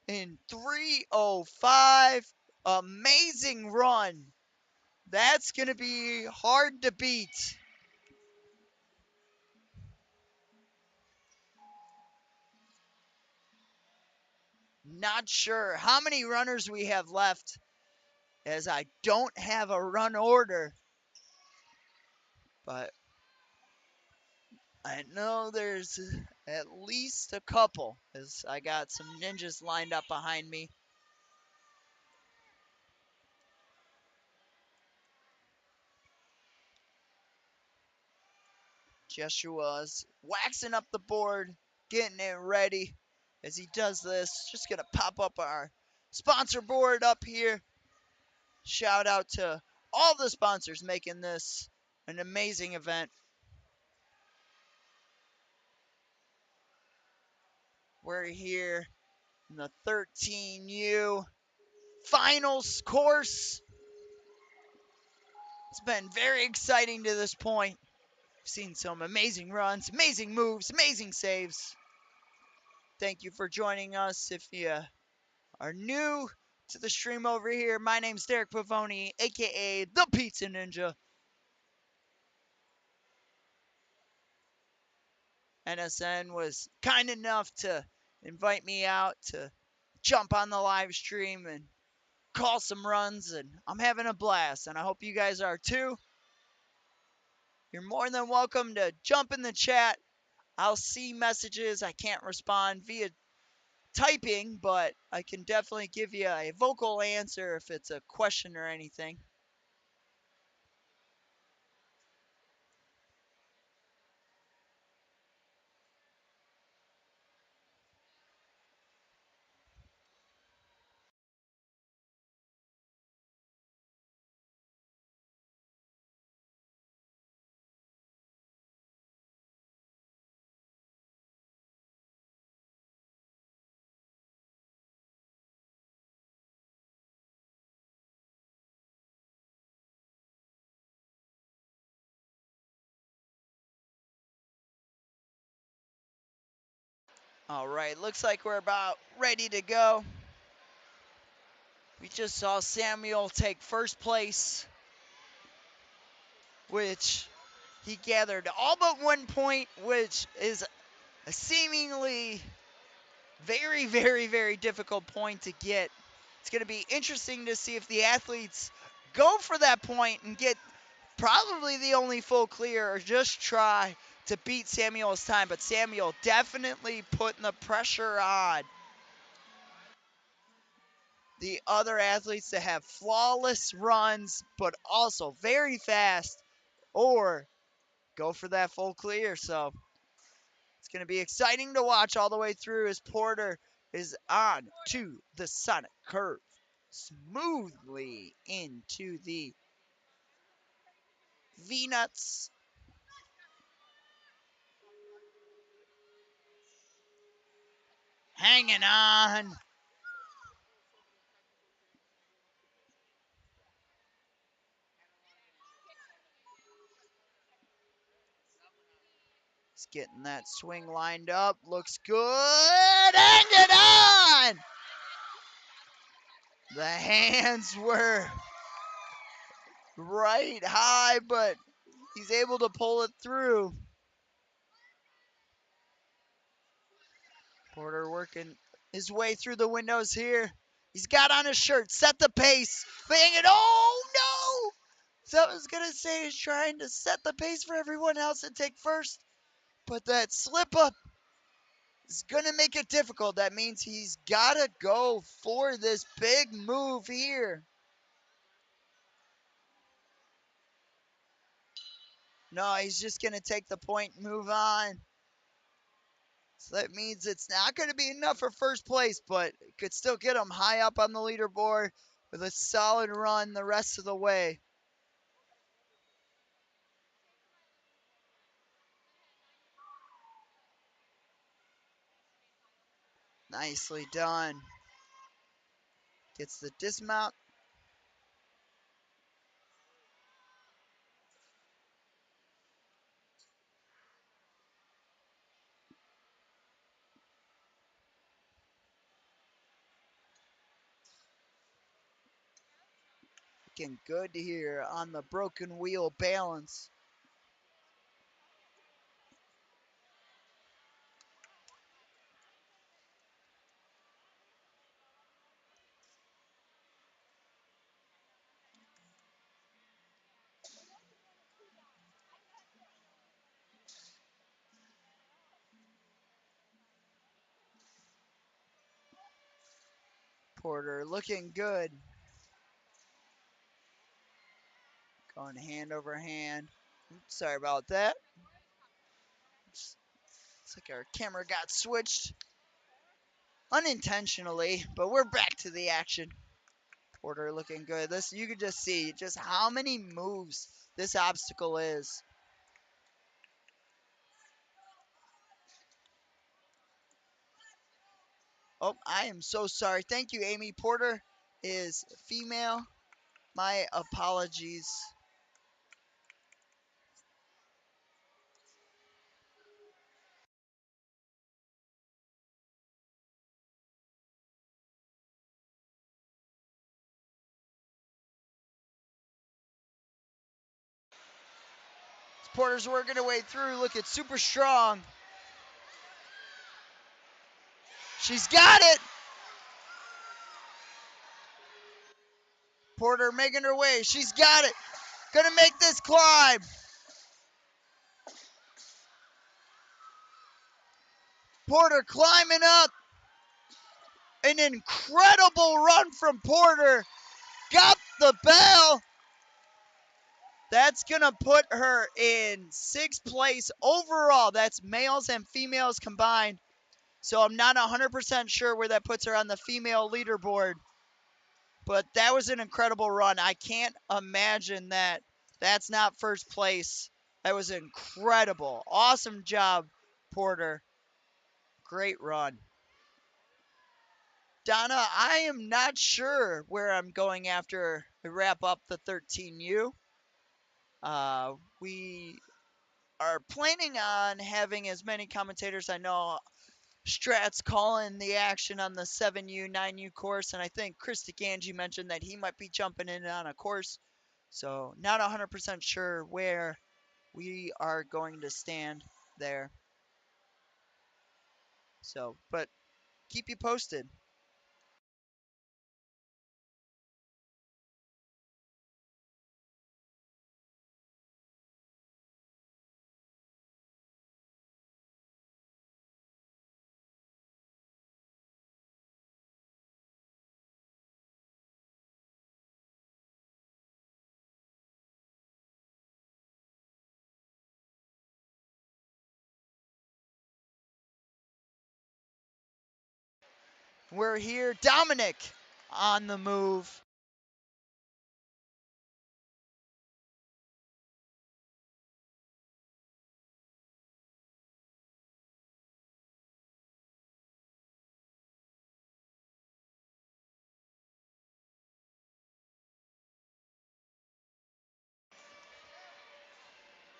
in 3:05. Amazing run. That's going to be hard to beat. Not sure how many runners we have left, as I don't have a run order. But I know there's at least a couple, as I got some ninjas lined up behind me. Jeshua's waxing up the board, getting it ready. As he does this, just going to pop up our sponsor board up here. Shout out to all the sponsors making this an amazing event. We're here in the 13U finals course. It's been very exciting to this point. We've seen some amazing runs, amazing moves, amazing saves. Thank you for joining us. If you are new to the stream over here, my name's Derek Pavoni, aka the Pizza Ninja. NSN was kind enough to invite me out to jump on the live stream and call some runs, and I'm having a blast, and I hope you guys are too. You're more than welcome to jump in the chat. I'll see messages. I can't respond via typing, but I can definitely give you a vocal answer if it's a question or anything. All right, looks like we're about ready to go. We just saw Samuel take first place, which he gathered all but 1 point, which is a seemingly very, very, very difficult point to get. It's going to be interesting to see if the athletes go for that point and get probably the only full clear or just try to beat Samuel's time. But Samuel definitely putting the pressure on the other athletes to have flawless runs, but also very fast, or go for that full clear. So it's going to be exciting to watch all the way through as Porter is on to the Sonic curve smoothly into the V-nuts. Hanging on. He's getting that swing lined up. Looks good. Hanging on. The hands were right high, but he's able to pull it through. Porter working his way through the windows here. He's got on his shirt, set the pace, bang it. Oh no! So I was gonna say he's trying to set the pace for everyone else and take first, but that slip up is gonna make it difficult. That means he's gotta go for this big move here. No, he's just gonna take the point and move on. So that means it's not going to be enough for first place, but it could still get him high up on the leaderboard with a solid run the rest of the way. Nicely done. Gets the dismount. Looking good here on the broken wheel balance. Porter looking good. Going hand over hand. Oops, sorry about that. It's like our camera got switched unintentionally, but we're back to the action. Porter looking good. This, you can just see just how many moves this obstacle is. Oh, I am so sorry. Thank you, Amy. Porter is female. My apologies. Porter's working her way through, looking super strong. She's got it. Porter making her way. She's got it. Gonna make this climb. Porter climbing up. An incredible run from Porter. Got the bell. That's going to put her in 6th place overall. That's males and females combined. So I'm not 100% sure where that puts her on the female leaderboard. But that was an incredible run. I can't imagine that that's not first place. That was incredible. Awesome job, Porter. Great run. Donna, I am not sure where I'm going after we wrap up the 13U. We are planning on having as many commentators. I know Strat's calling the action on the 7U, 9U course, and I think Chris DeGangi mentioned that he might be jumping in on a course. So not 100% sure where we are going to stand there. So, but keep you posted. We're here. Dominic on the move.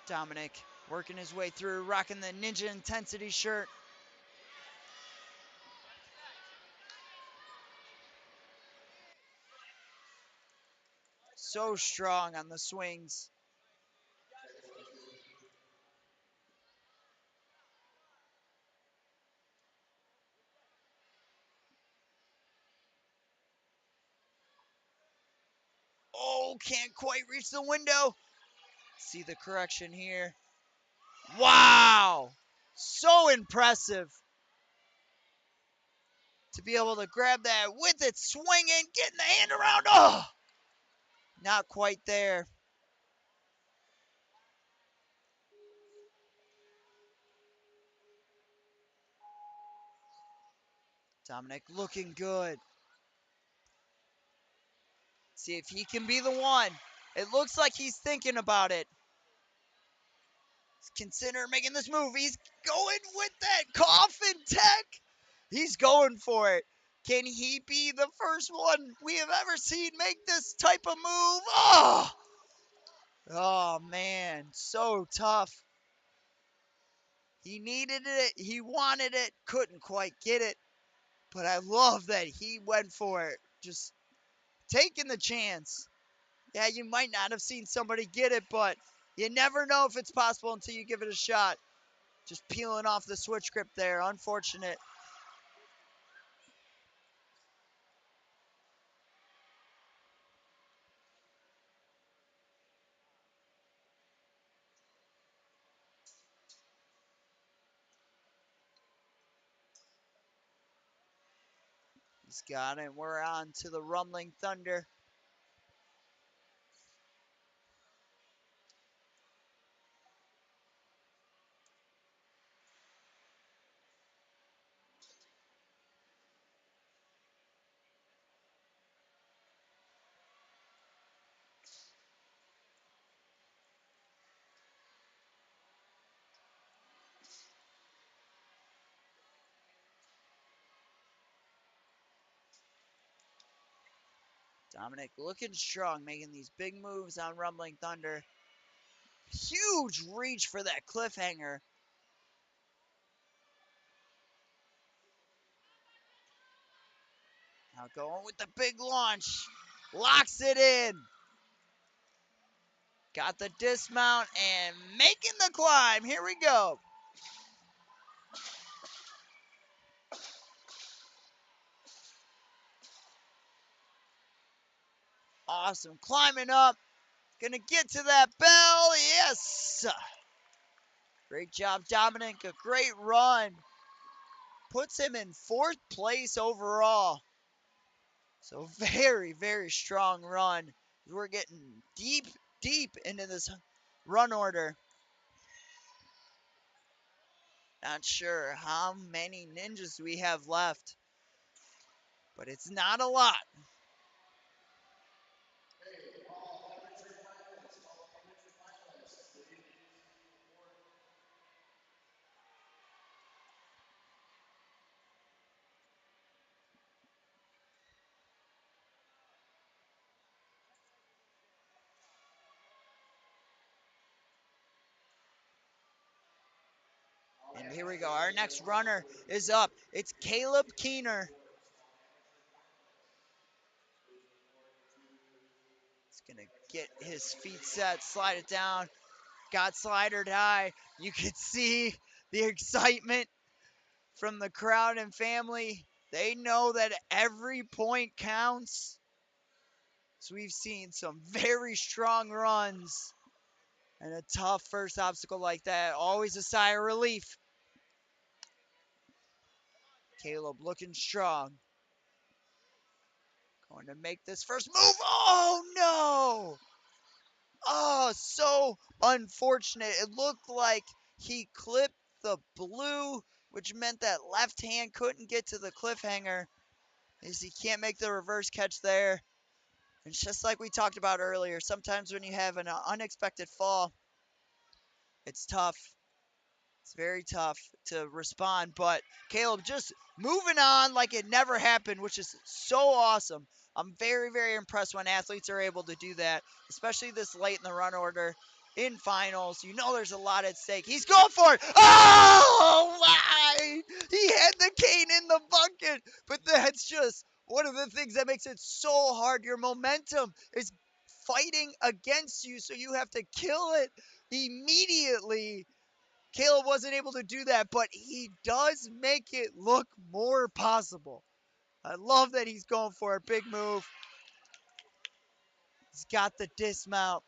Dominic working his way through, rocking the Ninja Intensity shirt. So strong on the swings. Oh, can't quite reach the window. See the correction here. Wow! So impressive to be able to grab that with it swinging, getting the hand around. Oh, not quite there. Dominic looking good. See if he can be the one. It looks like he's thinking about it. Consider making this move. He's going with that coffin tech. He's going for it. Can he be the first one we have ever seen make this type of move? Oh man, so tough. He needed it. He wanted it. Couldn't quite get it. But I love that he went for it. Just taking the chance. Yeah, you might not have seen somebody get it, but you never know if it's possible until you give it a shot. Just peeling off the switch grip there. Unfortunate. He's got it. We're on to the Rumbling Thunder. Dominic looking strong, making these big moves on Rumbling Thunder. Huge reach for that cliffhanger. Now going with the big launch. Locks it in. Got the dismount and making the climb. Here we go. Awesome. Climbing up. Gonna get to that bell. Yes. Great job, Dominic. A great run. Puts him in 4th place overall. So very, very strong run. We're getting deep, deep into this run order. Not sure how many ninjas we have left, but it's not a lot. And Here we go. Our next runner is up. It's Caleb Keener. He's going to get his feet set, slide it down. Got slider high. You could see the excitement from the crowd and family. They know that every point counts. So we've seen some very strong runs. And a tough first obstacle like that, always a sigh of relief. Caleb looking strong. Going to make this first move. Oh, no! Oh, so unfortunate. It looked like he clipped the blue, which meant that left hand couldn't get to the cliffhanger, as he can't make the reverse catch there. And just like we talked about earlier, sometimes when you have an unexpected fall, it's tough. It's very tough to respond, but Caleb just moving on like it never happened, which is so awesome. I'm very, very impressed when athletes are able to do that, especially this late in the run order in finals. You know there's a lot at stake. He's going for it. Oh, my! He had the cane in the bucket, but that's just one of the things that makes it so hard. Your momentum is fighting against you, so you have to kill it immediately. Caleb wasn't able to do that, but he does make it look more possible. I love that he's going for a big move. He's got the dismount.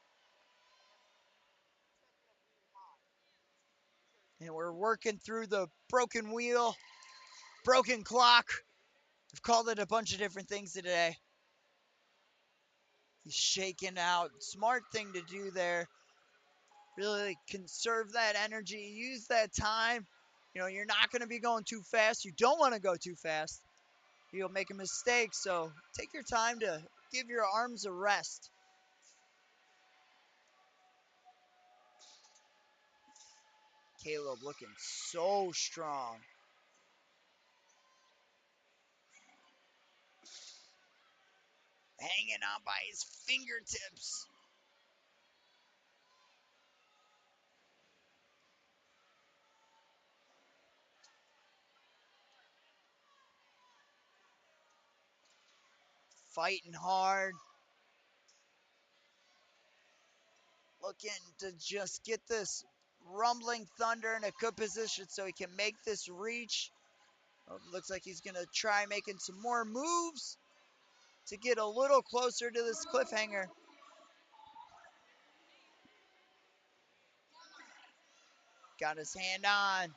And we're working through the broken wheel, broken clock. I've called it a bunch of different things today. He's shaking out. Smart thing to do there. Really conserve that energy. Use that time. You know, you're not going to be going too fast. You don't want to go too fast. You'll make a mistake, so take your time to give your arms a rest. Caleb looking so strong. Hanging on by his fingertips. Fighting hard. Looking to just get this rumbling thunder in a good position so he can make this reach. Oh, looks like he's going to try making some more moves to get a little closer to this cliffhanger. Got his hand on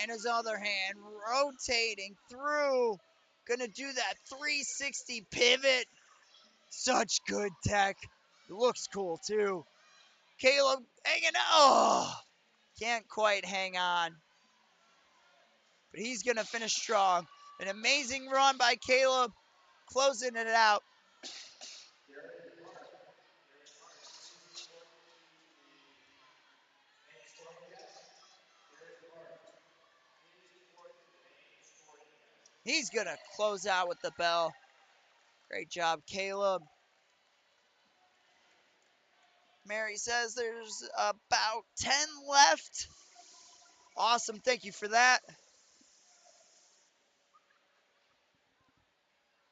and his other hand rotating through. Gonna do that 360 pivot. Such good tech. It looks cool too. Caleb hanging on. Oh, can't quite hang on. But he's gonna finish strong. An amazing run by Caleb, closing it out. He's gonna close out with the bell. Great job, Caleb. Mary says there's about 10 left. Awesome, thank you for that.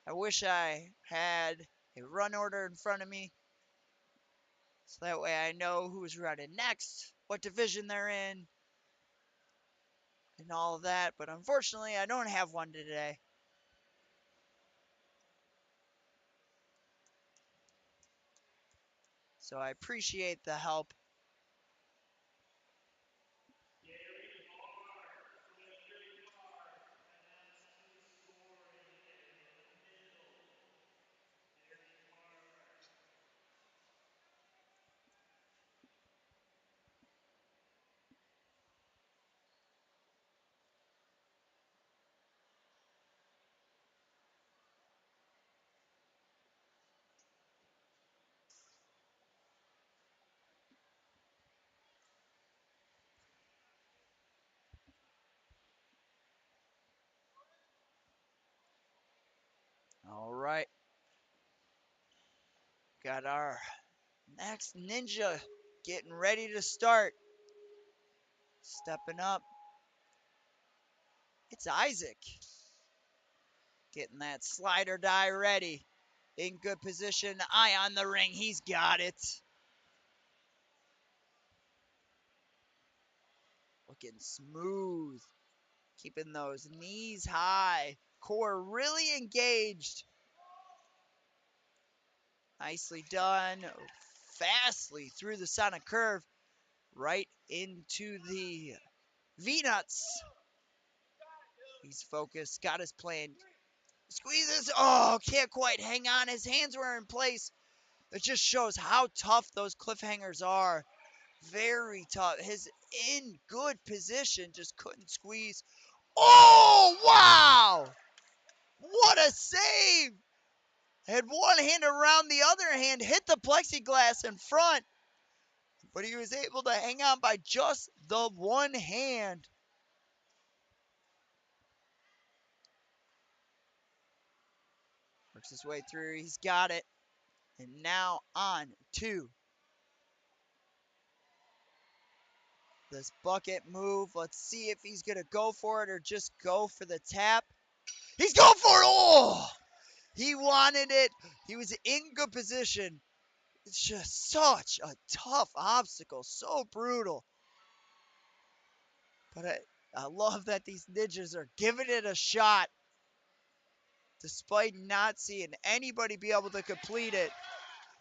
I wish I had a run order in front of me, so that way I know who's running next, what division they're in, and all of that. But unfortunately, I don't have one today. So I appreciate the help. All right. Got our next ninja getting ready to start. Stepping up. It's Isaac getting that slider die ready. In good position, eye on the ring. He's got it. Looking smooth. Keeping those knees high. Core really engaged. Nicely done. Fastly through the sonic curve. Right into the V-nuts. He's focused. Got his plan. Squeezes. Oh, can't quite hang on. His hands were in place. It just shows how tough those cliffhangers are. Very tough. His in good position. Just couldn't squeeze. Oh, wow! What a save! Had one hand around the other hand, hit the plexiglass in front, but he was able to hang on by just the one hand. Works his way through. He's got it. And now on to this bucket move. Let's see if he's going to go for it or just go for the tap. He's going for it! Oh! He wanted it. He was in good position. It's just such a tough obstacle. So brutal. But I love that these ninjas are giving it a shot. Despite not seeing anybody be able to complete it.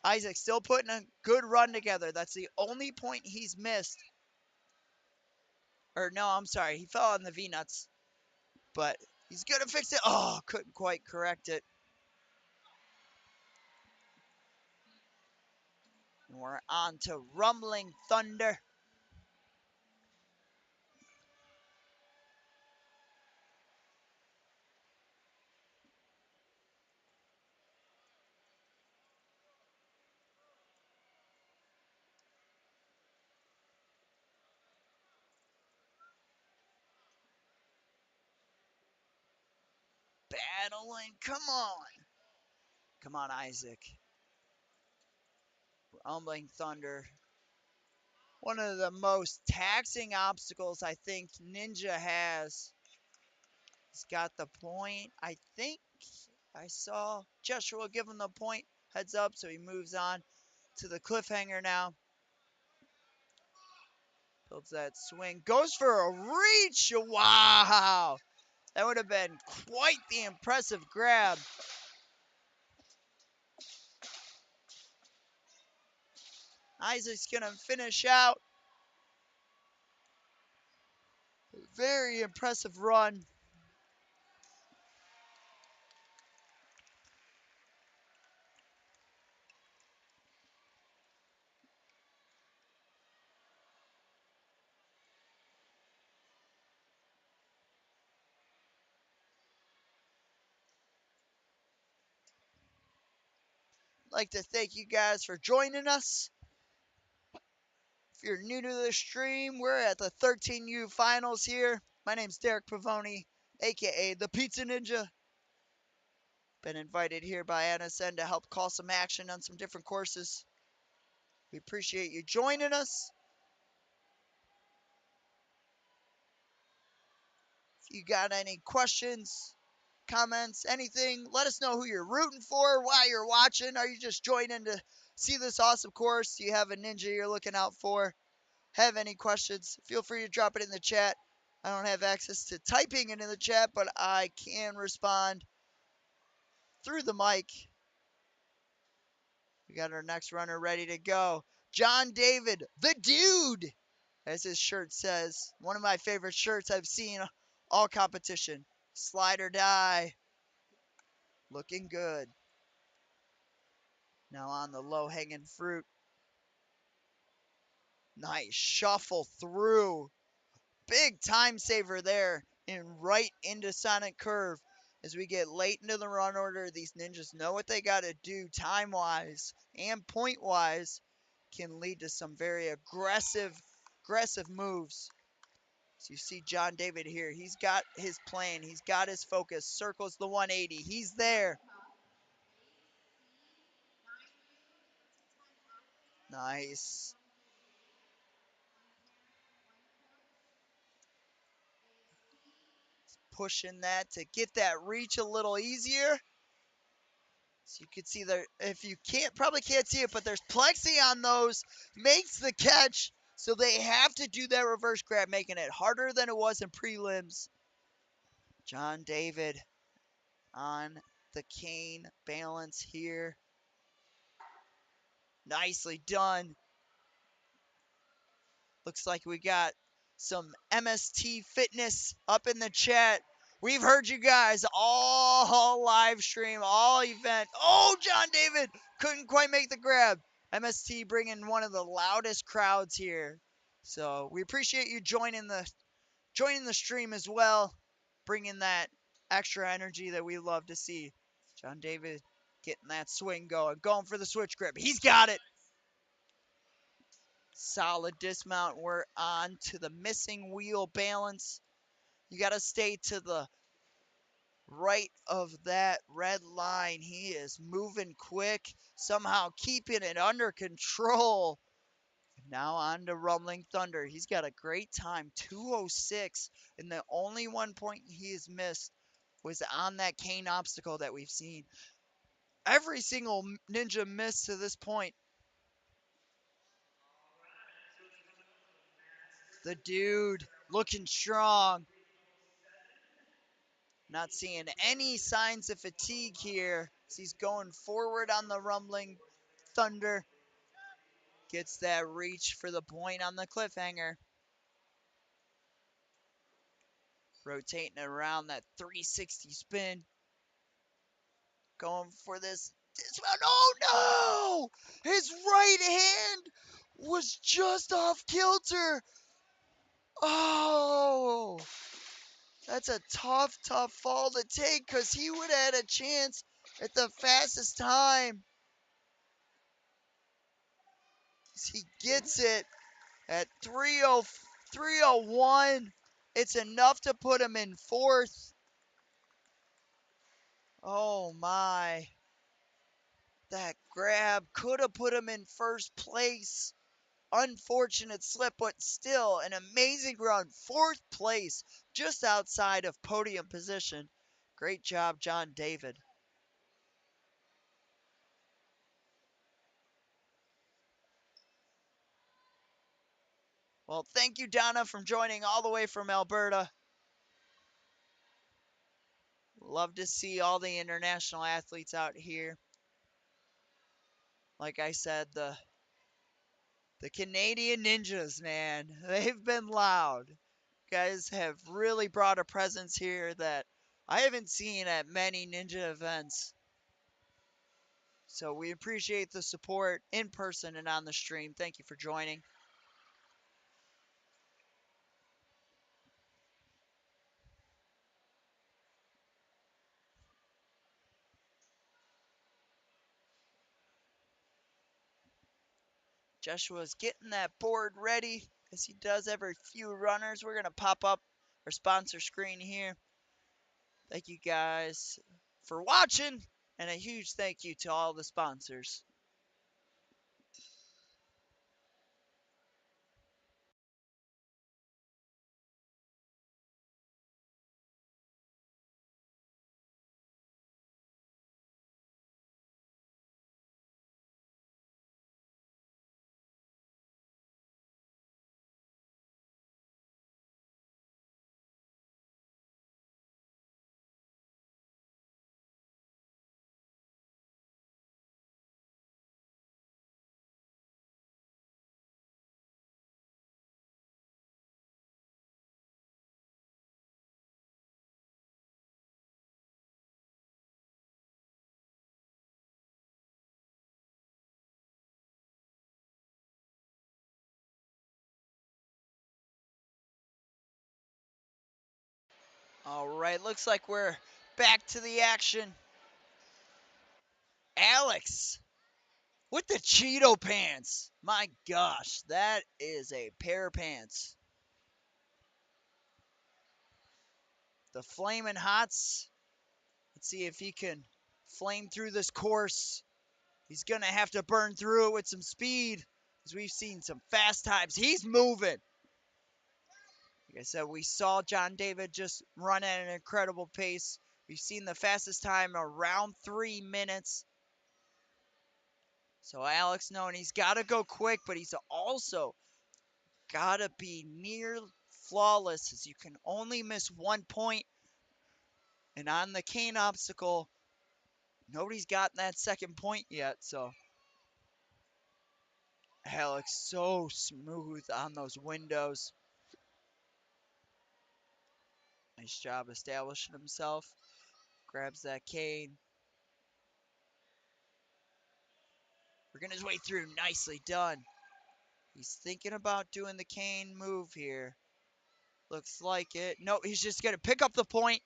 Isaac still putting a good run together. That's the only point he's missed. Or no, I'm sorry. He fell on the V-nuts. But he's going to fix it. Oh, couldn't quite correct it. And we're on to Rumbling Thunder. Battling. Come on. Come on, Isaac. Rumbling Thunder. One of the most taxing obstacles I think Ninja has. He's got the point. I think I saw Joshua give him the point. Heads up, so he moves on to the cliffhanger now. Builds that swing. Goes for a reach. Wow. That would have been quite the impressive grab. Isaac's going to finish out. Very impressive run. I'd like to thank you guys for joining us. If you're new to the stream, we're at the 13U finals here. My name's Derek Pavoni, aka the Pizza Ninja. Been invited here by NSN to help call some action on some different courses. We appreciate you joining us. If you got any questions, comments, anything, let us know who you're rooting for, why you're watching. Are you just joining to see this awesome course? Do you have a ninja you're looking out for? Have any questions? Feel free to drop it in the chat. I don't have access to typing it in the chat, but I can respond through the mic. We got our next runner ready to go. John David, the dude, as his shirt says. One of my favorite shirts I've seen all competition. Slide or die. Looking good. Now on the low-hanging fruit. Nice shuffle through. Big time saver there and right into Sonic Curve. As we get late into the run order, these ninjas know what they got to do time-wise and point-wise. Can lead to some very aggressive moves. So you see John David here. He's got his plan. He's got his focus. Circles the 180. He's there. Nice. pushing that to get that reach a little easier. So you can see there, if you probably can't see it, but there's plexi on those, makes the catch. So they have to do that reverse grab, making it harder than it was in prelims. John David on the cane balance here. Nicely done. Looks like we got some MST fitness up in the chat. We've heard you guys all live stream, all event. Oh, John David couldn't quite make the grab. MST bringing one of the loudest crowds here. So we appreciate you joining the stream as well, bringing that extra energy that we love to see. John David getting that swing going for the switch grip. He's got it. Solid dismount. We're on to the missing wheel balance. You got to stay to the right of that red line. He is moving quick, somehow keeping it under control. Now on to Rumbling Thunder. He's got a great time, 2:06, and the only 1 point he has missed was on that cane obstacle that we've seen. Every single ninja missed to this point. The dude looking strong. Not seeing any signs of fatigue here. He's going forward on the Rumbling Thunder. Gets that reach for the point on the cliffhanger. Rotating around that 360 spin. Going for this one. Oh no! His right hand was just off kilter. Oh! That's a tough fall to take because he would have had a chance at the fastest time. He gets it at 3:01. It's enough to put him in fourth. Oh my. That grab could have put him in first place. Unfortunate slip, but still an amazing run. Fourth place, just outside of podium position. Great job, John David. Well, thank you, Donna, for joining all the way from Alberta. Love to see all the international athletes out here. Like I said, the Canadian Ninjas, man, they've been loud. Guys have really brought a presence here that I haven't seen at many ninja events. So we appreciate the support in person and on the stream. Thank you for joining. Joshua's getting that board ready as he does every few runners. We're going to pop up our sponsor screen here. Thank you guys for watching, and a huge thank you to all the sponsors. All right, looks like we're back to the action. Alex with the Cheeto pants. My gosh, that is a pair of pants. The Flamin' Hots. Let's see if he can flame through this course. He's going to have to burn through it with some speed, because we've seen some fast times. He's moving. Like I said, we saw John David just run at an incredible pace. We've seen the fastest time around 3 minutes. So Alex knowing he's got to go quick, but he's also got to be near flawless, as you can only miss 1 point. And on the cane obstacle, nobody's gotten that second point yet. So Alex so smooth on those windows. Nice job establishing himself. Grabs that cane. Working his way through. Nicely done. He's thinking about doing the cane move here. Looks like it. No, he's just going to pick up the point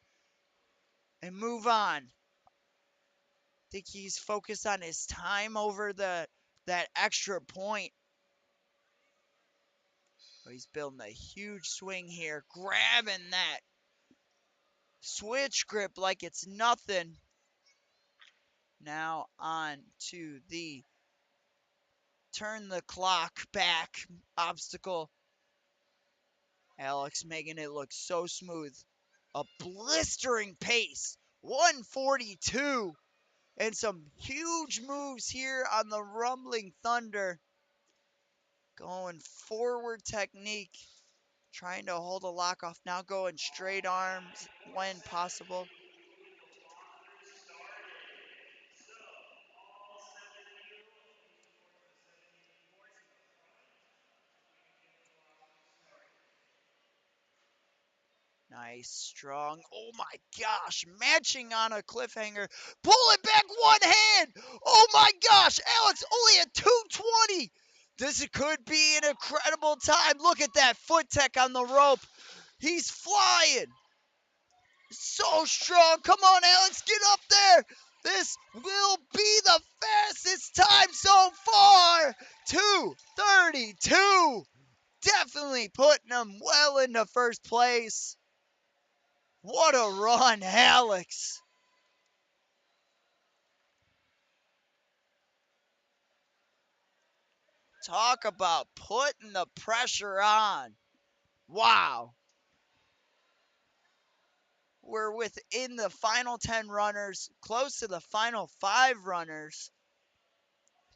and move on. Think he's focused on his time over that extra point. But he's building a huge swing here. Grabbing that switch grip like it's nothing. Now on to the turn the clock back obstacle. Alex making it look so smooth. A blistering pace. 142. And some huge moves here on the Rumbling Thunder. Going forward technique. Trying to hold a lock off. Now going straight arms when possible. Nice, strong. Oh my gosh, matching on a cliffhanger. Pull it back one hand. Oh my gosh, Alex only at 220. This could be an incredible time. Look at that foot tech on the rope. He's flying. So strong. Come on, Alex, get up there. This will be the fastest time so far. 2:32. Definitely putting him well into first place. What a run, Alex. Talk about putting the pressure on. Wow. We're within the final 10 runners, close to the final 5 runners.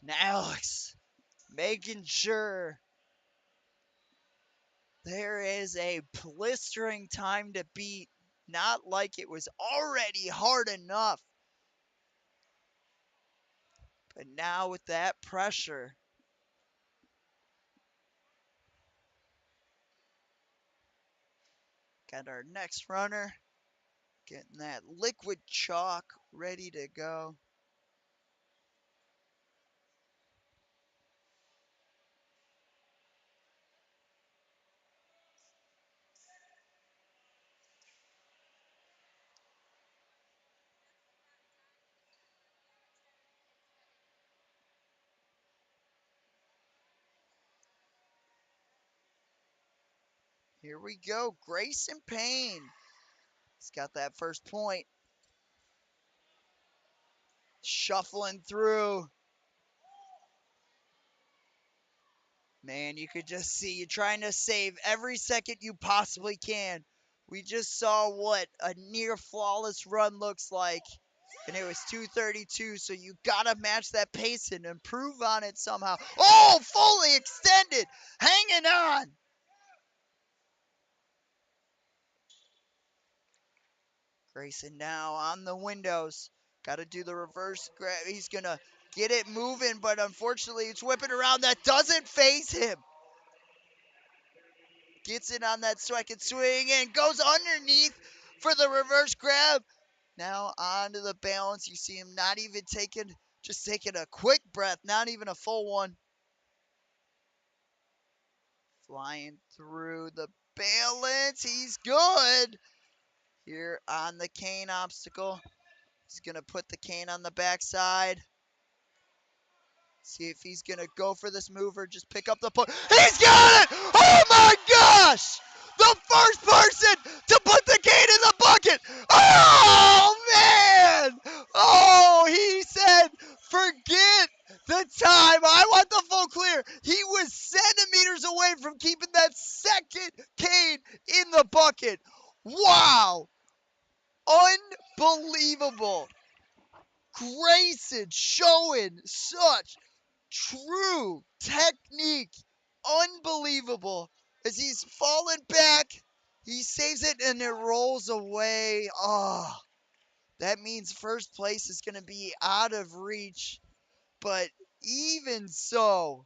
And Alex making sure there is a blistering time to beat. Not like it was already hard enough. But now with that pressure. Got our next runner. Getting that liquid chalk ready to go. Here we go. Grayson Payne. He's got that first point. Shuffling through. Man, you could just see you trying to save every second you possibly can. We just saw what a near flawless run looks like. And it was 2:32, so you gotta match that pace and improve on it somehow. Oh, fully extended. Hanging on. Grayson now on the windows. Got to do the reverse grab. He's going to get it moving, but unfortunately it's whipping around. That doesn't phase him. Gets it on that second swing and goes underneath for the reverse grab. Now onto the balance. You see him not even just taking a quick breath, not even a full one. Flying through the balance. He's good. Here on the cane obstacle. He's going to put the cane on the backside. See if he's going to go for this move or just pick up the point. He's got it! Oh my gosh! The first person to put the cane in the bucket! Oh man! Oh, he said, forget the time. I want the full clear. He was centimeters away from keeping that second cane in unbelievable. Grayson showing such true technique. Unbelievable. As he's falling back, he saves it and it rolls away. Oh, that means first place is going to be out of reach. But even so,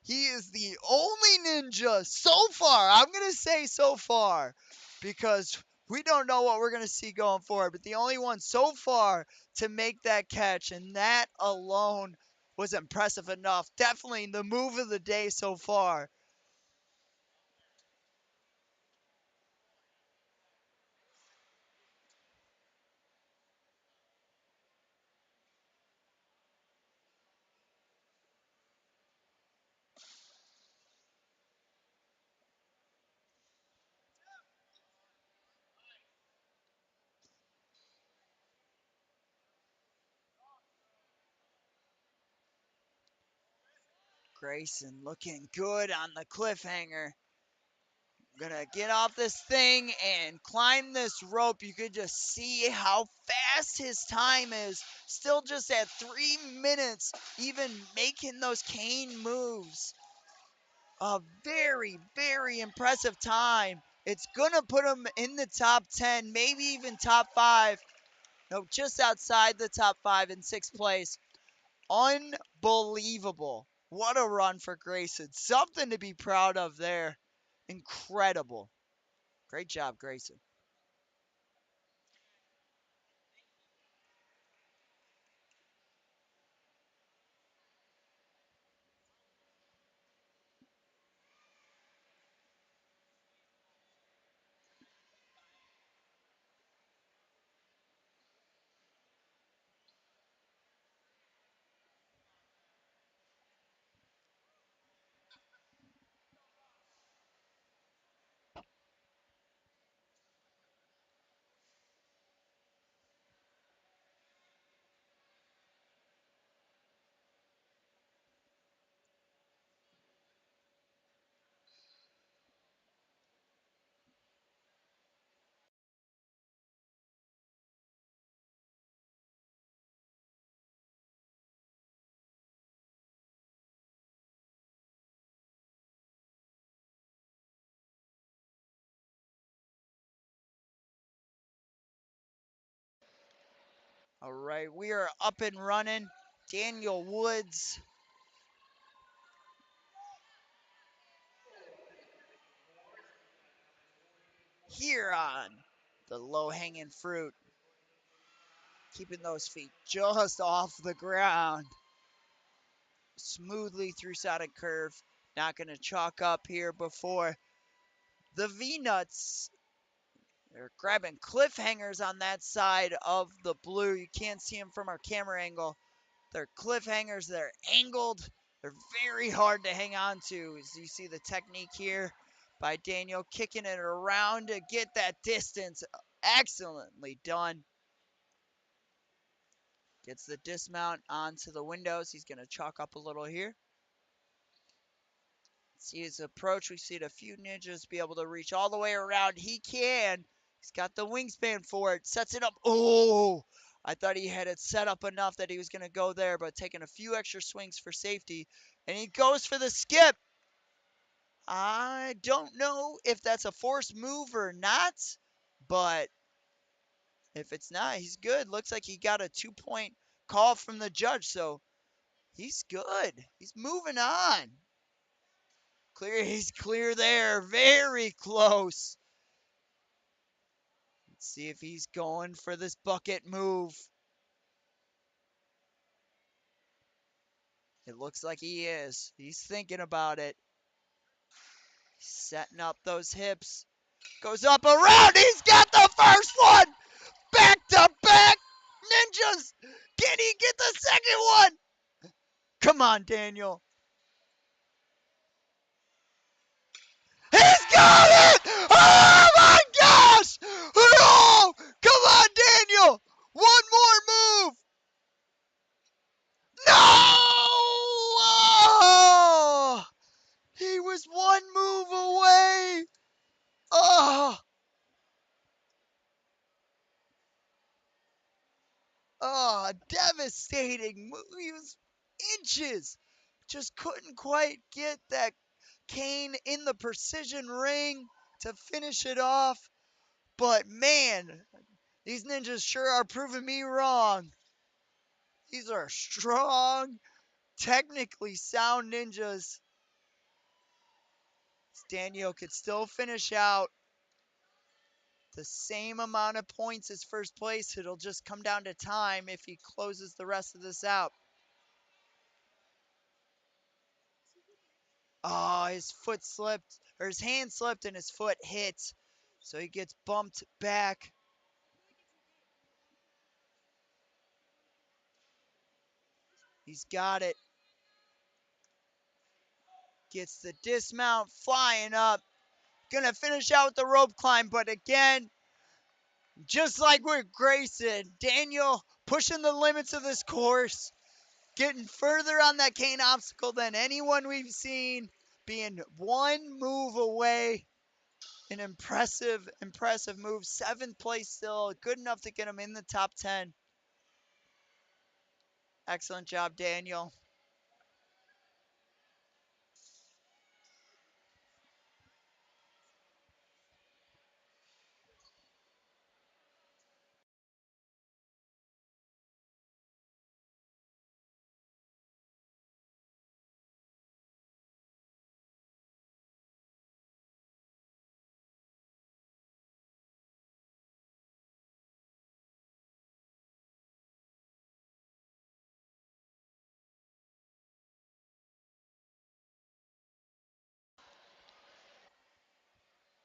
he is the only ninja so far. I'm going to say so far because we don't know what we're going to see going forward. But the only one so far to make that catch, and that alone was impressive enough. Definitely the move of the day so far. Grayson looking good on the cliffhanger. Gonna get off this thing and climb this rope. You could just see how fast his time is. Still just at 3 minutes, even making those cane moves. A very, very impressive time. It's gonna put him in the top 10, maybe even top 5. No, just outside the top 5 in 6th place. Unbelievable. What a run for Grayson. Something to be proud of there. Incredible. Great job, Grayson. All right, we are up and running. Daniel Woods here on the low-hanging fruit, keeping those feet just off the ground. Smoothly through side curve. Not going to chalk up here before the V-Nuts. They're grabbing cliffhangers on that side of the blue. You can't see them from our camera angle. They're cliffhangers. They're angled. They're very hard to hang on to. As you see the technique here by Daniel kicking it around to get that distance. Excellently done. Gets the dismount onto the windows. He's going to chalk up a little here. See his approach. We see a few ninjas be able to reach all the way around. He can. He's got the wingspan for it. Sets it up. Oh, I thought he had it set up enough that he was going to go there, but taking a few extra swings for safety. And he goes for the skip. I don't know if that's a forced move or not, but if it's not, he's good. Looks like he got a 2-point call from the judge, so he's good. He's moving on. Clear, he's clear there. Very close. Let's see if he's going for this bucket move. It looks like he is. He's thinking about it. Setting up those hips. Goes up around. He's got the first one. Back to back. Ninjas. Can he get the second one? Come on, Daniel. He's got it! Oh my gosh! Oh! Come on, Daniel! One more move! No! Oh! He was one move away! Oh! Oh, devastating move. He was inches. Just couldn't quite get that cane in the precision ring to finish it off. But man, these ninjas sure are proving me wrong. These are strong, technically sound ninjas. Daniel could still finish out the same amount of points as first place. It'll just come down to time if he closes the rest of this out. Oh, his foot slipped, or his hand slipped and his foot hit. So he gets bumped back. He's got it. Gets the dismount, flying up. Gonna finish out the rope climb, but again, just like with Grayson, Daniel pushing the limits of this course, getting further on that cane obstacle than anyone we've seen, being one move away. An impressive move. 7th place still, good enough to get him in the top 10. Excellent job, Daniel.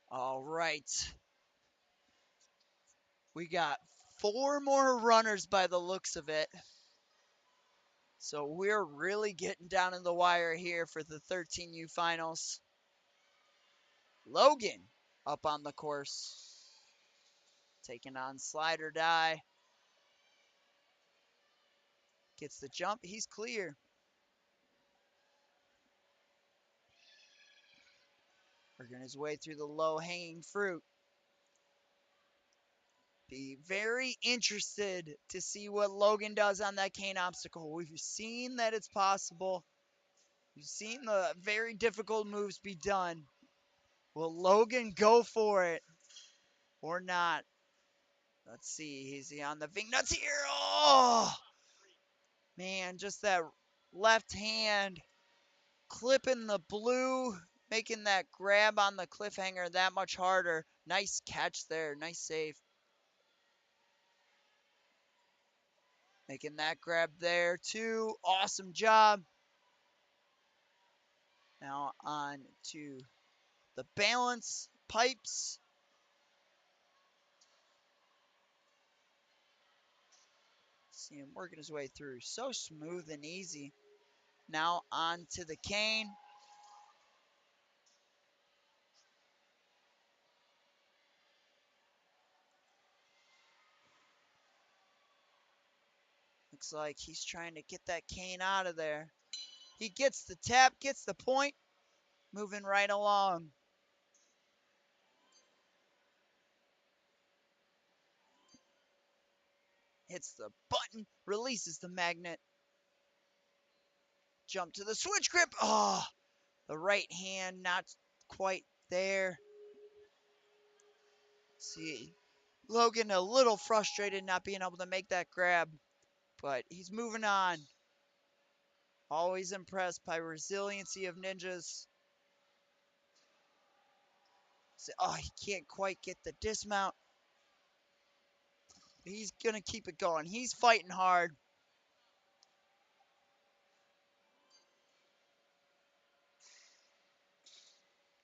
All right. We got 4 more runners by the looks of it. So we're really getting down in the wire here for the 13U finals. Logan up on the course. Taking on Slide or Die. Gets the jump. He's clear. Working his way through the low-hanging fruit. Be very interested to see what Logan does on that cane obstacle. We've seen that it's possible. We've seen the very difficult moves be done. Will Logan go for it or not? Let's see. Is he on the Ving Nuts here? Oh! Man, just that left hand clipping the blue, making that grab on the cliffhanger that much harder. Nice catch there. Nice save. Making that grab there too. Awesome job. Now on to the balance pipes. See him working his way through. So smooth and easy. Now on to the cane. Looks like he's trying to get that cane out of there. He gets the tap, gets the point, moving right along. Hits the button, releases the magnet. Jump to the switch grip. Oh, the right hand not quite there. See, Logan a little frustrated not being able to make that grab, but he's moving on. Always impressed by resiliency of ninjas. Oh, he can't quite get the dismount. He's going to keep it going. He's fighting hard.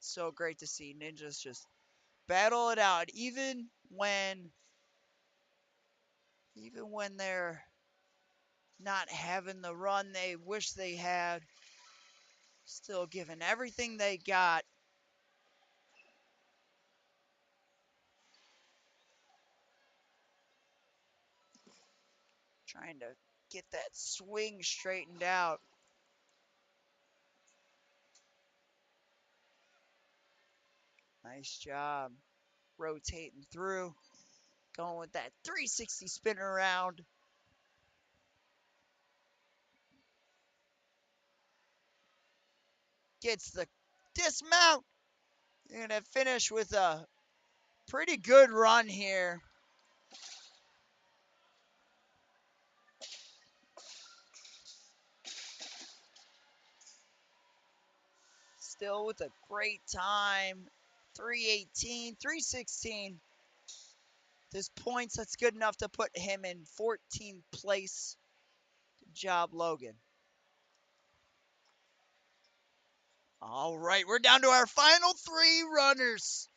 So great to see ninjas just battle it out, even when they're not having the run they wish they had. Still giving everything they got. Trying to get that swing straightened out. Nice job rotating through. Going with that 360 spin around. gets the dismount. They're going to finish with a pretty good run here. Still with a great time. 318, 316. This points, that's good enough to put him in 14th place. Good job, Logan. All right, we're down to our final 3 runners.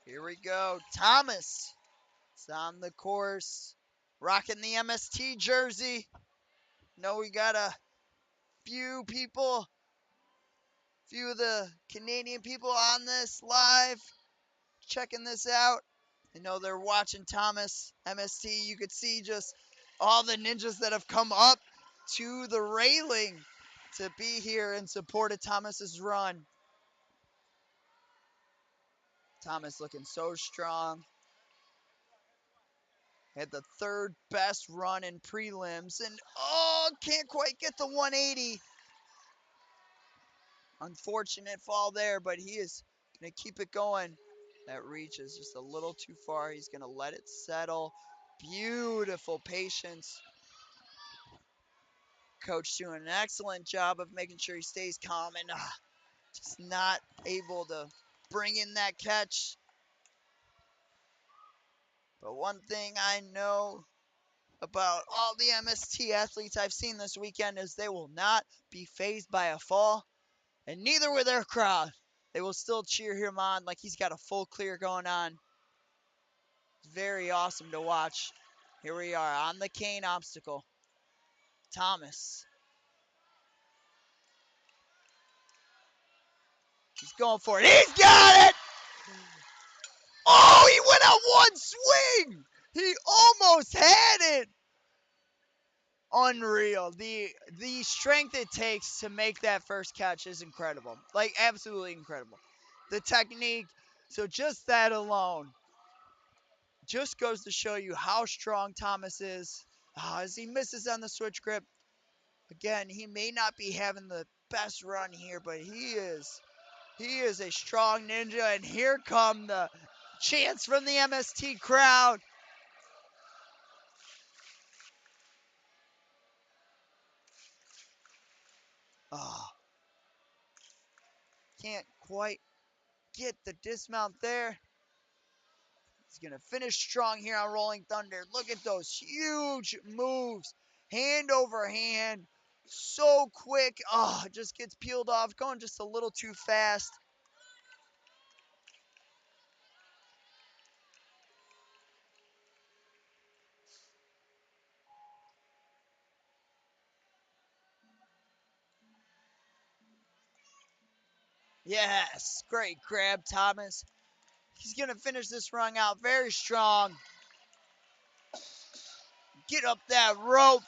Here we go. Thomas is on the course, rocking the MST jersey. Know we got a few of the Canadian people on this live, checking this out. I know they're watching Thomas MST. You could see just all the ninjas that have come up to the railing to be here in support of Thomas's run. Thomas looking so strong. Had the 3rd best run in prelims and can't quite get the 180. Unfortunate fall there, but he is going to keep it going. That reach is just a little too far. He's going to let it settle. Beautiful patience. Coach doing an excellent job of making sure he stays calm and just not able to bring in that catch. But one thing I know about all the MST athletes I've seen this weekend is they will not be fazed by a fall, and neither will their crowd. They will still cheer him on like he's got a full clear going on. It's very awesome to watch. Here we are on the cane obstacle. Thomas. He's going for it. He's got it! Oh, he went out one swing! He almost had it! Unreal. The strength it takes to make that first catch is incredible. Like, absolutely incredible. The technique, so just that alone just goes to show you how strong Thomas is. As he misses on the switch grip, again, he may not be having the best run here, but he is a strong ninja, and here come the chants from the MST crowd. Oh, can't quite get the dismount there. He's going to finish strong here on Rolling Thunder. Look at those huge moves, hand over hand, so quick. Oh, it just gets peeled off, going just a little too fast. Yes, great grab, Thomas. He's going to finish this run out very strong. Get up that rope.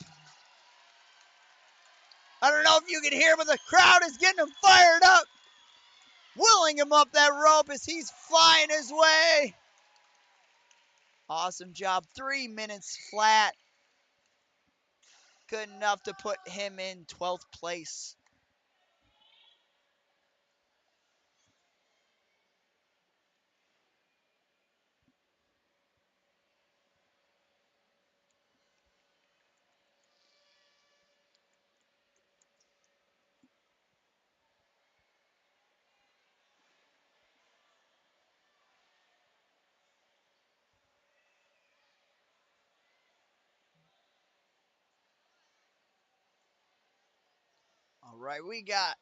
I don't know if you can hear, but the crowd is getting him fired up. Willing him up that rope as he's flying his way. Awesome job. 3 minutes flat. Good enough to put him in 12th place. All right, we got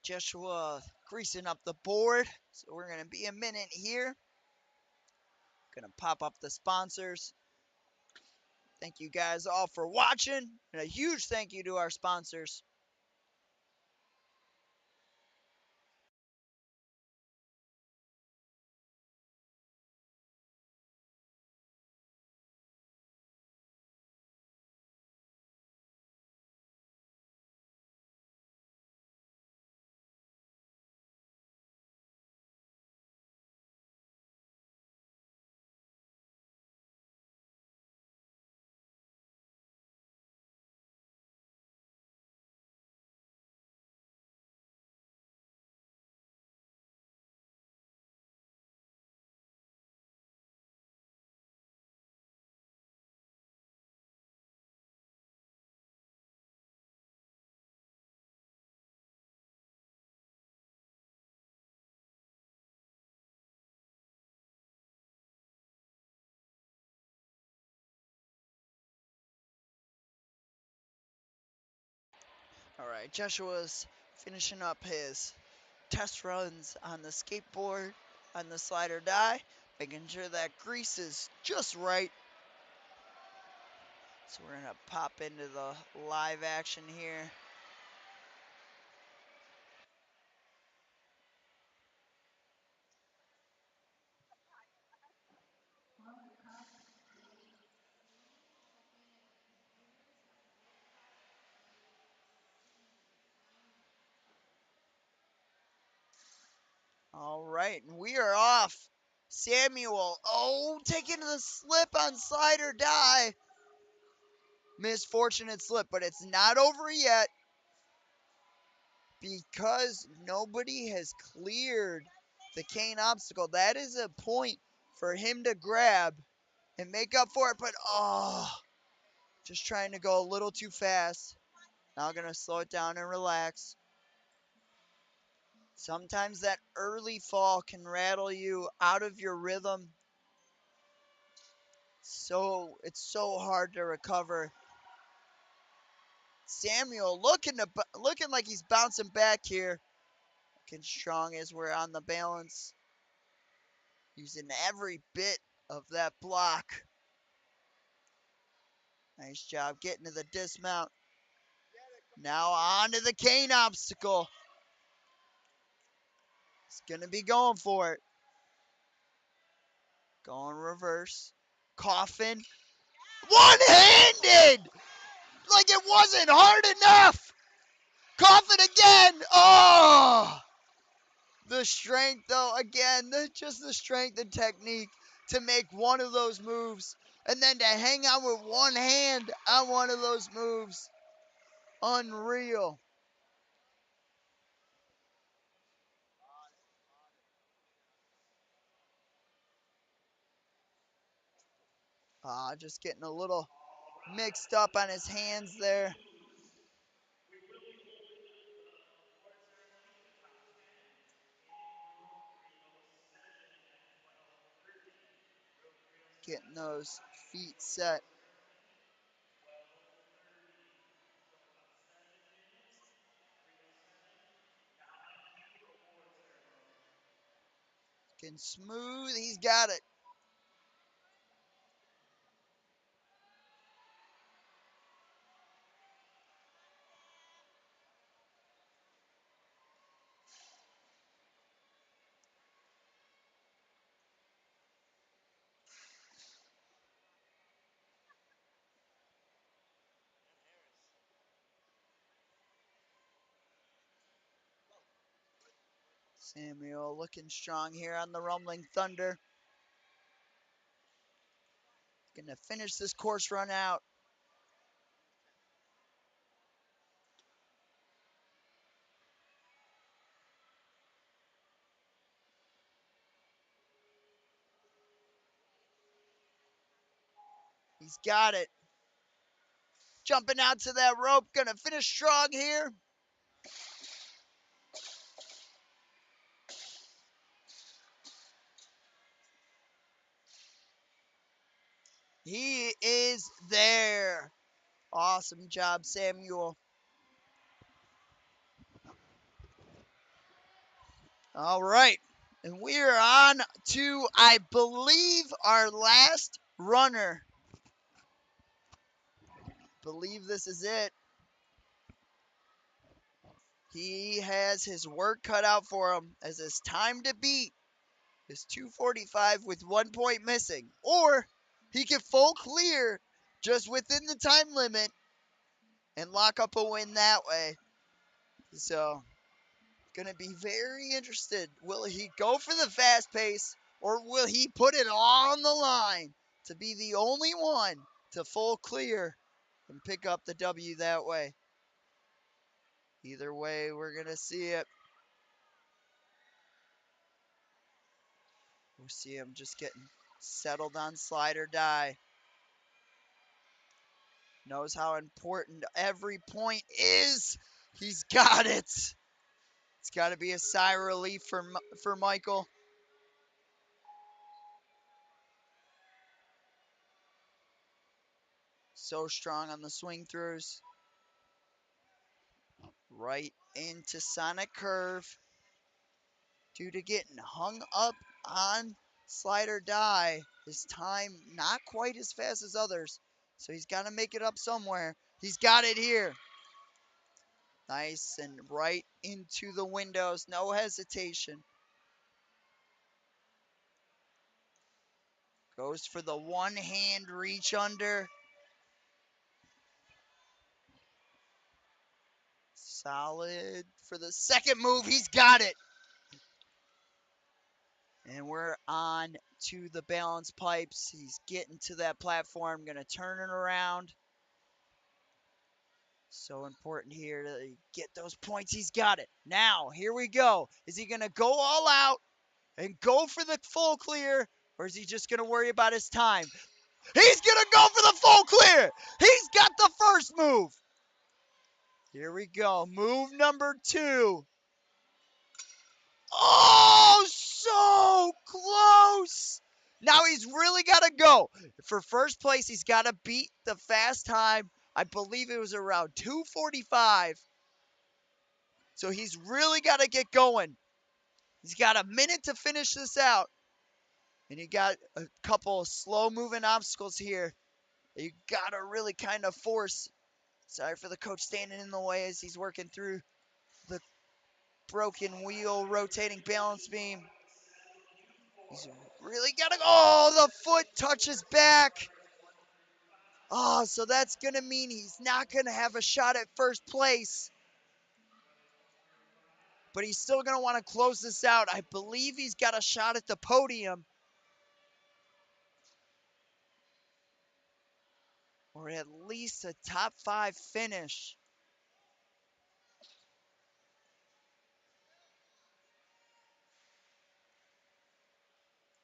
Joshua greasing up the board. So we're going to be a minute here. Going to pop up the sponsors. Thank you guys all for watching. And a huge thank you to our sponsors. All right, Joshua's finishing up his test runs on the skateboard, on the slider die, making sure that grease is just right. So we're gonna pop into the live action here. All right, and we are off. Samuel, taking the slip on slider die. Misfortunate slip, but it's not over yet because nobody has cleared the cane obstacle. That is a point for him to grab and make up for it, but just trying to go a little too fast. Now going to slow it down and relax. Sometimes that early fall can rattle you out of your rhythm. So it's so hard to recover. Samuel looking like he's bouncing back here. Looking strong as we're on the balance. Using every bit of that block. Nice job getting to the dismount. Now on to the cane obstacle. He's going to be going for it. Going reverse. Coffin. One-handed! Like it wasn't hard enough! Coffin again! Oh! The strength, though, again, just the strength and technique to make one of those moves. And then to hang out with one hand on one of those moves. Unreal. Just getting a little mixed up on his hands there. Getting those feet set. Getting smooth. He's got it. Samuel looking strong here on the Rumbling Thunder. Gonna finish this course run out. He's got it. Jumping out to that rope. Gonna finish strong here. He is there. Awesome job, Samuel. All right. And we are on to, I believe, our last runner. Believe this is it. He has his work cut out for him as his time to beat is 2:45 with 1 point missing. Or he can full clear just within the time limit and lock up a win that way. So, gonna be very interested. Will he go for the fast pace or will he put it all on the line to be the only one to full clear and pick up the W that way? Either way, we're gonna see it. We'll see him just getting settled on slide or die. Knows how important every point is. He's got it. It's got to be a sigh of relief for Michael. So strong on the swing throughs. right into Sonic Curve due to getting hung up on slide or die. His time not quite as fast as others, so he's got to make it up somewhere. He's got it here. Nice and right into the windows. No hesitation. Goes for the one-hand reach under. Solid for the second move. He's got it. And we're on to the balance pipes. He's getting to that platform. Going to turn it around. So important here to get those points. He's got it. Now, here we go. Is he going to go all out and go for the full clear? Or is he just going to worry about his time? He's going to go for the full clear. He's got the first move. Here we go. Move number 2. Oh, so close. Now he's really got to go. For first place, he's got to beat the fast time. I believe it was around 2:45. So he's really got to get going. He's got a minute to finish this out. And you got a couple of slow-moving obstacles here that you got to really kind of force. Sorry for the coach standing in the way as he's working through the broken wheel rotating balance beam. He's really got to go. Oh, the foot touches back. Oh, so that's going to mean he's not going to have a shot at first place. But he's still going to want to close this out. I believe he's got a shot at the podium. Or at least a top 5 finish.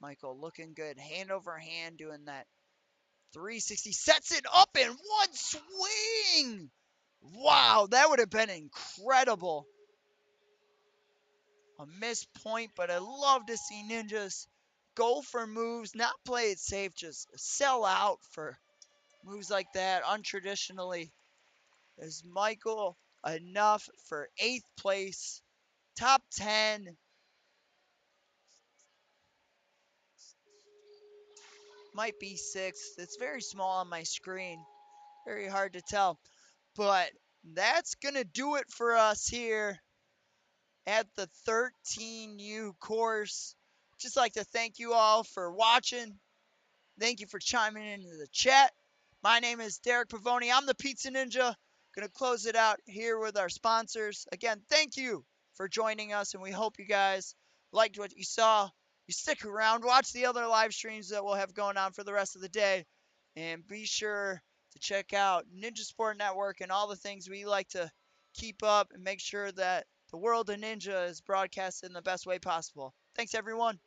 Michael looking good. Hand over hand doing that 360. Sets it up in one swing. Wow, that would have been incredible. A missed point, but I love to see ninjas go for moves, not play it safe, just sell out for moves like that untraditionally. Is Michael enough for 8th place, top 10? Might be 6th. It's very small on my screen. Very hard to tell. But that's going to do it for us here at the 13U course. Just like to thank you all for watching. Thank you for chiming into the chat. My name is Derek Pavoni. I'm the Pizza Ninja. Going to close it out here with our sponsors. Again, thank you for joining us, and we hope you guys liked what you saw. You stick around, watch the other live streams that we'll have going on for the rest of the day, and be sure to check out Ninja Sport Network and all the things we like to keep up and make sure that the world of Ninja is broadcasted in the best way possible. Thanks, everyone.